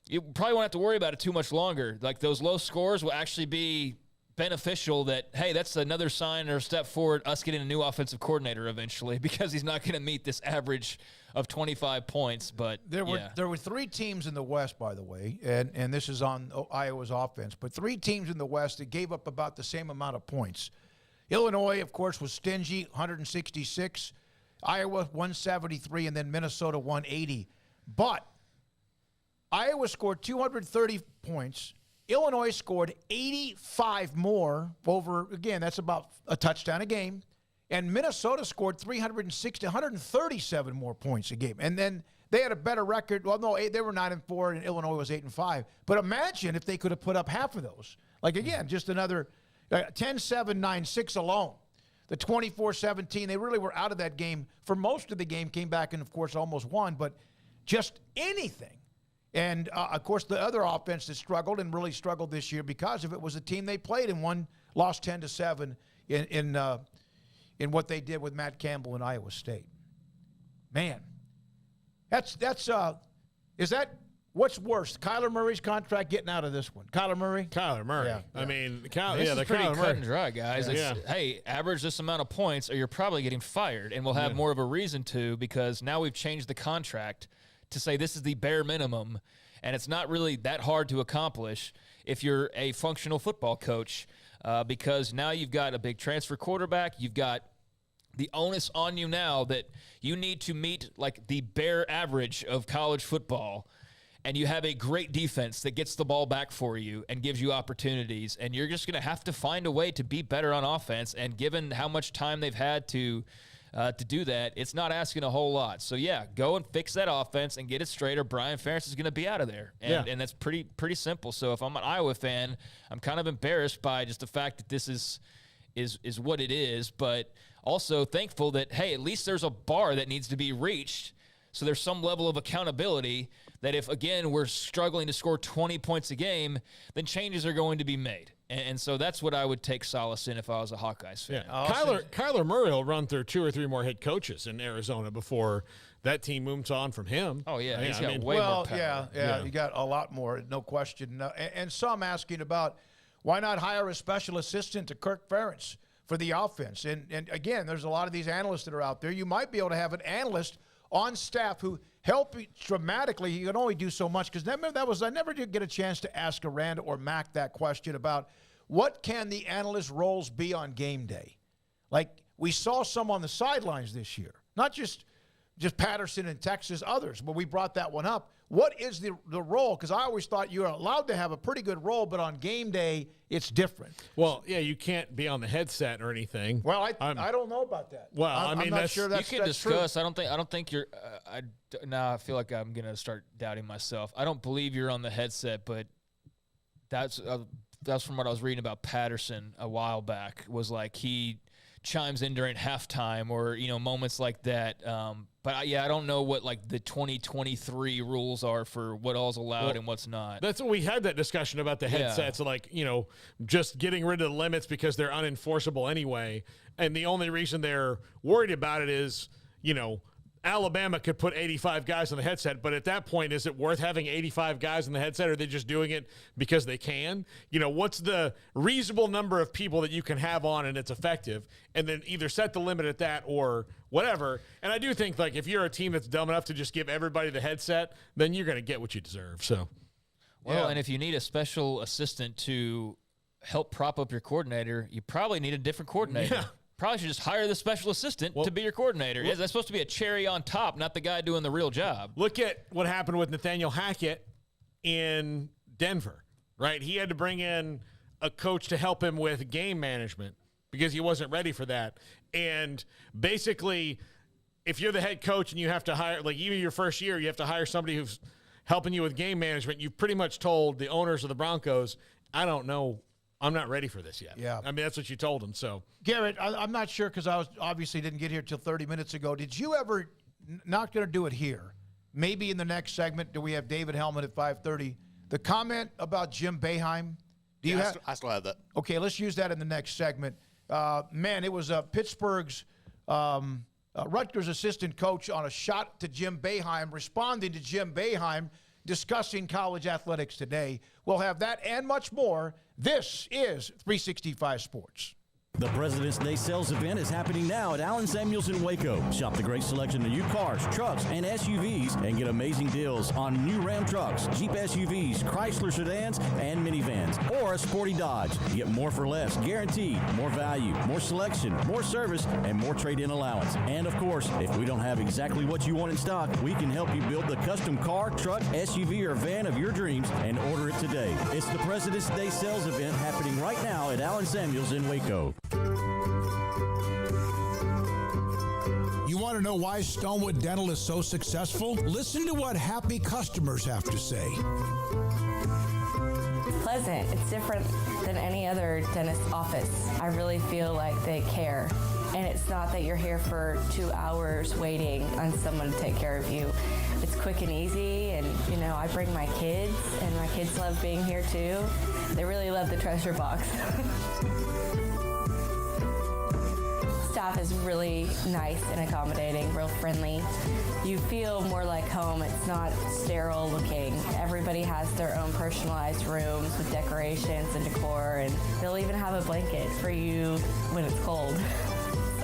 you probably won't have to worry about it too much longer. Like, those low scores will actually be beneficial that, hey, that's another sign or step forward, us getting a new offensive coordinator eventually, because he's not going to meet this average of 25 points. But there were 3 teams in the West, by the way, and this is on Iowa's offense, but 3 teams in the West that gave up about the same amount of points. Illinois, of course, was stingy, 166. Iowa, 173, and then Minnesota, 180. But Iowa scored 230 points. Illinois scored 85 more over, again, that's about a touchdown a game. And Minnesota scored 137 more points a game. And then they had a better record. Well, no, they were 9-4, and Illinois was 8-5. But imagine if they could have put up half of those. Like, again, just another 10-7, 9-6 alone. The 24-17, they really were out of that game for most of the game, came back and, of course, almost won. But just anything. And, of course, the other offense that struggled and really struggled this year because of it was the team they played and lost 10-7 in what they did with Matt Campbell in Iowa State. Man, is that what's worse? Kyler Murray's contract getting out of this one? Kyler Murray? Kyler Murray. Yeah. I mean, this is pretty cut and dry, guys. Yeah. Hey, average this amount of points or you're probably getting fired, and we'll have more of a reason to because now we've changed the contract to say this is the bare minimum, And it's not really that hard to accomplish if you're a functional football coach, because now you've got a big transfer quarterback. You've got the onus on you now that you need to meet like the bare average of college football, and you have a great defense that gets the ball back for you and gives you opportunities, and you're just going to have to find a way to be better on offense. And given how much time they've had to do that, it's not asking a whole lot. So, yeah, go and fix that offense and get it straight, or Brian Ferentz is going to be out of there. And that's pretty simple. So if I'm an Iowa fan, I'm kind of embarrassed by just the fact that this is what it is, but also thankful that, hey, at least there's a bar that needs to be reached. So there's some level of accountability that if, again, we're struggling to score 20 points a game, then changes are going to be made. And so that's what I would take solace in if I was a Hawkeyes fan. Yeah. Kyler Murray will run through 2 or 3 more head coaches in Arizona before that team moves on from him. Oh, yeah. He's got way more power. Yeah, you got a lot more, no question. And some asking about why not hire a special assistant to Kirk Ferentz for the offense? And again, there's a lot of these analysts that are out there. You might be able to have an analyst on staff who help you dramatically. You can only do so much, because I never did get a chance to ask Aranda or Mac that question about what can the analyst roles be on game day. Like we saw some on the sidelines this year, not just Patterson and Texas, others, but we brought that one up. What is the role? Because I always thought you were allowed to have a pretty good role, but on game day, it's different. Well, yeah, you can't be on the headset or anything. Well, I don't know about that. Well, I'm not sure that's you can discuss. True. I don't think you're. Now I feel like I'm gonna start doubting myself. I don't believe you're on the headset, but that's from what I was reading about Patterson a while back. Was like he chimes in during halftime or moments like that. But I don't know what like the 2023 rules are for what all's allowed and what's not. That's what we had that discussion about the headsets, like just getting rid of the limits because they're unenforceable anyway. And the only reason they're worried about it is Alabama could put 85 guys on the headset, but at that point, is it worth having 85 guys on the headset, or are they just doing it because they can? What's the reasonable number of people that you can have on and it's effective, and then either set the limit at that or whatever. And I do think, like, if you're a team that's dumb enough to just give everybody the headset, then you're going to get what you deserve. So, and if you need a special assistant to help prop up your coordinator, you probably need a different coordinator. Yeah. Probably should just hire the special assistant to be your coordinator. That's supposed to be a cherry on top, not the guy doing the real job. Look at what happened with Nathaniel Hackett in Denver, right? He had to bring in a coach to help him with game management because he wasn't ready for that. And basically, if you're the head coach and you have to hire, like even your first year, you have to hire somebody who's helping you with game management, you've pretty much told the owners of the Broncos, I don't know, I'm not ready for this yet. Yeah. I mean, that's what you told them. So, Garrett, I'm not sure because I obviously didn't get here till 30 minutes ago. Did you ever, not going to do it here, maybe in the next segment, do we have David Hellman at 5:30? The comment about Jim Boeheim. I still have that. Okay, let's use that in the next segment. Man, it was Pittsburgh's Rutgers assistant coach on a shot to Jim Boeheim, responding to Jim Boeheim, discussing college athletics today. We'll have that and much more. This is 365 Sports. The President's Day sales event is happening now at Allen Samuels in Waco. Shop the great selection of new cars, trucks, and SUVs and get amazing deals on new Ram trucks, Jeep SUVs, Chrysler sedans, and minivans, or a sporty Dodge. You get more for less, guaranteed, more value, more selection, more service, and more trade-in allowance. And of course, if we don't have exactly what you want in stock, we can help you build the custom car, truck, SUV, or van of your dreams and order it today. It's the President's Day sales event happening right now at Allen Samuels in Waco. You want to know why Stonewood Dental is so successful? Listen to what happy customers have to say. Pleasant. It's different than any other dentist's office. I really feel like they care. And it's not that you're here for 2 hours waiting on someone to take care of you. It's quick and easy, and I bring my kids, and my kids love being here too. They really love the treasure box. Staff is really nice and accommodating, real friendly. You feel more like home. It's not sterile looking. Everybody has their own personalized rooms with decorations and decor, and they'll even have a blanket for you when it's cold.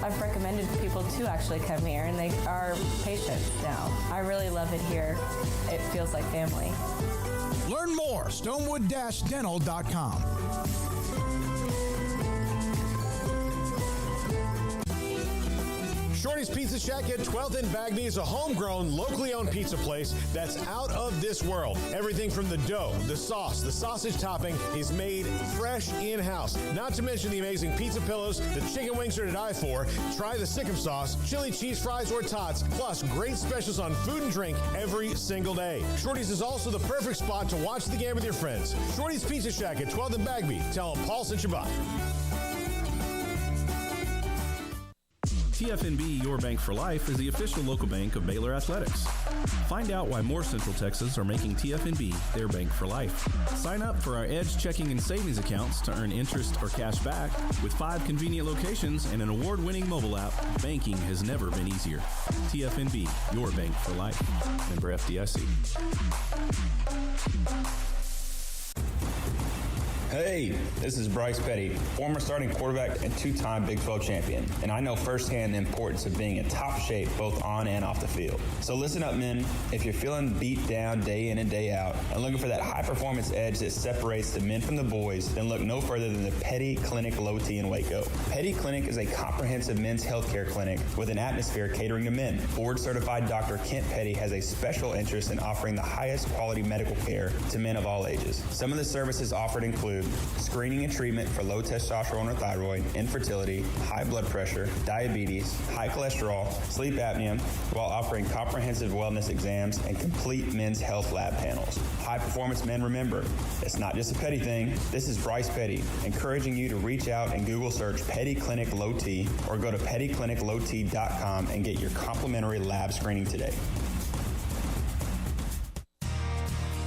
I've recommended people to actually come here, and they are patients now. I really love it here. It feels like family. Learn more, stonewood-dental.com. Shorty's Pizza Shack at 12th and Bagby is a homegrown, locally owned pizza place that's out of this world. Everything from the dough, the sauce, the sausage topping is made fresh in-house. Not to mention the amazing pizza pillows, the chicken wings are to die for. Try the Sikkim sauce, chili cheese fries or tots, plus great specials on food and drink every single day. Shorty's is also the perfect spot to watch the game with your friends. Shorty's Pizza Shack at 12th and Bagby. Tell them Paul sent you by. TFNB Your Bank for Life is the official local bank of Baylor Athletics. Find out why more Central Texas are making TFNB their bank for life. Sign up for our Edge checking and savings accounts to earn interest or cash back. With 5 convenient locations and an award-winning mobile app, banking has never been easier. TFNB Your Bank for Life. Member FDIC. Hey, this is Bryce Petty, former starting quarterback and 2-time Big 12 champion, and I know firsthand the importance of being in top shape both on and off the field. So listen up, men. If you're feeling beat down day in and day out and looking for that high-performance edge that separates the men from the boys, then look no further than the Petty Clinic Low T in Waco. Petty Clinic is a comprehensive men's healthcare clinic with an atmosphere catering to men. Board-certified Dr. Kent Petty has a special interest in offering the highest quality medical care to men of all ages. Some of the services offered include screening and treatment for low testosterone or thyroid, infertility, high blood pressure, diabetes, high cholesterol, sleep apnea, while offering comprehensive wellness exams and complete men's health lab panels. High performance men, remember, it's not just a Petty thing. This is Bryce Petty, encouraging you to reach out and Google search Petty Clinic Low T or go to pettycliniclowt.com and get your complimentary lab screening today.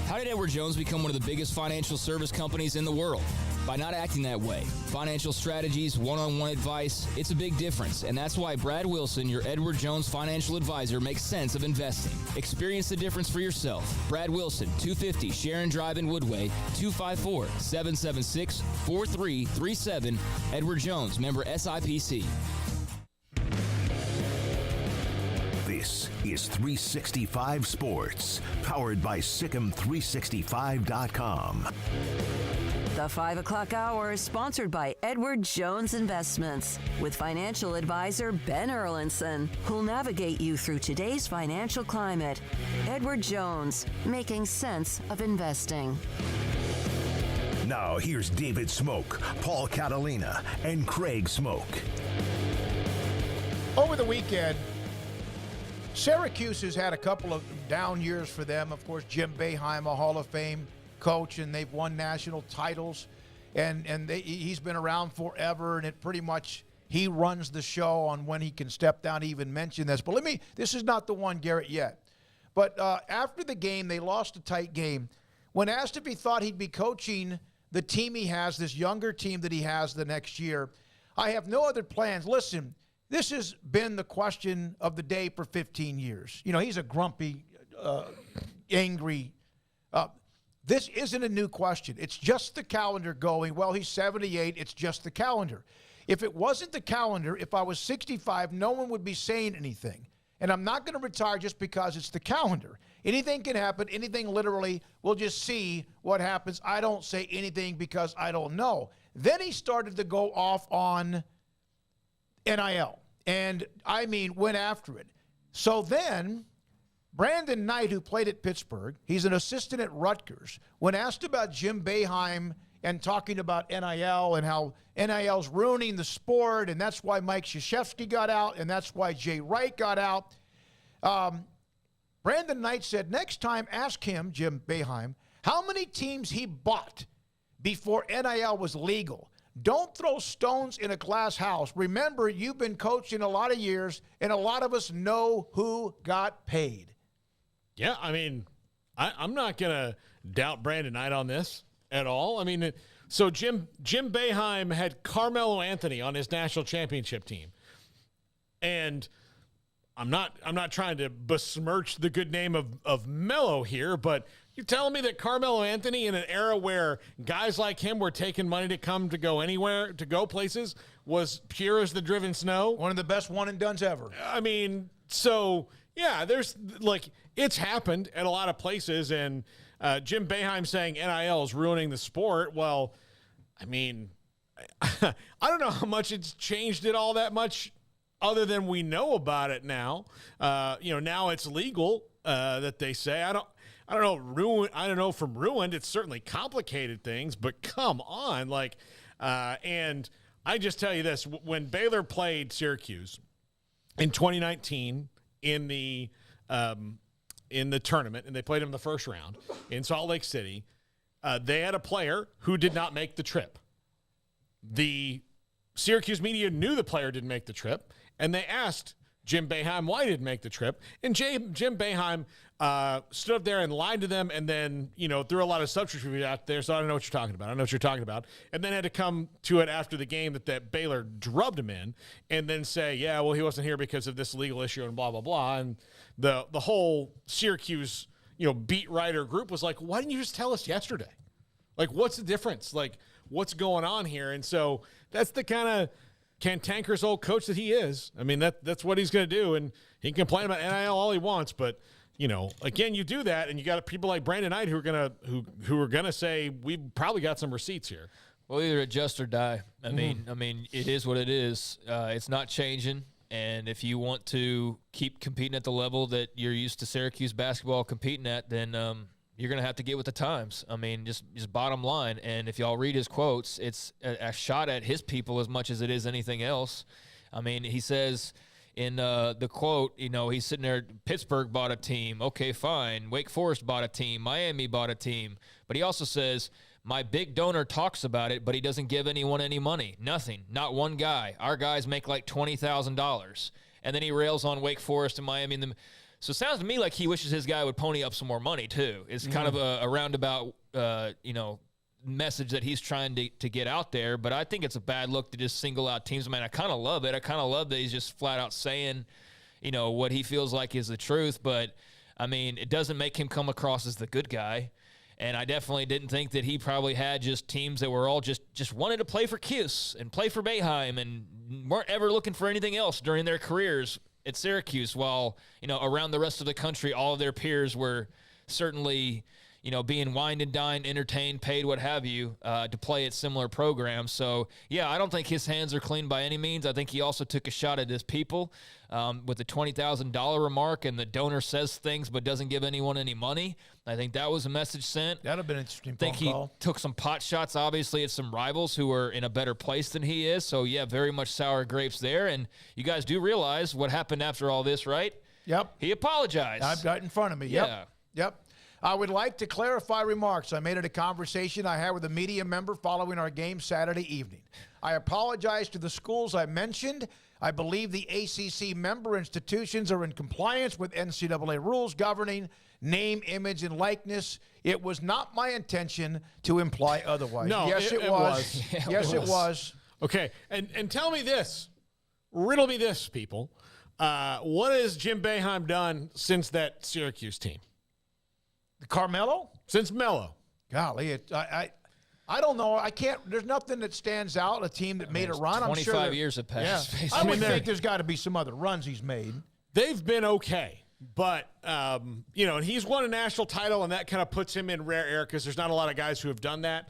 How did Edward Jones become one of the biggest financial service companies in the world? By not acting that way. Financial strategies, one-on-one advice, it's a big difference. And that's why Brad Wilson, your Edward Jones financial advisor, makes sense of investing. Experience the difference for yourself. Brad Wilson, 250 Sharon Drive in Woodway, 254-776-4337. Edward Jones, member SIPC. This is 365 Sports, powered by Sikkim365.com. The 5 o'clock hour is sponsored by Edward Jones Investments with financial advisor Ben Erlinson, who'll navigate you through today's financial climate. Edward Jones, making sense of investing. Now here's David Smoak, Paul Catalina, and Craig Smoak. Over the weekend, Syracuse has had a couple of down years for them. Of course, Jim Boeheim, a Hall of Fame coach, and they've won national titles. And he's been around forever, and it pretty much he runs the show on when he can step down to even mention this. But this is not the one, Garrett, yet. But after the game, they lost a tight game. When asked if he thought he'd be coaching the team he has, this younger team that he has the next year, I have no other plans. Listen, this has been the question of the day for 15 years. You know, he's a grumpy, angry. This isn't a new question. It's just the calendar going, well, he's 78. It's just the calendar. If it wasn't the calendar, if I was 65, no one would be saying anything. And I'm not going to retire just because it's the calendar. Anything can happen. Anything literally. We'll just see what happens. I don't say anything because I don't know. Then he started to go off on NIL. And, went after it. So then, Brandon Knight, who played at Pittsburgh, he's an assistant at Rutgers, when asked about Jim Boeheim and talking about NIL and how NIL's ruining the sport, and that's why Mike Krzyzewski got out, and that's why Jay Wright got out, Brandon Knight said, next time, ask him, Jim Boeheim, how many teams he bought before NIL was legal. Don't throw stones in a glass house. Remember, you've been coaching a lot of years, and a lot of us know who got paid. Yeah, I'm not going to doubt Brandon Knight on this at all. So Jim Boeheim had Carmelo Anthony on his national championship team. And I'm not trying to besmirch the good name of Melo here, but you're telling me that Carmelo Anthony, in an era where guys like him were taking money to come to go anywhere, to go places, was pure as the driven snow? One of the best one-and-dones ever. So, yeah, there's, it's happened at a lot of places, and, Jim Boeheim saying NIL is ruining the sport. Well, I mean, I don't know how much it's changed it all that much other than we know about it now. Now it's legal that they say. I don't know. I don't know from ruined. It's certainly complicated things, but come on. And I just tell you this, when Baylor played Syracuse in 2019 in the tournament, and they played them in the first round in Salt Lake City, they had a player who did not make the trip. The Syracuse media knew the player didn't make the trip, and they asked Jim Boeheim why he didn't make the trip. And Jim Boeheim stood up there and lied to them, and then, threw a lot of subterfuge out there, so I don't know what you're talking about. And then had to come to it after the game that Baylor drubbed him in, and then say, yeah, well, he wasn't here because of this legal issue and blah, blah, blah. And the whole Syracuse, beat writer group was like, why didn't you just tell us yesterday? What's the difference? What's going on here? And so that's the kind of cantankerous old coach that he is. I mean, that's what he's going to do. And he can complain about NIL all he wants, but again, you do that, and you got people like Brandon Knight who are gonna say we probably got some receipts here. Well, either adjust or die. I mean, it is what it is. It's not changing. And if you want to keep competing at the level that you're used to Syracuse basketball competing at, then you're going to have to get with the times. I mean, just bottom line. And if y'all read his quotes, it's a shot at his people as much as it is anything else. I mean, he says in the quote, he's sitting there, Pittsburgh bought a team. Okay, fine. Wake Forest bought a team. Miami bought a team. But he also says, my big donor talks about it, but he doesn't give anyone any money. Nothing. Not one guy. Our guys make like $20,000. And then he rails on Wake Forest and Miami. So it sounds to me like he wishes his guy would pony up some more money, too. It's kind of a roundabout, message that he's trying to get out there. But I think it's a bad look to just single out teams. Man, I kind of love it. I kind of love that he's just flat out saying, what he feels like is the truth. But, I mean, it doesn't make him come across as the good guy. And I definitely didn't think that he probably had just teams that were all just wanted to play for Cuse and play for Boeheim and weren't ever looking for anything else during their careers at Syracuse, while, around the rest of the country, all of their peers were certainly, being wined and dined, entertained, paid, what have you, to play at similar programs. So, yeah, I don't think his hands are clean by any means. I think he also took a shot at his people with the $20,000 remark, and the donor says things but doesn't give anyone any money. I think that was a message sent. That would have been an interesting I think phone call. He took some pot shots, obviously, at some rivals who are in a better place than he is. So, yeah, very much sour grapes there. And you guys do realize what happened after all this, right? Yep. He apologized. I've got it in front of me. Yeah. Yep. I would like to clarify remarks I made at a conversation I had with a media member following our game Saturday evening. I apologize to the schools I mentioned. I believe the ACC member institutions are in compliance with NCAA rules governing name, image, and likeness. It was not my intention to imply otherwise. No, yes, it was. Yes, it was. Okay, and tell me this. Riddle me this, people. What has Jim Boeheim done since that Syracuse team? Carmelo? Since Melo. Golly, I don't know. I can't. There's nothing that stands out. A team that made a run. 25 years have passed. Yeah. I would think there's got to be some other runs he's made. They've been okay, but and he's won a national title, and that kind of puts him in rare air because there's not a lot of guys who have done that.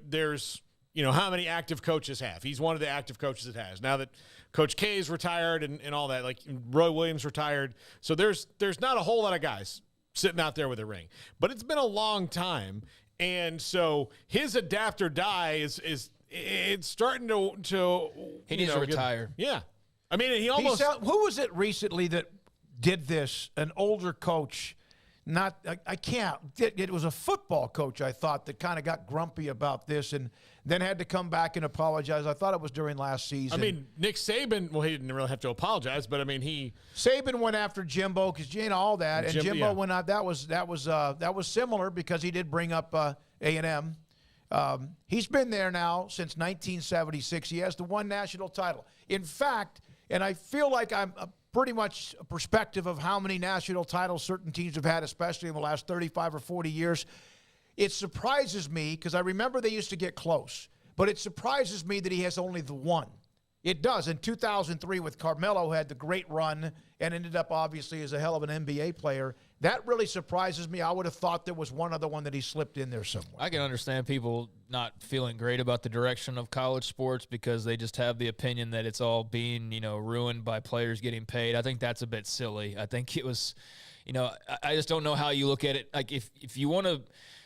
There's how many active coaches have? He's one of the active coaches that has. Now that Coach K is retired and all that, like Roy Williams retired, so there's not a whole lot of guys sitting out there with a ring. But it's been a long time, and so his adapt or die is it's starting to he needs to retire. Yeah. I mean, he almost who was it recently that did this? An older coach. I can't. It was a football coach, I thought, that kind of got grumpy about this and then had to come back and apologize. I thought it was during last season. I mean, Nick Saban, well, he didn't really have to apologize, but I mean, Saban went after Jimbo because all that, and Jimbo went out. That was similar because he did bring up A&M. He's been there now since 1976. He has the one national title. In fact, and I feel like I'm pretty much a perspective of how many national titles certain teams have had, especially in the last 35 or 40 years. It surprises me because I remember they used to get close, but it surprises me that he has only the one. It does. In 2003 with Carmelo had the great run and ended up obviously as a hell of an NBA player. That really surprises me. I would have thought there was one other one that he slipped in there somewhere. I can understand people not feeling great about the direction of college sports because they just have the opinion that it's all being, ruined by players getting paid. I think that's a bit silly. I think it was, I just don't know how you look at it. Like if you want to,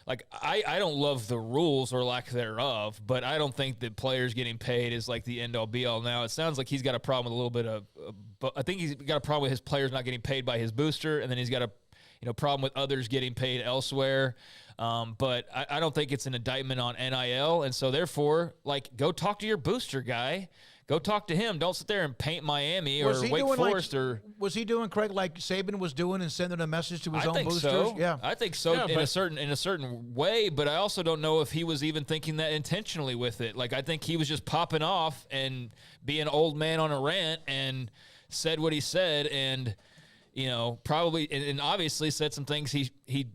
like I don't love the rules or lack thereof, but I don't think that players getting paid is like the end-all be-all. Now, it sounds like he's got a problem with a little bit of I think he's got a problem with his players not getting paid by his booster, and then he's got a problem with others getting paid elsewhere. But I don't think it's an indictment on NIL, and so therefore, go talk to your booster guy. Go talk to him. Don't sit there and paint Miami or Wake Forest. Was he doing, Craig, like Saban was doing and sending a message to his own boosters? So. Yeah, I think so in a certain way, but I also don't know if he was even thinking that intentionally with it. Like, I think he was just popping off and being an old man on a rant and said what he said and, probably and obviously said some things he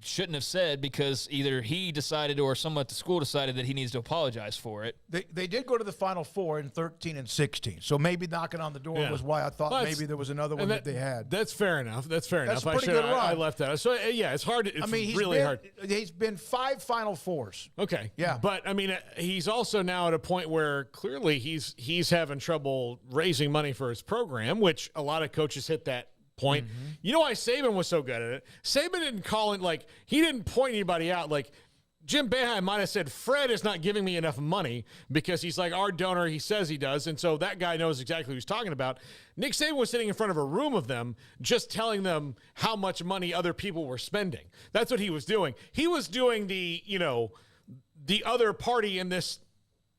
shouldn't have said because either he decided or someone at the school decided that he needs to apologize for it. They did go to the Final Four in 13 and 16, so maybe knocking on the door was why I thought maybe there was another one that they had. That's fair enough. That's fair enough. A pretty good run. I left that. So, it's hard. It's really hard. He's been 5 Final Fours. Okay. Yeah. But, he's also now at a point where clearly he's having trouble raising money for his program, which a lot of coaches hit that point. Mm-hmm. You know why Saban was so good at it? Saban didn't call it he didn't point anybody out. Jim Boeheim might have said, Fred is not giving me enough money because he's our donor. He says he does. And so that guy knows exactly who he's talking about. Nick Saban was sitting in front of a room of them, just telling them how much money other people were spending. That's what he was doing. He was doing the other party in this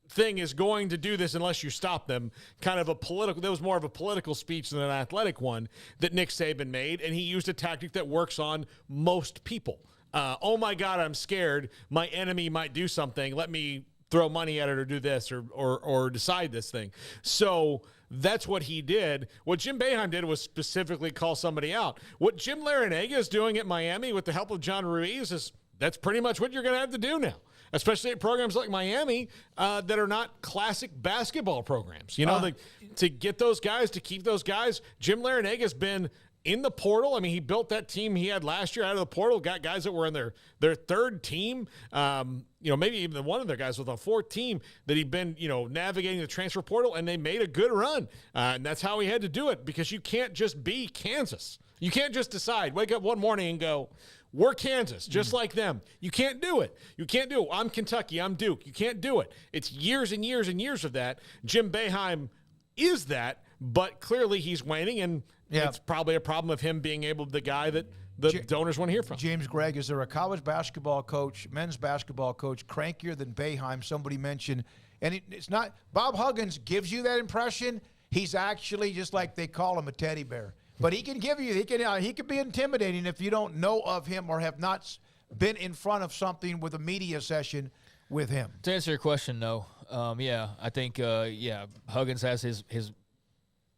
thing is going to do this unless you stop them. That was more of a political speech than an athletic one that Nick Saban made, and he used a tactic that works on most people. Oh my God, I'm scared. My enemy might do something. Let me throw money at it or do this or decide this thing. So that's what he did. What Jim Boeheim did was specifically call somebody out. What Jim Larrañaga is doing at Miami with the help of John Ruiz that's pretty much what you're going to have to do now, especially at programs like Miami that are not classic basketball programs. To get those guys, to keep those guys. Jim Larrañaga has been in the portal. He built that team he had last year out of the portal, got guys that were in their third team. Maybe even one of their guys was on fourth team that he'd been, navigating the transfer portal, and they made a good run. And that's how he had to do it, because you can't just be Kansas. You can't just decide, wake up one morning and go, we're Kansas, just like them. You can't do it. You can't do it. I'm Kentucky. I'm Duke. You can't do it. It's years and years and years of that. Jim Boeheim is that, but clearly he's waning, and it's probably a problem of him being the guy that the donors want to hear from. James Gregg, is there a college basketball coach, men's basketball coach, crankier than Boeheim? Somebody mentioned, and it's not. Bob Huggins gives you that impression. He's actually just like they call him, a teddy bear. But he can give you, he can be intimidating if you don't know of him or have not been in front of something with a media session with him. To answer your question, no. I think, Huggins has his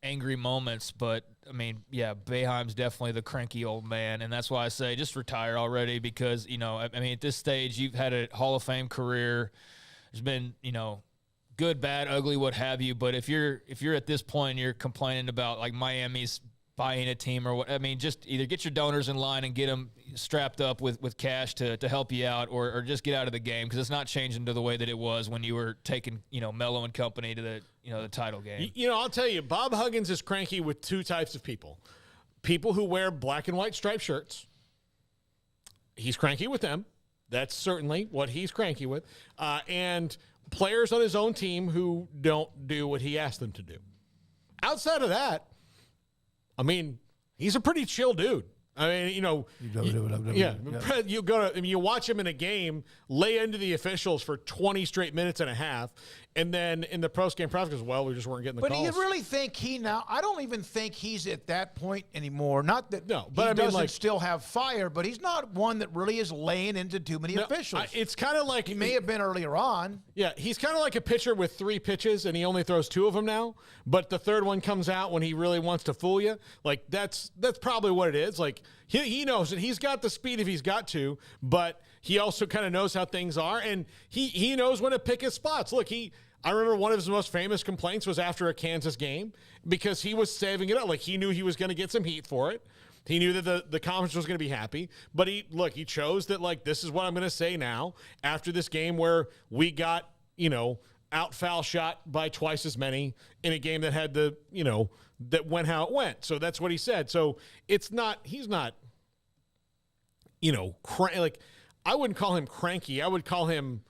angry moments, but, Boeheim's definitely the cranky old man, and that's why I say just retire already because, at this stage, you've had a Hall of Fame career. There's been, good, bad, ugly, what have you, but if you're at this point and you're complaining about, Miami's buying a team or what, just either get your donors in line and get them strapped up with cash to help you out, or just get out of the game, because it's not changing to the way that it was when you were taking, Mello and company to the, the title game. I'll tell you, Bob Huggins is cranky with two types of people. People who wear black and white striped shirts. He's cranky with them. That's certainly what he's cranky with. And players on his own team who don't do what he asked them to do. Outside of that, he's a pretty chill dude. You go to, you watch him in a game, lay into the officials for 20 straight minutes and a half, and then in the post-game press goes, well, we just weren't getting the calls. But do you really think I don't even think he's at that point anymore. Not that he doesn't still have fire, but he's not one that really is laying into too many officials. It's kind of like... He may have been earlier on. Yeah, he's kind of like a pitcher with 3 pitches, and he only throws 2 of them now, but the third one comes out when he really wants to fool you. That's probably what it is. He knows that he's got the speed if he's got to, but he also kind of knows how things are, and he knows when to pick his spots. Look, I remember one of his most famous complaints was after a Kansas game because he was saving it up. Like, he knew he was going to get some heat for it. He knew that the conference was going to be happy. But he chose that, like, this is what I'm going to say now after this game where we got, out foul shot by twice as many in a game that had that went how it went. So that's what he said. So he's not, like, I wouldn't call him cranky. I would call him,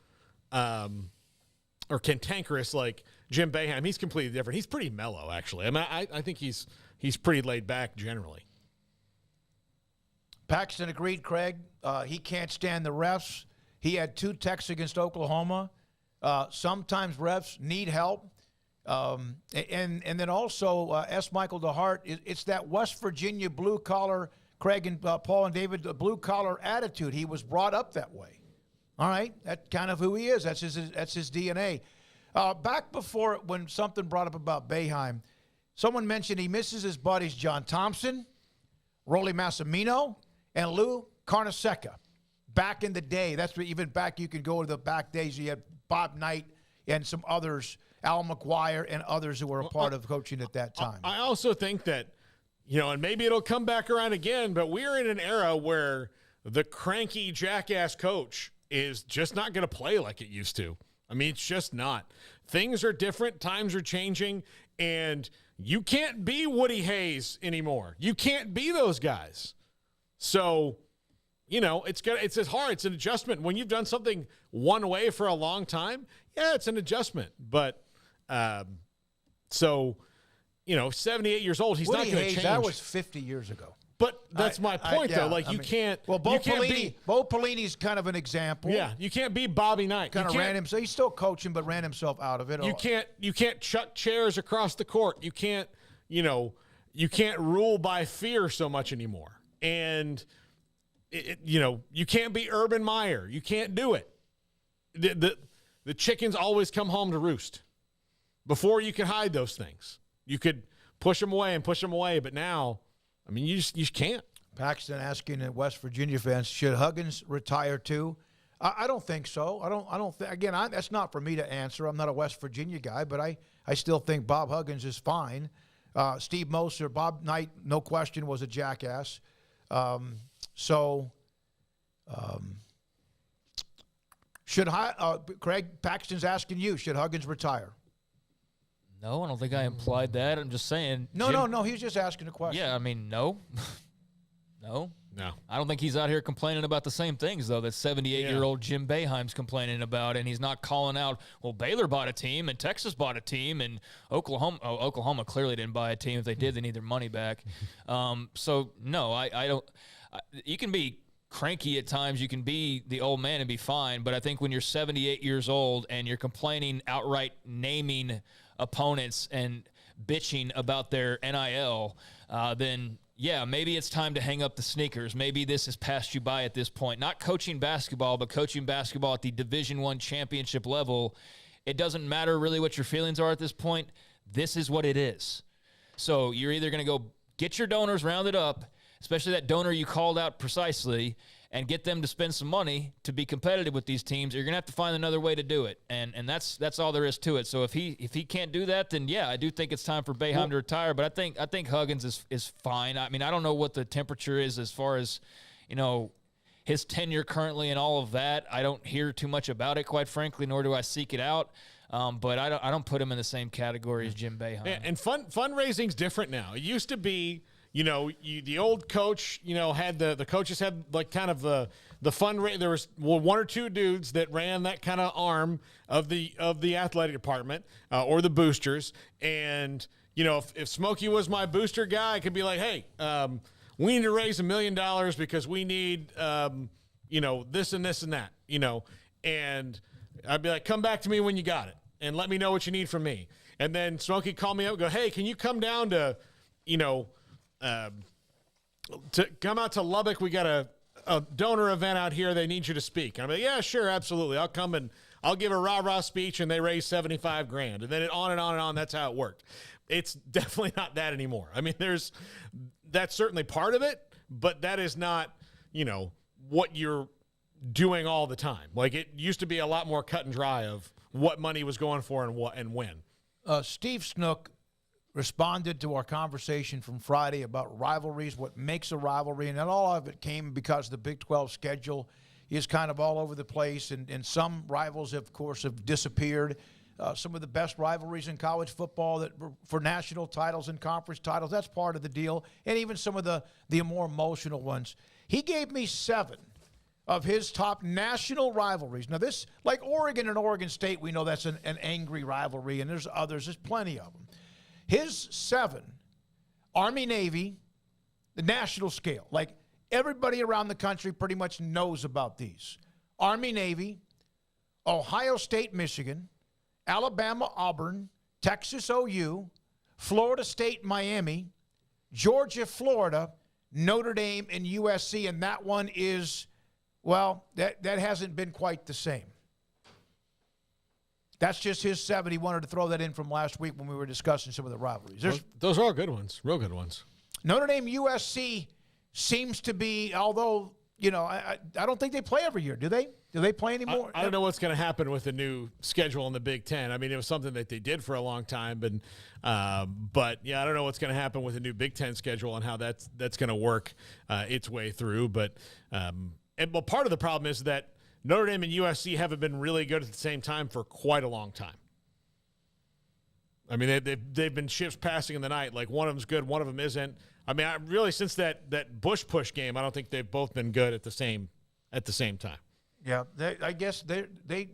or cantankerous like Jim Boeheim. He's completely different. He's pretty mellow, actually. I mean, I think he's pretty laid back generally. Paxton agreed, Craig. He can't stand the refs. He had 2 techs against Oklahoma. Sometimes refs need help. And then also S. Michael DeHart, it's that West Virginia blue-collar, Craig and Paul and David, the blue-collar attitude. He was brought up that way. All right, that's kind of who he is. That's his DNA. Back before, when something brought up about Boeheim, someone mentioned he misses his buddies John Thompson, Rolly Massimino, and Lou Carnesecca. Back in the day, that's where even back you can go to the back days. You had Bob Knight and some others, Al McGuire and others who were a part of coaching at that time. I also think that, and maybe it'll come back around again, but we're in an era where the cranky jackass coach is just not going to play like it used to. I mean, it's just not. Things are different. Times are changing. And you can't be Woody Hayes anymore. You can't be those guys. So, it's as hard. It's an adjustment. When you've done something one way for a long time, yeah, it's an adjustment. But, 78 years old, he's Woody not going to Hayes, change. That was 50 years ago. But that's my point, though. Like, you can't. Well, Bo Pelini's kind of an example. Yeah, you can't be Bobby Knight. Kind of ran himself. He's still coaching, but ran himself out of it. You can't chuck chairs across the court. You can't, you can't rule by fear so much anymore. And you can't be Urban Meyer. You can't do it. The chickens always come home to roost. Before you could hide those things, you could push them away, but now, I mean, you just can't. Paxton asking at West Virginia fans, should Huggins retire too? I don't think so. I don't think. Again, that's not for me to answer. I'm not a West Virginia guy, but I still think Bob Huggins is fine. Steve Moser, Bob Knight, no question, was a jackass. Should Craig, Paxton's asking you, should Huggins retire? No, I don't think I implied that. I'm just saying. No. He was just asking a question. Yeah, I mean, no. No. I don't think he's out here complaining about the same things, though, that 78-year-old Jim Boeheim's complaining about, and he's not calling out, well, Baylor bought a team, and Texas bought a team, and Oklahoma clearly didn't buy a team. If they did, they need their money back. So, no, I don't. You can be cranky at times. You can be the old man and be fine, but I think when you're 78 years old and you're complaining, outright naming opponents and bitching about their NIL, then yeah, maybe it's time to hang up the sneakers. Maybe this has passed you by at this point. Not coaching basketball, but coaching basketball at the Division I championship level. It doesn't matter really what your feelings are at this point. This is what it is. So you're either going to go get your donors rounded up, especially that donor you called out precisely, and get them to spend some money to be competitive with these teams, you're going to have to find another way to do it. And that's all there is to it. So if he can't do that, then yeah, I do think it's time for Boeheim to retire. But I think Huggins is fine. I mean, I don't know what the temperature is as far as, his tenure currently and all of that. I don't hear too much about it, quite frankly, nor do I seek it out. But I don't put him in the same category as Jim Boeheim. Yeah, and fundraising's different now. It used to be, the old coach, had the coaches had like kind of the fundraising. There was one or two dudes that ran that kind of arm of the athletic department or the boosters. And, if Smokey was my booster guy, I could be like, hey, we need to raise $1 million because we need, this and this and that, and I'd be like, come back to me when you got it and let me know what you need from me. And then Smokey called me up and go, hey, can you come down to, to come out to Lubbock? We got a donor event out here. They need you to speak. And I'm like, yeah, sure. Absolutely. I'll come and I'll give a rah-rah speech, and they raise $75,000. And then on and on and on. That's how it worked. It's definitely not that anymore. I mean, that's certainly part of it, but that is not, what you're doing all the time. Like, it used to be a lot more cut and dry of what money was going for and when. Steve Smoak responded to our conversation from Friday about rivalries, what makes a rivalry, and all of it came because the Big 12 schedule is kind of all over the place, and some rivals, of course, have disappeared. Some of the best rivalries in college football that for national titles and conference titles, that's part of the deal, and even some of the more emotional ones. He gave me 7 of his top national rivalries. Now, this, like Oregon and Oregon State, we know that's an angry rivalry, and there's others. There's plenty of them. His 7, Army-Navy, the national scale. Like, everybody around the country pretty much knows about these. Army-Navy, Ohio State-Michigan, Alabama-Auburn, Texas-OU, Florida State-Miami, Georgia-Florida, Notre Dame, and USC, and that one is, well, that hasn't been quite the same. That's just his 7. He wanted to throw that in from last week when we were discussing some of the rivalries. Those are good ones, real good ones. Notre Dame USC seems to be, although, you know, I don't think they play every year, do they? Do they play anymore? I don't know what's going to happen with the new schedule in the Big Ten. I mean, it was something that they did for a long time, but yeah, I don't know what's going to happen with the new Big Ten schedule and how that's going to work its way through. But part of the problem is that Notre Dame and USC haven't been really good at the same time for quite a long time. I mean, they've been ships passing in the night. Like, one of them's good, one of them isn't. I mean, really, since that Bush push game, I don't think they've both been good at the same time. Yeah, I guess they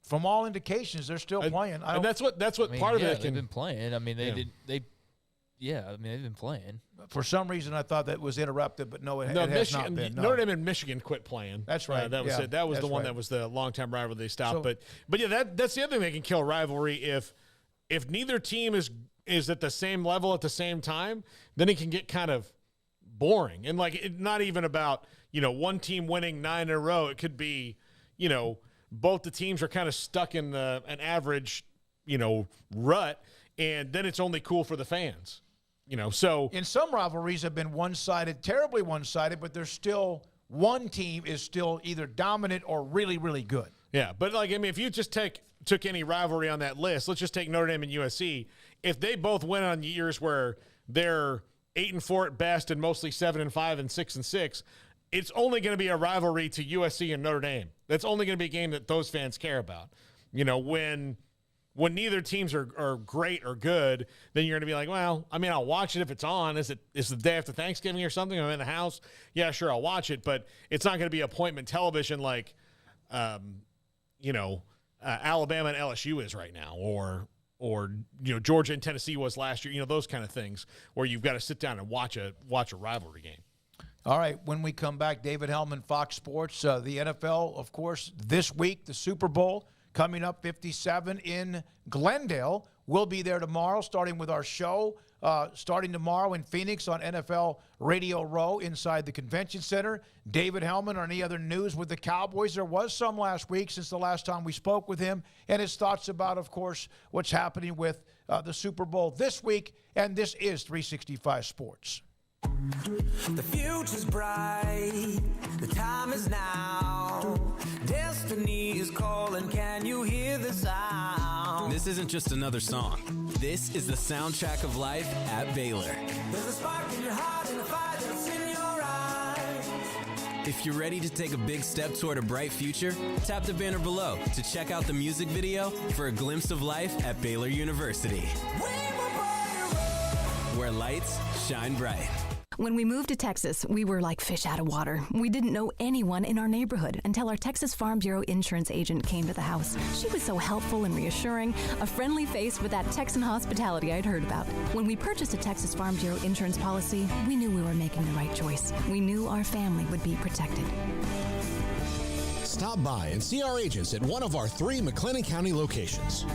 from all indications, they're still playing. And that's what part of it. They've been playing. I mean, they've been playing. For some reason, I thought that was interrupted, but no, it has not been. No. Notre Dame and Michigan quit playing. That's right. That was it. That was the one that was the long-time rivalry they stopped. But yeah, that's the other thing that can kill a rivalry. If neither team is at the same level at the same time, then it can get kind of boring. And not even about, one team winning 9 in a row. It could be, both the teams are kind of stuck in an average, rut, and then it's only cool for the fans. So in some rivalries have been one-sided, terribly one-sided, but there's still one team is still either dominant or really, really good. Yeah, but if you just took any rivalry on that list, let's just take Notre Dame and USC. If they both win on years where they're 8-4 at best and mostly 7-5 and 6-6, it's only going to be a rivalry to USC and Notre Dame. That's only going to be a game that those fans care about. When neither teams are great or good, then you're going to be like, well, I'll watch it if it's on. Is the day after Thanksgiving or something? I'm in the house. Yeah, sure, I'll watch it, but it's not going to be appointment television like, Alabama and LSU is right now, or Georgia and Tennessee was last year. Those kind of things where you've got to sit down and watch a rivalry game. All right, when we come back, David Hellman, Fox Sports, the NFL, of course, this week, the Super Bowl. Coming up 57 in Glendale. We'll be there tomorrow, starting with our show, starting tomorrow in Phoenix on NFL Radio Row inside the Convention Center. David Hellman, or any other news with the Cowboys? There was some last week since the last time we spoke with him, and his thoughts about, of course, what's happening with the Super Bowl this week. And this is 365 Sports. The future's bright, the time is now. Destiny is calling, can you hear the sound? This isn't just another song. This is the soundtrack of life at Baylor. There's a spark in your heart and a fire that's in your eyes. If you're ready to take a big step toward a bright future, tap the banner below to check out the music video for a glimpse of life at Baylor University, where lights shine bright. When we moved to Texas, we were like fish out of water. We didn't know anyone in our neighborhood until our Texas Farm Bureau insurance agent came to the house. She was so helpful and reassuring, a friendly face with that Texan hospitality I'd heard about. When we purchased a Texas Farm Bureau insurance policy, we knew we were making the right choice. We knew our family would be protected. Stop by and see our agents at one of our 3 McLennan County locations.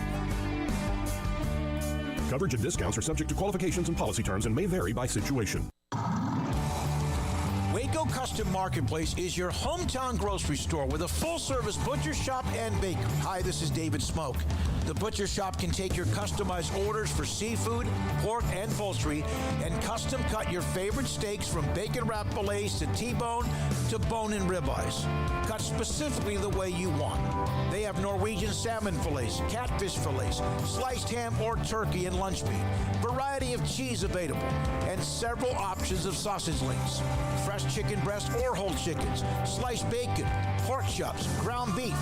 Coverage and discounts are subject to qualifications and policy terms and may vary by situation. Waco Custom Marketplace is your hometown grocery store with a full-service butcher shop and bakery. Hi, this is David Smoak. The Butcher Shop can take your customized orders for seafood, pork, and poultry and custom cut your favorite steaks from bacon wrap fillets to T-bone to bone-in ribeyes. Cut specifically the way you want. They have Norwegian salmon fillets, catfish fillets, sliced ham or turkey and lunch meat, variety of cheese available, and several options of sausage links. Fresh chicken breast or whole chickens, sliced bacon, pork chops, ground beef,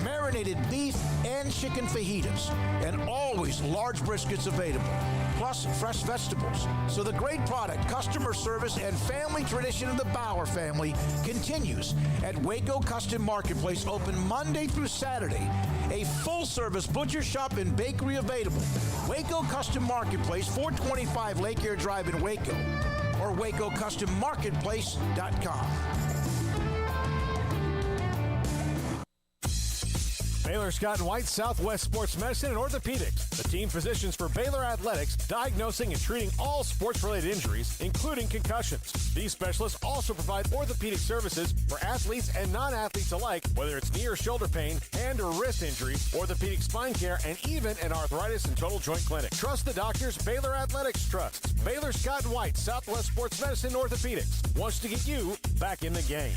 marinated beef, and chicken fajitas, and always large briskets available, plus fresh vegetables. So the great product, customer service, and family tradition of the Bauer family continues at Waco Custom Marketplace, open Monday through Saturday. A full-service butcher shop and bakery available. Waco Custom Marketplace, 425 Lake Air Drive in Waco, or WacoCustomMarketplace.com. Baylor Scott and White, Southwest Sports Medicine and Orthopedics. The team physicians for Baylor Athletics, diagnosing and treating all sports-related injuries, including concussions. These specialists also provide orthopedic services for athletes and non-athletes alike, whether it's knee or shoulder pain, hand or wrist injury, orthopedic spine care, and even an arthritis and total joint clinic. Trust the doctors Baylor Athletics trusts. Baylor Scott and White, Southwest Sports Medicine and Orthopedics wants to get you back in the game.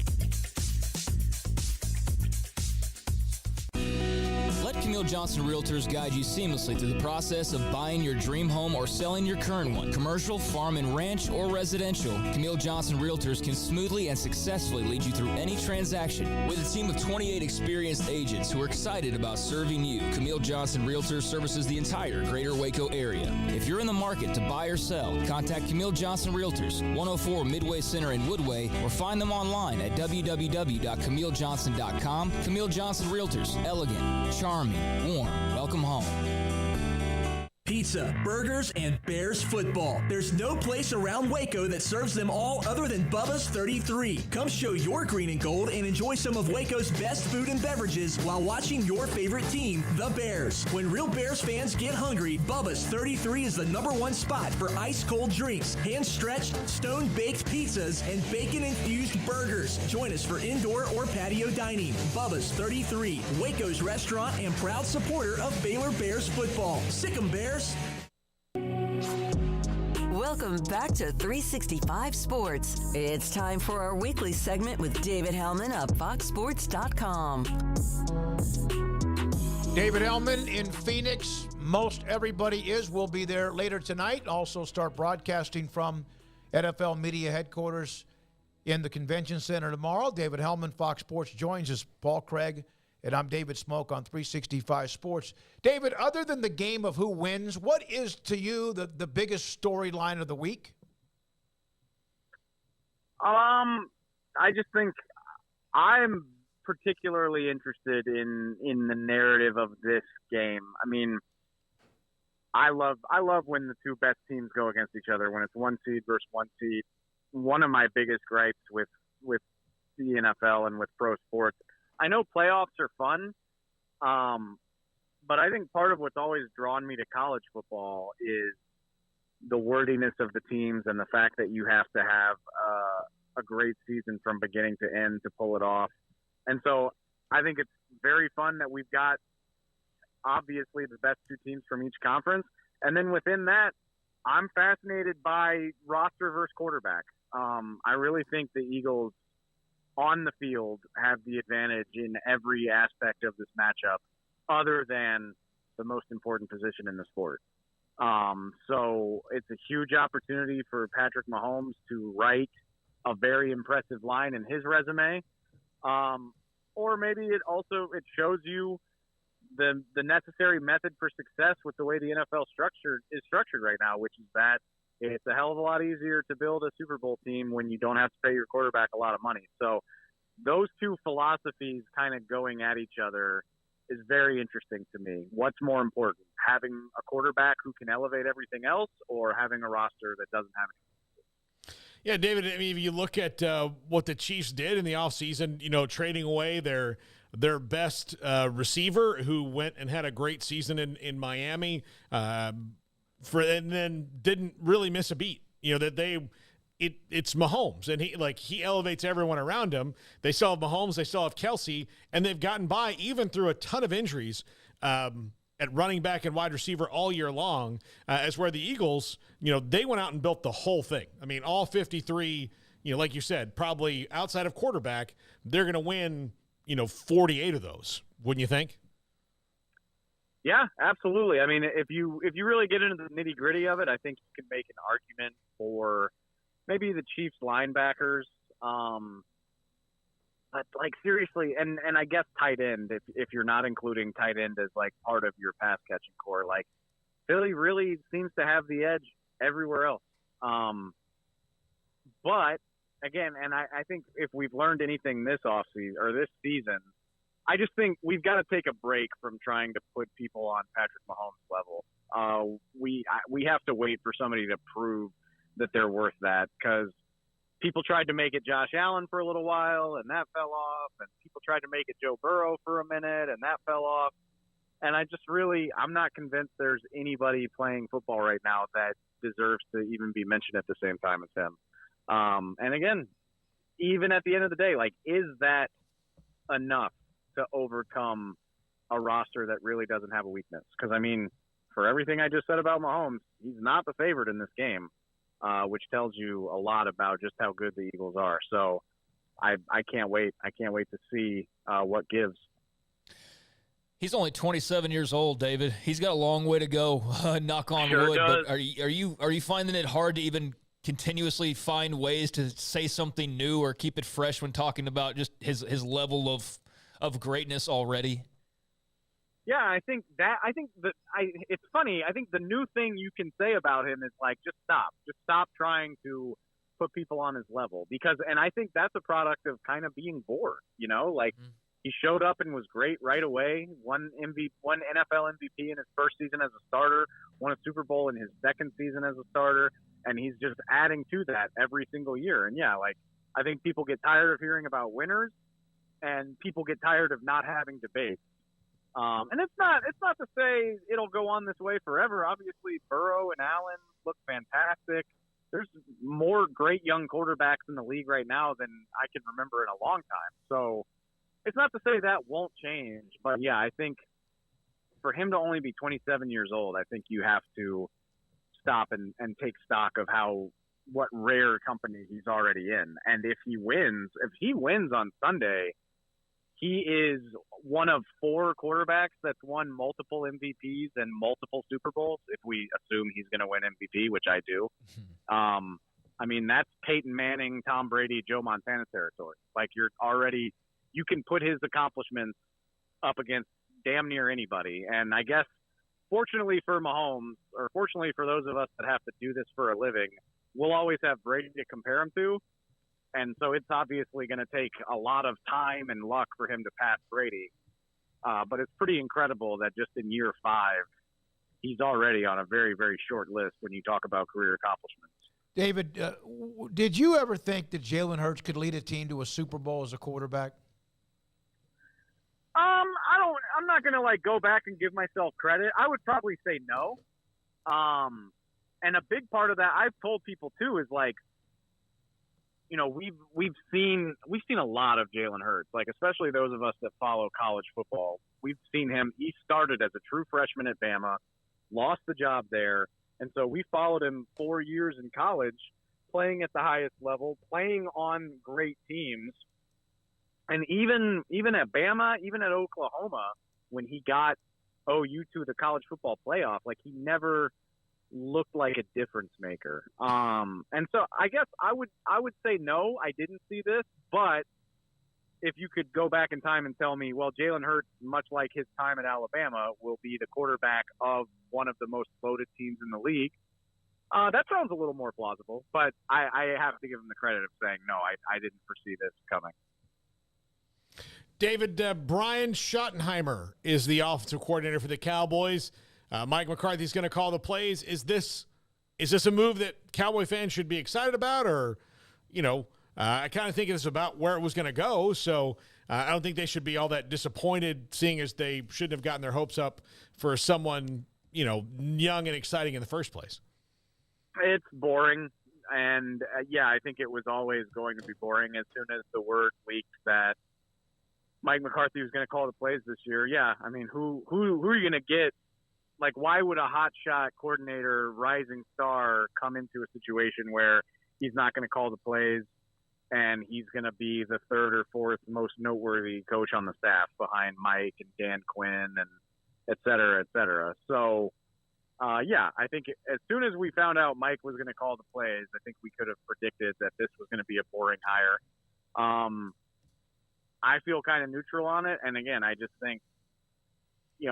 Let Camille Johnson Realtors guide you seamlessly through the process of buying your dream home or selling your current one. Commercial, farm and ranch, or residential, Camille Johnson Realtors can smoothly and successfully lead you through any transaction. With a team of 28 experienced agents who are excited about serving you, Camille Johnson Realtors services the entire greater Waco area. If you're in the market to buy or sell, contact Camille Johnson Realtors, 104 Midway Center in Woodway, or find them online at www.camillejohnson.com. Camille Johnson Realtors, elegant, charming, warm. Welcome home. Pizza, burgers, and Bears football. There's no place around Waco that serves them all other than Bubba's 33. Come show your green and gold and enjoy some of Waco's best food and beverages while watching your favorite team, the Bears. When real Bears fans get hungry, Bubba's 33 is the #1 spot for ice-cold drinks, hand-stretched, stone-baked pizzas, and bacon-infused burgers. Join us for indoor or patio dining. Bubba's 33, Waco's restaurant and proud supporter of Baylor Bears football. Sick 'em, Bears. Welcome back to 365 Sports. It's time for our weekly segment with David Hellman of FoxSports.com. David Hellman in Phoenix. Most everybody will be there later tonight. Also start broadcasting from NFL Media Headquarters in the Convention Center tomorrow. David Hellman, Fox Sports, joins us. Paul Craig. And I'm David Smoak on 365 Sports. David, other than the game of who wins, what is to you the biggest storyline of the week? I just think I'm particularly interested in the narrative of this game. I mean, I love when the two best teams go against each other, when it's one seed versus one seed. One of my biggest gripes with the NFL and with pro sports, I know playoffs are fun, but I think part of what's always drawn me to college football is the wordiness of the teams and the fact that you have to have a great season from beginning to end to pull it off. And so I think it's very fun that we've got obviously the best two teams from each conference. And then within that, I'm fascinated by roster versus quarterback. I really think the Eagles on the field have the advantage in every aspect of this matchup other than the most important position in the sport. So it's a huge opportunity for Patrick Mahomes to write a very impressive line in his resume. Or maybe it shows you the necessary method for success with the way the NFL is structured right now, which is that it's a hell of a lot easier to build a Super Bowl team when you don't have to pay your quarterback a lot of money. So those two philosophies kind of going at each other is very interesting to me. What's more important, having a quarterback who can elevate everything else or having a roster that doesn't have anything? Yeah, David, I mean, if you look at what the Chiefs did in the offseason, trading away their best receiver who went and had a great season in Miami, and then didn't really miss a beat. It's Mahomes, and he elevates everyone around him. They still have Mahomes, they still have Kelsey, and they've gotten by even through a ton of injuries. at running back and wide receiver all year long, as where the Eagles, they went out and built the whole thing. I mean, all 53, like you said, probably outside of quarterback, they're going to win, 48 of those, wouldn't you think? Yeah, absolutely. I mean, if you really get into the nitty gritty of it, I think you can make an argument for maybe the Chiefs linebackers. But like seriously, and I guess tight end, if you're not including tight end as like part of your pass catching core, like Philly really seems to have the edge everywhere else. But again, and I think if we've learned anything this offseason or this season, I just think we've got to take a break from trying to put people on Patrick Mahomes' level. We have to wait for somebody to prove that they're worth that, because people tried to make it Josh Allen for a little while, and that fell off. And people tried to make it Joe Burrow for a minute, and that fell off. And I'm not convinced there's anybody playing football right now that deserves to even be mentioned at the same time as him. And again, even at the end of the day, like, is that enough to overcome a roster that really doesn't have a weakness? Because, I mean, for everything I just said about Mahomes, he's not the favorite in this game. Which tells you a lot about just how good the Eagles are. So I can't wait. I can't wait to see what gives. He's only 27 years old, David. He's got a long way to go, knock on wood. Does. But are you finding it hard to even continuously find ways to say something new or keep it fresh when talking about just his level of greatness already? Yeah, it's funny. I think the new thing you can say about him is like, just stop trying to put people on his level, and I think that's a product of kind of being bored, he showed up and was great right away, won NFL MVP in his first season as a starter, won a Super Bowl in his second season as a starter. And he's just adding to that every single year. And yeah, like, I think people get tired of hearing about winners, and people get tired of not having debates. And it's not to say it'll go on this way forever. Obviously, Burrow and Allen look fantastic. There's more great young quarterbacks in the league right now than I can remember in a long time. So it's not to say that won't change. But, yeah, I think for him to only be 27 years old, I think you have to stop and take stock of what rare company he's already in. And if he wins on Sunday, he is one of 4 quarterbacks that's won multiple MVPs and multiple Super Bowls, if we assume he's going to win MVP, which I do. I mean, that's Peyton Manning, Tom Brady, Joe Montana territory. Like, you can put his accomplishments up against damn near anybody. And I guess, fortunately for Mahomes, or fortunately for those of us that have to do this for a living, we'll always have Brady to compare him to. And so it's obviously going to take a lot of time and luck for him to pass Brady. But it's pretty incredible that just in year 5, he's already on a very, very short list when you talk about career accomplishments. David, did you ever think that Jalen Hurts could lead a team to a Super Bowl as a quarterback? I'm not going to go back and give myself credit. I would probably say no. And a big part of that, I've told people too, is we've seen a lot of Jalen Hurts, especially those of us that follow college football. We've seen him. He started as a true freshman at Bama, lost the job there. And so we followed him 4 years in college, playing at the highest level, playing on great teams. And even at Bama, even at Oklahoma, when he got OU to the college football playoff, he never looked like a difference maker. And so I guess I would say no, I didn't see this. But if you could go back in time and tell me, well, Jalen Hurts, much like his time at Alabama, will be the quarterback of one of the most loaded teams in the league, that sounds a little more plausible. But I have to give him the credit of saying, no, I didn't foresee this coming. David, Brian Schottenheimer is the offensive coordinator for the Cowboys. Mike McCarthy's going to call the plays. Is this a move that Cowboy fans should be excited about? Or, I kind of think it's about where it was going to go. So I don't think they should be all that disappointed, seeing as they shouldn't have gotten their hopes up for someone, young and exciting in the first place. It's boring. And, I think it was always going to be boring as soon as the word leaked that Mike McCarthy was going to call the plays this year. Yeah, I mean, who are you going to get why would a hotshot coordinator, rising star, come into a situation where he's not going to call the plays and he's going to be the third or fourth most noteworthy coach on the staff behind Mike and Dan Quinn and et cetera, et cetera. So, I think as soon as we found out Mike was going to call the plays, I think we could have predicted that this was going to be a boring hire. I feel kind of neutral on it. And again, I just think,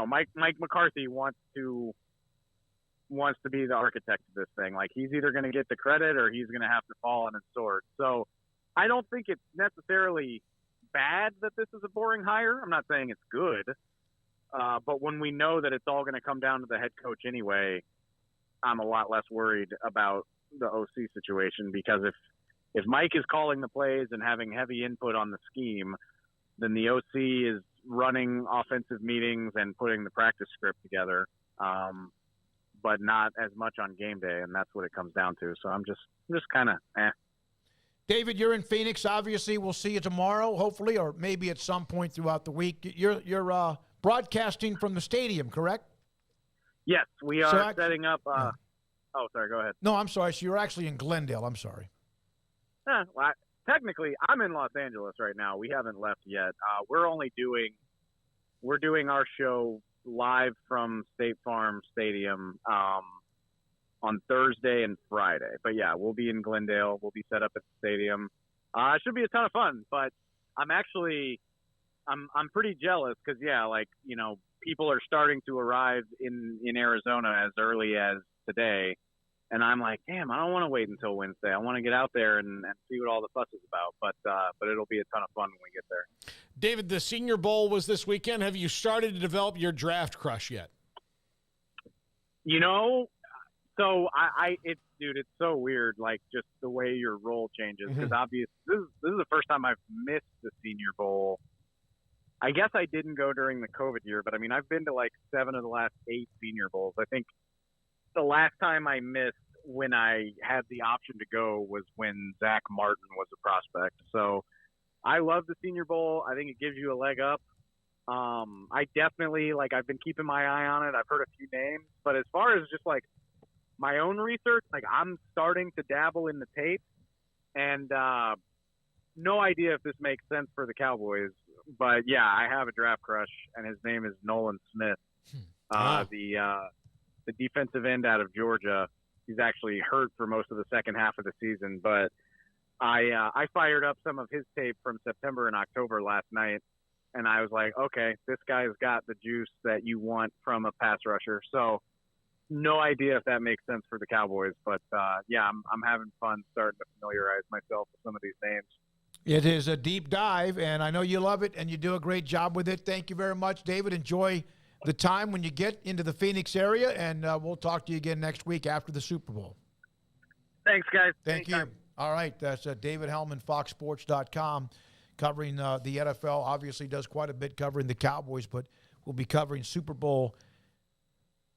Mike McCarthy wants to be the architect of this thing. Like, he's either going to get the credit or he's going to have to fall on his sword. So I don't think it's necessarily bad that this is a boring hire. I'm not saying it's good. But when we know that it's all going to come down to the head coach anyway, I'm a lot less worried about the OC situation, because if Mike is calling the plays and having heavy input on the scheme, then the OC is running offensive meetings and putting the practice script together, but not as much on game day, and that's what it comes down to. So I'm just kind of David, you're in Phoenix. Obviously, we'll see you tomorrow, hopefully, or maybe at some point throughout the week. You're broadcasting from the stadium, correct? Yes, we are setting up. Oh, sorry, go ahead. No, I'm sorry. So you're actually in Glendale. I'm sorry. Technically, I'm in Los Angeles right now. We haven't left yet. We're doing our show live from State Farm Stadium on Thursday and Friday. But yeah, we'll be in Glendale. We'll be set up at the stadium. It should be a ton of fun. But I'm pretty jealous because people are starting to arrive in Arizona as early as today. And I'm like, damn, I don't want to wait until Wednesday. I want to get out there and see what all the fuss is about. But it'll be a ton of fun when we get there. David, the Senior Bowl was this weekend. Have you started to develop your draft crush yet? So it's so weird, like just the way your role changes. Because obviously, this is the first time I've missed the Senior Bowl. I guess I didn't go during the COVID year, but I mean, I've been to like 7 of the last 8 Senior Bowls. I think the last time I missed when I had the option to go was when Zach Martin was a prospect. So I love the Senior Bowl. I think it gives you a leg up. I definitely, I've been keeping my eye on it. I've heard a few names, but as far as just my own research, I'm starting to dabble in the tape, and no idea if this makes sense for the Cowboys, but yeah, I have a draft crush, and his name is Nolan Smith, the defensive end out of Georgia. He's actually hurt for most of the second half of the season, but I fired up some of his tape from September and October last night, and I was like, okay, this guy's got the juice that you want from a pass rusher. So no idea if that makes sense for the Cowboys, but I'm having fun starting to familiarize myself with some of these names. It is a deep dive, and I know you love it, and you do a great job with it. Thank you very much, David. Enjoy the time when you get into the Phoenix area, and we'll talk to you again next week after the Super Bowl. Thanks, guys. Thank you. All right, that's David Hellman, FoxSports.com, covering the NFL. Obviously does quite a bit covering the Cowboys, but we'll be covering Super Bowl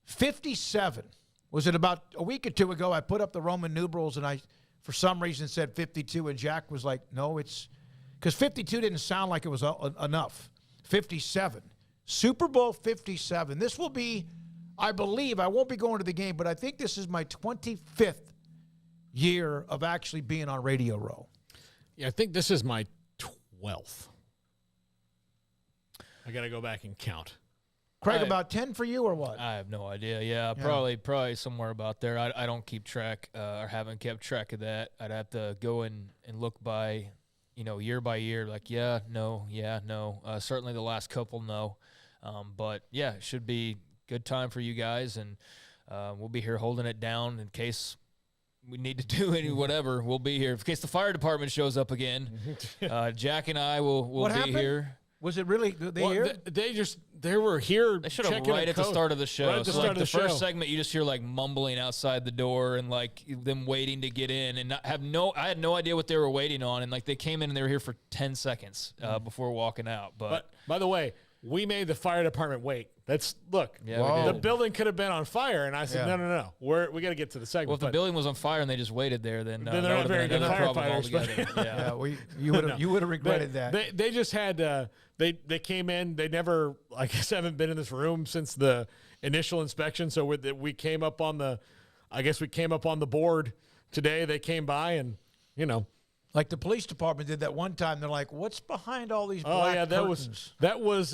57. Was it about a week or two ago? I put up the Roman numerals, and I, for some reason, said 52, and Jack was like, no, it's – because 52 didn't sound like it was enough. 57. Super Bowl 57. This will be, I believe, I won't be going to the game, but I think this is my 25th year of actually being on Radio Row. Yeah, I think this is my 12th. I got to go back and count. Craig, about 10 for you or what? I have no idea. Yeah, probably somewhere about there. I don't keep track or haven't kept track of that. I'd have to go and look by, year by year, no. Certainly the last couple, no. But, yeah, it should be good time for you guys, and we'll be here holding it down in case we need to do whatever. We'll be here. In case the fire department shows up again, Jack and I will be here. Was it really here? They were here. They should have right at the start of the show. Right at the start of the first segment, you just hear mumbling outside the door and them waiting to get in, and I had no idea what they were waiting on, and they came in and they were here for 10 seconds before walking out. But by the way, we made the fire department wait. The building could have been on fire, and I said, no. We got to get to the segment. Well, if the building was on fire and they just waited there, then they're not very good firefighters. You would have regretted that. They just had they came in. They never, I guess, haven't been in this room since the initial inspection. So we came up on the board today. They came by and, Like the police department did that one time. They're like, what's behind all these black curtains? That was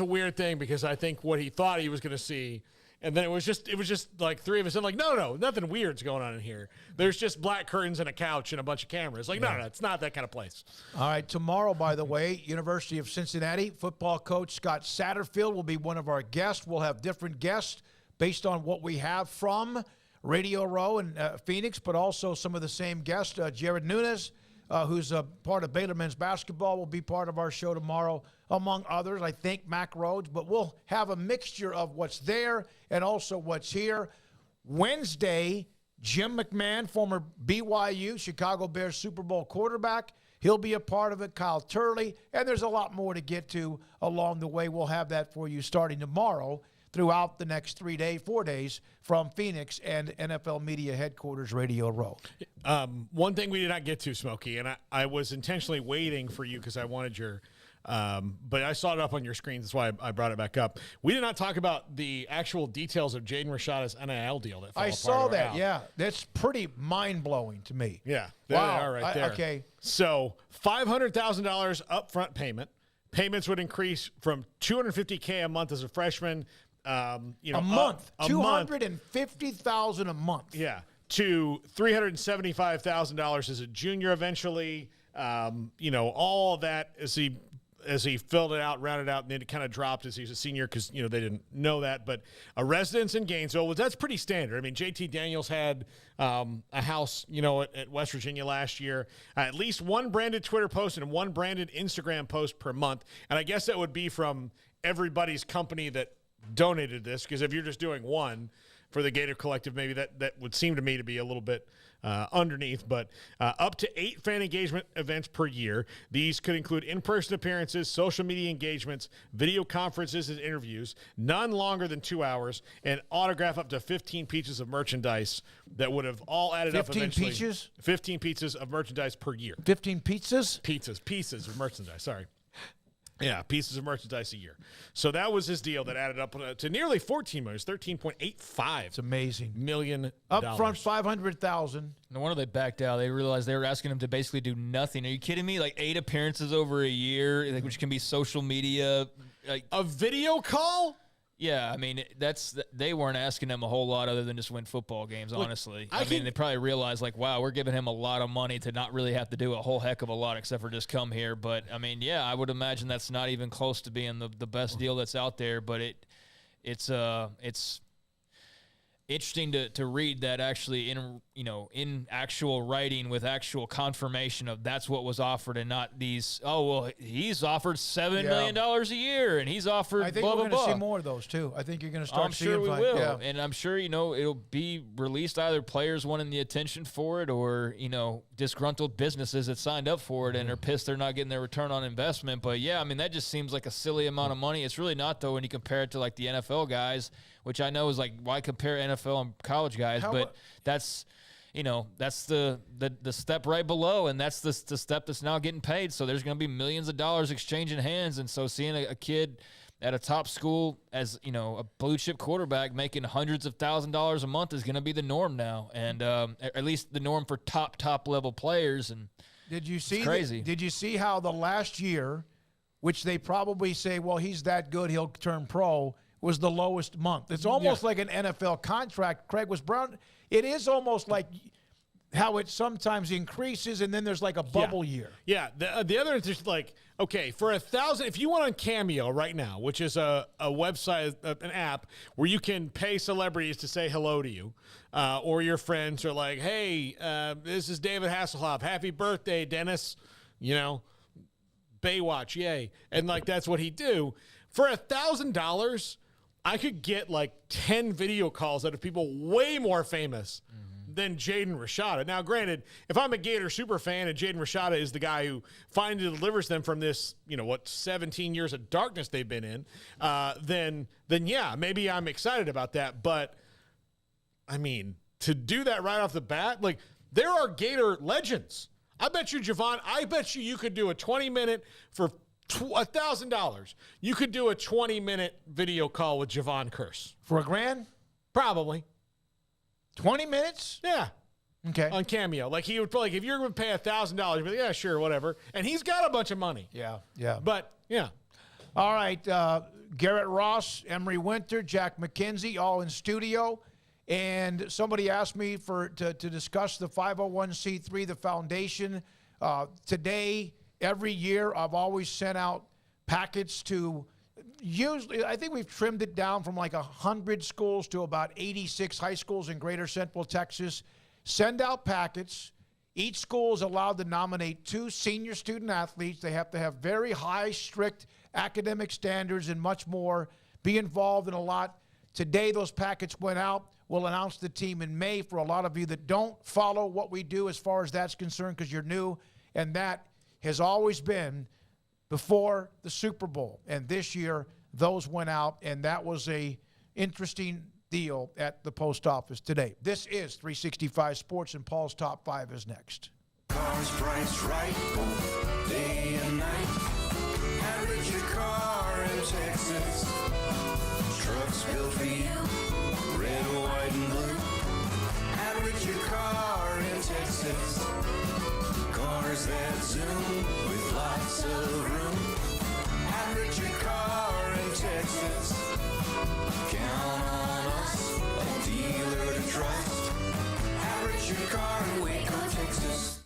a weird thing because I think what he thought he was going to see, and then it was just like three of us, and like, no, nothing weird's going on in here. There's just black curtains and a couch and a bunch of cameras. Like, no, it's not that kind of place. All right, tomorrow, by the way, University of Cincinnati football coach Scott Satterfield will be one of our guests. We'll have different guests based on what we have from Radio Row in Phoenix, but also some of the same guests. Jared Nunes, who's a part of Baylor men's basketball, will be part of our show tomorrow, among others. I think Mac Rhodes, but we'll have a mixture of what's there and also what's here. Wednesday, Jim McMahon, former BYU, Chicago Bears Super Bowl quarterback. He'll be a part of it. Kyle Turley, and there's a lot more to get to along the way. We'll have that for you starting tomorrow throughout the next 4 days from Phoenix and NFL Media Headquarters Radio Row. One thing we did not get to, Smokey, and I was intentionally waiting for you because I wanted your but I saw it up on your screen. That's why I brought it back up. We did not talk about the actual details of Jaden Rashada's NIL deal. That I saw that, yeah. That's pretty mind-blowing to me. Yeah. There wow. they are right there. Okay. So $500,000 upfront payment. Payments would increase from $250K a month as a freshman. A month. $250,000 a month. Yeah. To $375,000 as a junior eventually. All of that as he filled it out, rounded out, and then it kind of dropped as he's a senior because, they didn't know that. But a residence in Gainesville, that's pretty standard. I mean, JT Daniels had a house, at West Virginia last year. At least one branded Twitter post and one branded Instagram post per month. And I guess that would be from everybody's company that donated this, because if you're just doing one for the Gator Collective, maybe that would seem to me to be a little bit underneath, but up to 8 fan engagement events per year. These could include in-person appearances, social media engagements, video conferences and interviews, none longer than 2 hours, and autograph up to 15 pieces of merchandise that would have all added up eventually. 15 pieces of merchandise per year. 15 pizzas? Pieces of merchandise, sorry. Yeah, pieces of merchandise a year. So that was his deal that added up to nearly $14 million. It's $13.85. It's amazing. Million. Up front, $500,000. No wonder they backed out. They realized they were asking him to basically do nothing. Are you kidding me? Like 8 appearances over a year, which can be social media. Like a video call? Yeah, I mean, they weren't asking him a whole lot other than just win football games, honestly. I mean, they probably realized, like, wow, we're giving him a lot of money to not really have to do a whole heck of a lot except for just come here. But, I mean, yeah, I would imagine that's not even close to being the best deal that's out there. But it's interesting to read that actually in actual writing with actual confirmation of that's what was offered and not these, he's offered $7 million a year and he's offered I think blah, we're blah, going to blah. see more of those too. I think you're going to start seeing. I'm sure we will. Yeah. And I'm sure, it'll be released either players wanting the attention for it or, disgruntled businesses that signed up for it and are pissed they're not getting their return on investment. But yeah, I mean, that just seems like a silly amount of money. It's really not though when you compare it to like the NFL guys, which I know is like, why compare NFL and college guys? But that's the step right below, and that's the step that's now getting paid. So there's going to be millions of dollars exchanging hands. And so seeing a kid at a top school as, a blue chip quarterback making hundreds of $1,000s a month is going to be the norm now. And at least the norm for top level players. And did you see it's crazy. Did you see how the last year, which they probably say, well, he's that good, he'll turn pro, was the lowest month? It's almost like an NFL contract. Craig was Brown. It is almost like how it sometimes increases and then there's like a bubble year. Yeah. The other is just like, okay, for $1,000, if you went on Cameo right now, which is a website, an app where you can pay celebrities to say hello to you, or your friends are like, hey, this is David Hasselhoff. Happy birthday, Dennis. Baywatch, yay. And like, that's what he'd do. For $1,000, I could get like 10 video calls out of people way more famous than Jaden Rashada. Now, granted, if I'm a Gator super fan and Jaden Rashada is the guy who finally delivers them from this, 17 years of darkness they've been in, then yeah, maybe I'm excited about that. But, I mean, to do that right off the bat, like, there are Gator legends. I bet you, Javon, you could do a 20-minute for $1,000, you could do a 20-minute video call with Javon Curse. For $1,000? Probably. 20 minutes? Yeah. Okay. On Cameo. Like, he would probably, if you're going to pay $1,000, you'd be like, yeah, sure, whatever. And he's got a bunch of money. Yeah. But, yeah. All right. Garrett Ross, Emery Winter, Jack McKenzie, all in studio. And somebody asked me to discuss the 501c3, the foundation. Today, every year, I've always sent out packets to, usually, I think we've trimmed it down from like 100 schools to about 86 high schools in greater Central Texas. Send out packets. Each school is allowed to nominate 2 senior student athletes. They have to have very high, strict academic standards and much more, be involved in a lot. Today, those packets went out. We'll announce the team in May for a lot of you that don't follow what we do as far as that's concerned because you're new, and that has always been before the Super Bowl. And this year, those went out, and that was a interesting deal at the post office today. This is 365 Sports, and Paul's Top 5 is next. Cars priced right, day and night. Average your car in Texas. Trucks built for you, red, white, and blue. Average your car in Texas. Cars that zoom with lots of room. Average your car in Texas. Count on us, a dealer to trust. Average your car in Waco, Texas.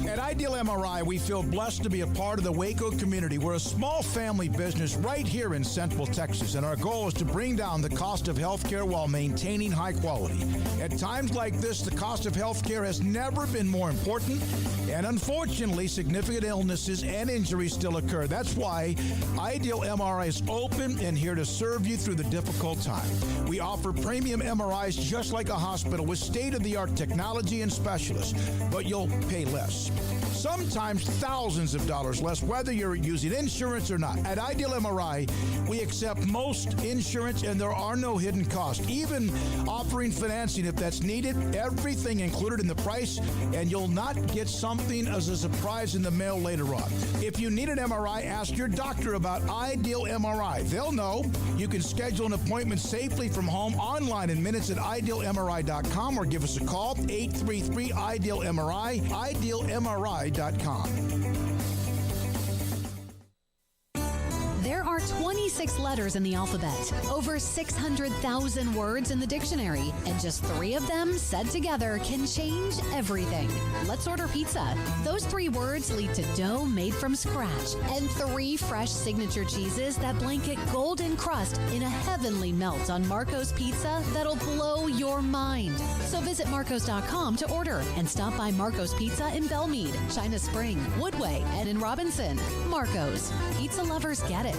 At Ideal MRI, we feel blessed to be a part of the Waco community. We're a small family business right here in Central Texas, and our goal is to bring down the cost of health care while maintaining high quality. At times like this, the cost of health care has never been more important, and unfortunately, significant illnesses and injuries still occur. That's why Ideal MRI is open and here to serve you through the difficult time. We offer premium MRIs just like a hospital with state-of-the-art technology and specialists, but you'll pay less. Sometimes thousands of dollars less, whether you're using insurance or not. At Ideal MRI, we accept most insurance and there are no hidden costs, even offering financing if that's needed. Everything included in the price, and you'll not get something as a surprise in the mail later on. If you need an MRI, ask your doctor about Ideal MRI. They'll know. You can schedule an appointment safely from home online in minutes at idealmri.com or give us a call, 833-IDEAL-MRI, idealmri.com. There are 26 letters in the alphabet, over 600,000 words in the dictionary, and just 3 of them said together can change everything. Let's order pizza. Those 3 words lead to dough made from scratch and 3 fresh signature cheeses that blanket golden crust in a heavenly melt on Marco's Pizza that'll blow your mind. So visit marcos.com to order and stop by Marco's Pizza in Belmead, China Spring, Woodway, and in Robinson. Marco's. Pizza lovers get it.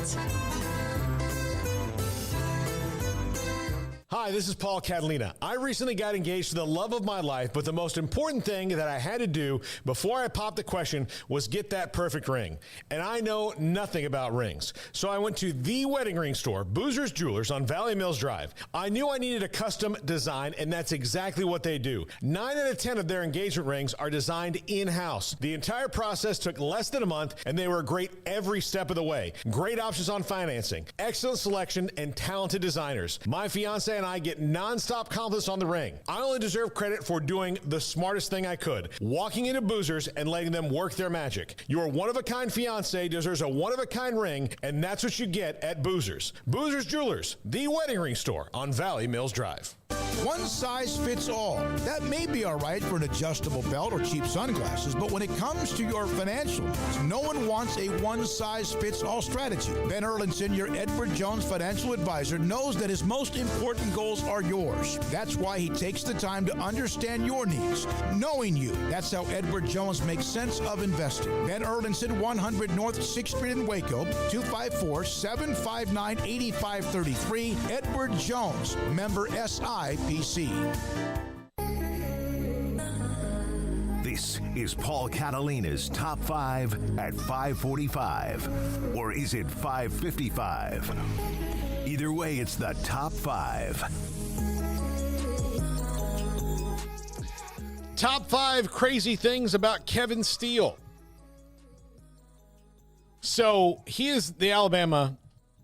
Hi, this is Paul Catalina. I recently got engaged to the love of my life, but the most important thing that I had to do before I popped the question was get that perfect ring. And I know nothing about rings. So I went to the wedding ring store, Boozer's Jewelers on Valley Mills Drive. I knew I needed a custom design, and that's exactly what they do. 9 out of 10 of their engagement rings are designed in-house. The entire process took less than a month, and they were great every step of the way. Great options on financing, excellent selection, and talented designers. My fiance and I get nonstop compliments on the ring. I only deserve credit for doing the smartest thing I could, walking into Boozer's and letting them work their magic. Your one-of-a-kind fiance deserves a one-of-a-kind ring, and that's what you get at Boozer's. Boozer's Jewelers, the wedding ring store on Valley Mills Drive. One size fits all. That may be all right for an adjustable belt or cheap sunglasses, but when it comes to your financial needs, no one wants a one-size-fits-all strategy. Ben Erlinson, your Edward Jones financial advisor, knows that his most important goals are yours. That's why he takes the time to understand your needs, knowing you. That's how Edward Jones makes sense of investing. Ben Erlinson, 100 North 6th Street in Waco, 254-759-8533. Edward Jones, member SIPC. This is Paul Catalina's Top 5 at 5:45. Or is it 5:55? Either way, it's the Top 5. Top 5 crazy things about Kevin Steele. So he is the Alabama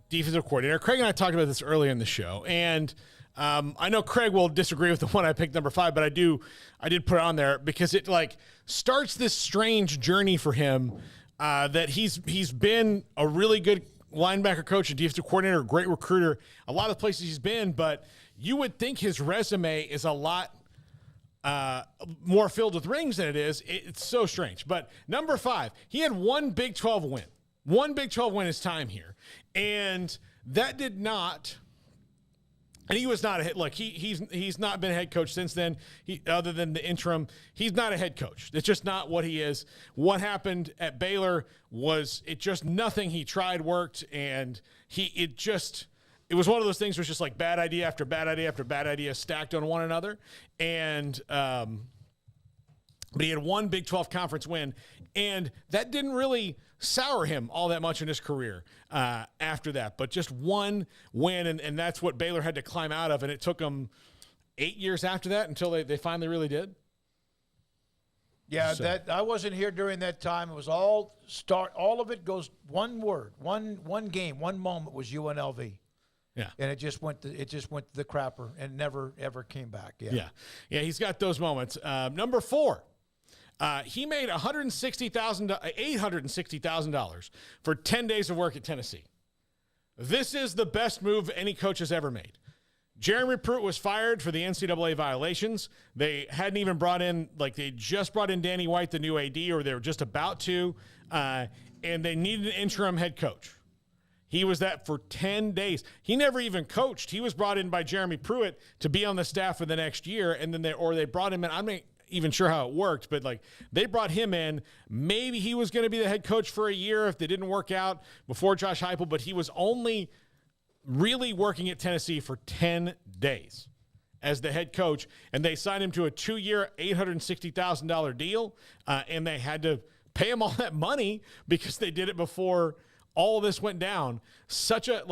defensive coordinator. Craig and I talked about this earlier in the show, and I know Craig will disagree with the one I picked, number 5, but I did put it on there because it starts this strange journey for him that he's been a really good linebacker coach and defensive coordinator, great recruiter, a lot of places he's been, but you would think his resume is a lot more filled with rings than it is. It's so strange. But number 5, he had one Big 12 win. One Big 12 win his time here. And that did not – and he was not a head – look, he's not been a head coach since then. Other than the interim, he's not a head coach. It's just not what he is. What happened at Baylor was nothing he tried worked, and it was one of those things where it's just like bad idea after bad idea after bad idea stacked on one another. And but he had one Big 12 conference win, and that didn't really sour him all that much in his career after that. But just one win, and that's what Baylor had to climb out of, and it took them 8 years after that until they finally really did. Yeah, so. I wasn't here during that time. It was all of it goes one word, one game, one moment was UNLV. Yeah, and it just went to the crapper and never ever came back. Yeah. He's got those moments. Number 4, he made $860,000 for 10 days of work at Tennessee. This is the best move any coach has ever made. Jeremy Pruitt was fired for the NCAA violations. They hadn't even they just brought in Danny White, the new AD, or they were just about to, and they needed an interim head coach. He was that for 10 days. He never even coached. He was brought in by Jeremy Pruitt to be on the staff for the next year, and then they brought him in. I'm not even sure how it worked, but they brought him in. Maybe he was going to be the head coach for a year if they didn't work out before Josh Heupel, but he was only really working at Tennessee for 10 days as the head coach, and they signed him to a 2-year, $860,000 deal, and they had to pay him all that money because they did it before all this went down. Such a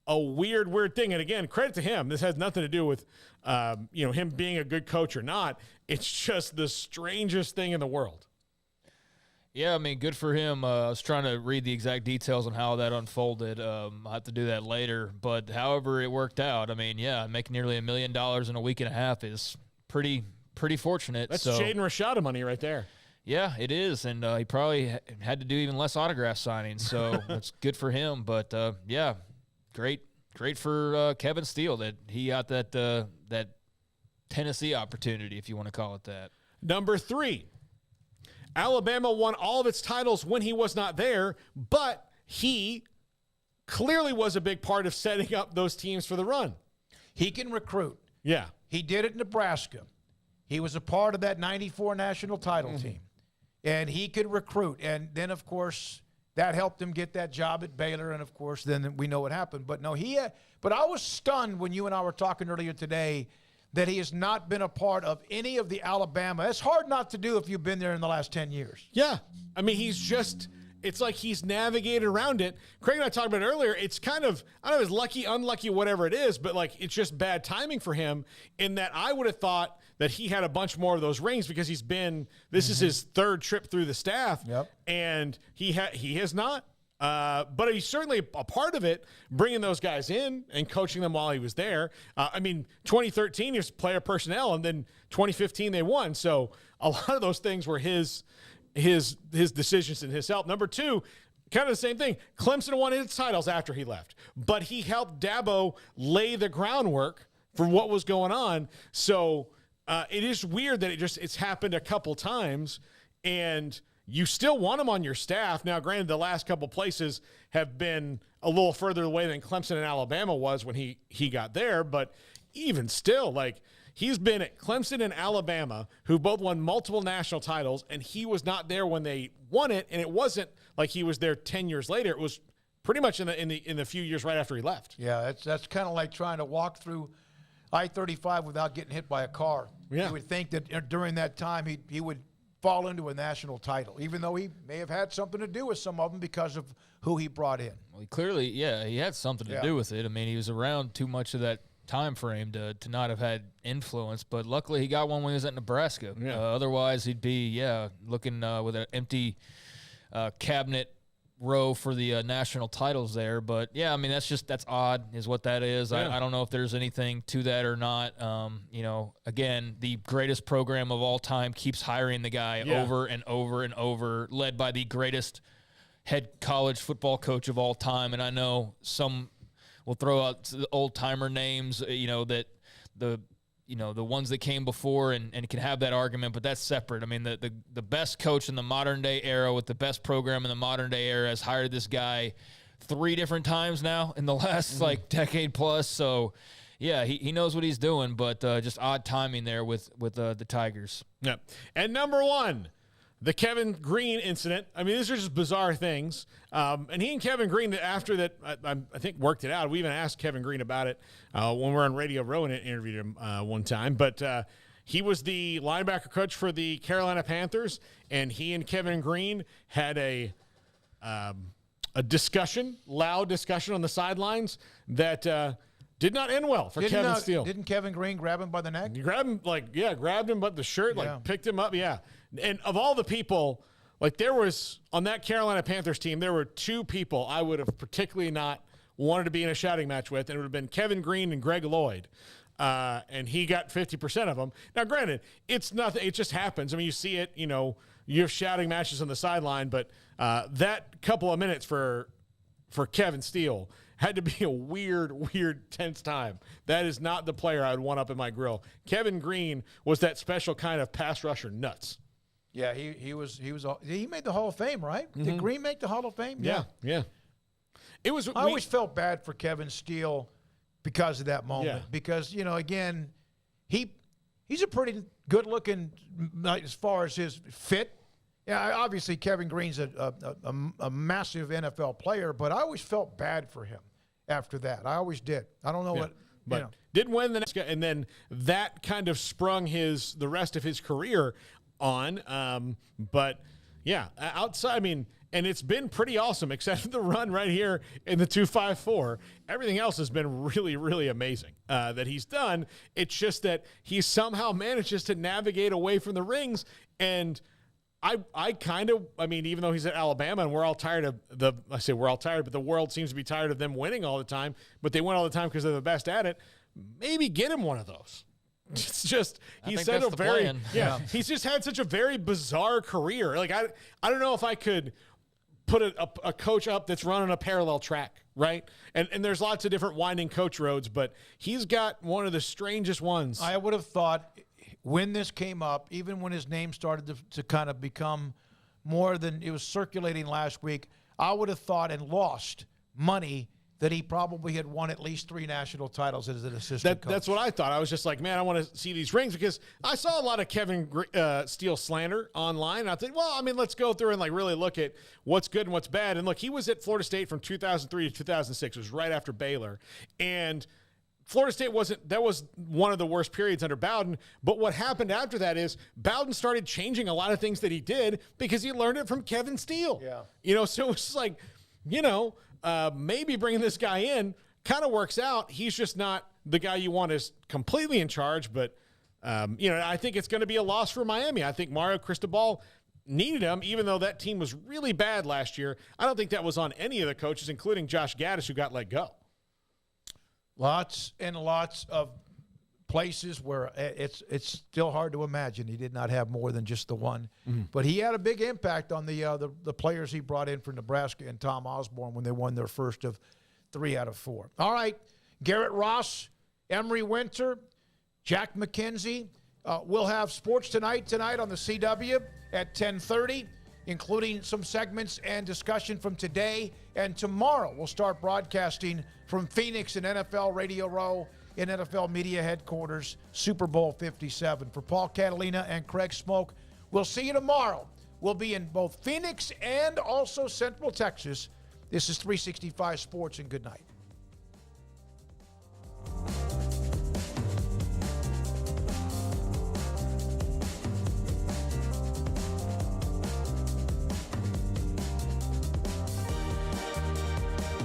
weird thing. And again, credit to him. This has nothing to do with him being a good coach or not. It's just the strangest thing in the world. Yeah, I mean, good for him. I was trying to read the exact details on how that unfolded. I'll have to do that later. But however it worked out, I mean, yeah, making nearly $1 million in a week and a half is pretty fortunate. That's Jaden Rashada money right there. Yeah, it is, and he probably had to do even less autograph signings, so it's good for him. But, yeah, great for Kevin Steele that he got that Tennessee opportunity, if you want to call it that. Number 3, Alabama won all of its titles when he was not there, but he clearly was a big part of setting up those teams for the run. He can recruit. Yeah. He did it in Nebraska. He was a part of that 94 national title team. And he could recruit. And then, of course, that helped him get that job at Baylor. And, of course, then we know what happened. But, no, but I was stunned when you and I were talking earlier today that he has not been a part of any of the Alabama. It's hard not to do if you've been there in the last 10 years. Yeah. I mean, it's like he's navigated around it. Craig and I talked about it earlier. It's kind of, I don't know if it's lucky, unlucky, whatever it is, but it's just bad timing for him in that I would have thought that he had a bunch more of those rings because this is his 3rd trip through the staff. Yep. And he has not. But he's certainly a part of it, bringing those guys in and coaching them while he was there. 2013 he was player personnel, and then 2015 they won. So a lot of those things were his decisions and his help. Number 2, kind of the same thing. Clemson won its titles after he left, but he helped Dabo lay the groundwork for what was going on. So it is weird that it's happened a couple times, and you still want him on your staff. Now, granted, the last couple places have been a little further away than Clemson and Alabama was when he got there, but even still, he's been at Clemson and Alabama, who both won multiple national titles, and he was not there when they won it, and it wasn't like he was there 10 years later. It was pretty much in the few years right after he left. Yeah, that's kind of like trying to walk through I-35 without getting hit by a car. Yeah. You would think that during that time he would fall into a national title, even though he may have had something to do with some of them because of who he brought in. Well, he clearly, he had something to do with it. I mean, he was around too much of that time frame to not have had influence, but luckily he got one when he was at Nebraska. Otherwise, he'd be, looking with an empty cabinet row for the national titles there. But, yeah, I mean, that's odd is what that is. Yeah. I don't know if there's anything to that or not. Again, the greatest program of all time keeps hiring the guy over and over and over, led by the greatest head college football coach of all time. And I know some will throw out the old-timer names, that the ones that came before and can have that argument, but that's separate. I mean, the best coach in the modern-day era with the best program in the modern-day era has hired this guy 3 different times now in the last, decade plus. So, yeah, he knows what he's doing, but just odd timing there with the Tigers. Yeah. And number 1, the Kevin Green incident. I mean, these are just bizarre things. And he and Kevin Green, after that, I think worked it out. We even asked Kevin Green about it when we were on Radio Row and interviewed him one time. But he was the linebacker coach for the Carolina Panthers, and he and Kevin Green had a discussion, loud discussion on the sidelines that did not end well for Kevin Steele. Didn't Kevin Green grab him by the neck? He grabbed him, grabbed him by the shirt, picked him up, And of all the people, there was, on that Carolina Panthers team, there were 2 people I would have particularly not wanted to be in a shouting match with, and it would have been Kevin Green and Greg Lloyd. And he got 50% of them. Now, granted, it's nothing. It just happens. I mean, you see it, you have shouting matches on the sideline, but that couple of minutes for Kevin Steele had to be a weird, tense time. That is not the player I would want up in my grill. Kevin Green was that special kind of pass rusher nuts. Yeah, he made the Hall of Fame, right? Mm-hmm. Did Green make the Hall of Fame? Yeah. I always felt bad for Kevin Steele because of that moment. Yeah. Because, again, he's a pretty good-looking as far as his fit. Yeah, obviously Kevin Green's a massive NFL player, but I always felt bad for him after that. I always did. I don't know but didn't win the next guy, and then that kind of sprung the rest of his career on. But yeah, outside, I mean, and it's been pretty awesome, except for the run right here in the 2.54. Everything else has been really, really amazing that he's done. It's just that he somehow manages to navigate away from the rings. And I mean, even though he's at Alabama and we're all tired of we're all tired, but the world seems to be tired of them winning all the time, but they win all the time because they're the best at it. Maybe get him one of those. It's just he's just had such a very bizarre career. I don't know if I could put a coach up that's running a parallel track, right? And there's lots of different winding coach roads, but he's got one of the strangest ones. I would have thought when this came up, even when his name started to kind of become more than it was circulating last week, I would have thought and lost money that he probably had won at least 3 national titles as an assistant coach. That's what I thought. I was just like, man, I want to see these rings because I saw a lot of Kevin Steele slander online. And I think, well, I mean, let's go through and really look at what's good and what's bad. And look, he was at Florida State from 2003 to 2006. It was right after Baylor. And Florida State that was one of the worst periods under Bowden. But what happened after that is Bowden started changing a lot of things that he did because he learned it from Kevin Steele. Yeah. So it's like, maybe bringing this guy in kind of works out. He's just not the guy you want is completely in charge. But, I think it's going to be a loss for Miami. I think Mario Cristobal needed him, even though that team was really bad last year. I don't think that was on any of the coaches, including Josh Gaddis, who got let go. Lots and lots of places where it's still hard to imagine he did not have more than just the one. Mm-hmm. But he had a big impact on the players he brought in from Nebraska and Tom Osborne when they won their first of 3 out of 4. All right, Garrett Ross, Emery Winter, Jack McKenzie. We'll have sports tonight on the CW at 10:30, including some segments and discussion from today and tomorrow. We'll start broadcasting from Phoenix and NFL Radio Row in NFL Media Headquarters, Super Bowl 57. For Paul Catalina and Craig Smoak, we'll see you tomorrow. We'll be in both Phoenix and also Central Texas. This is 365 Sports, and good night.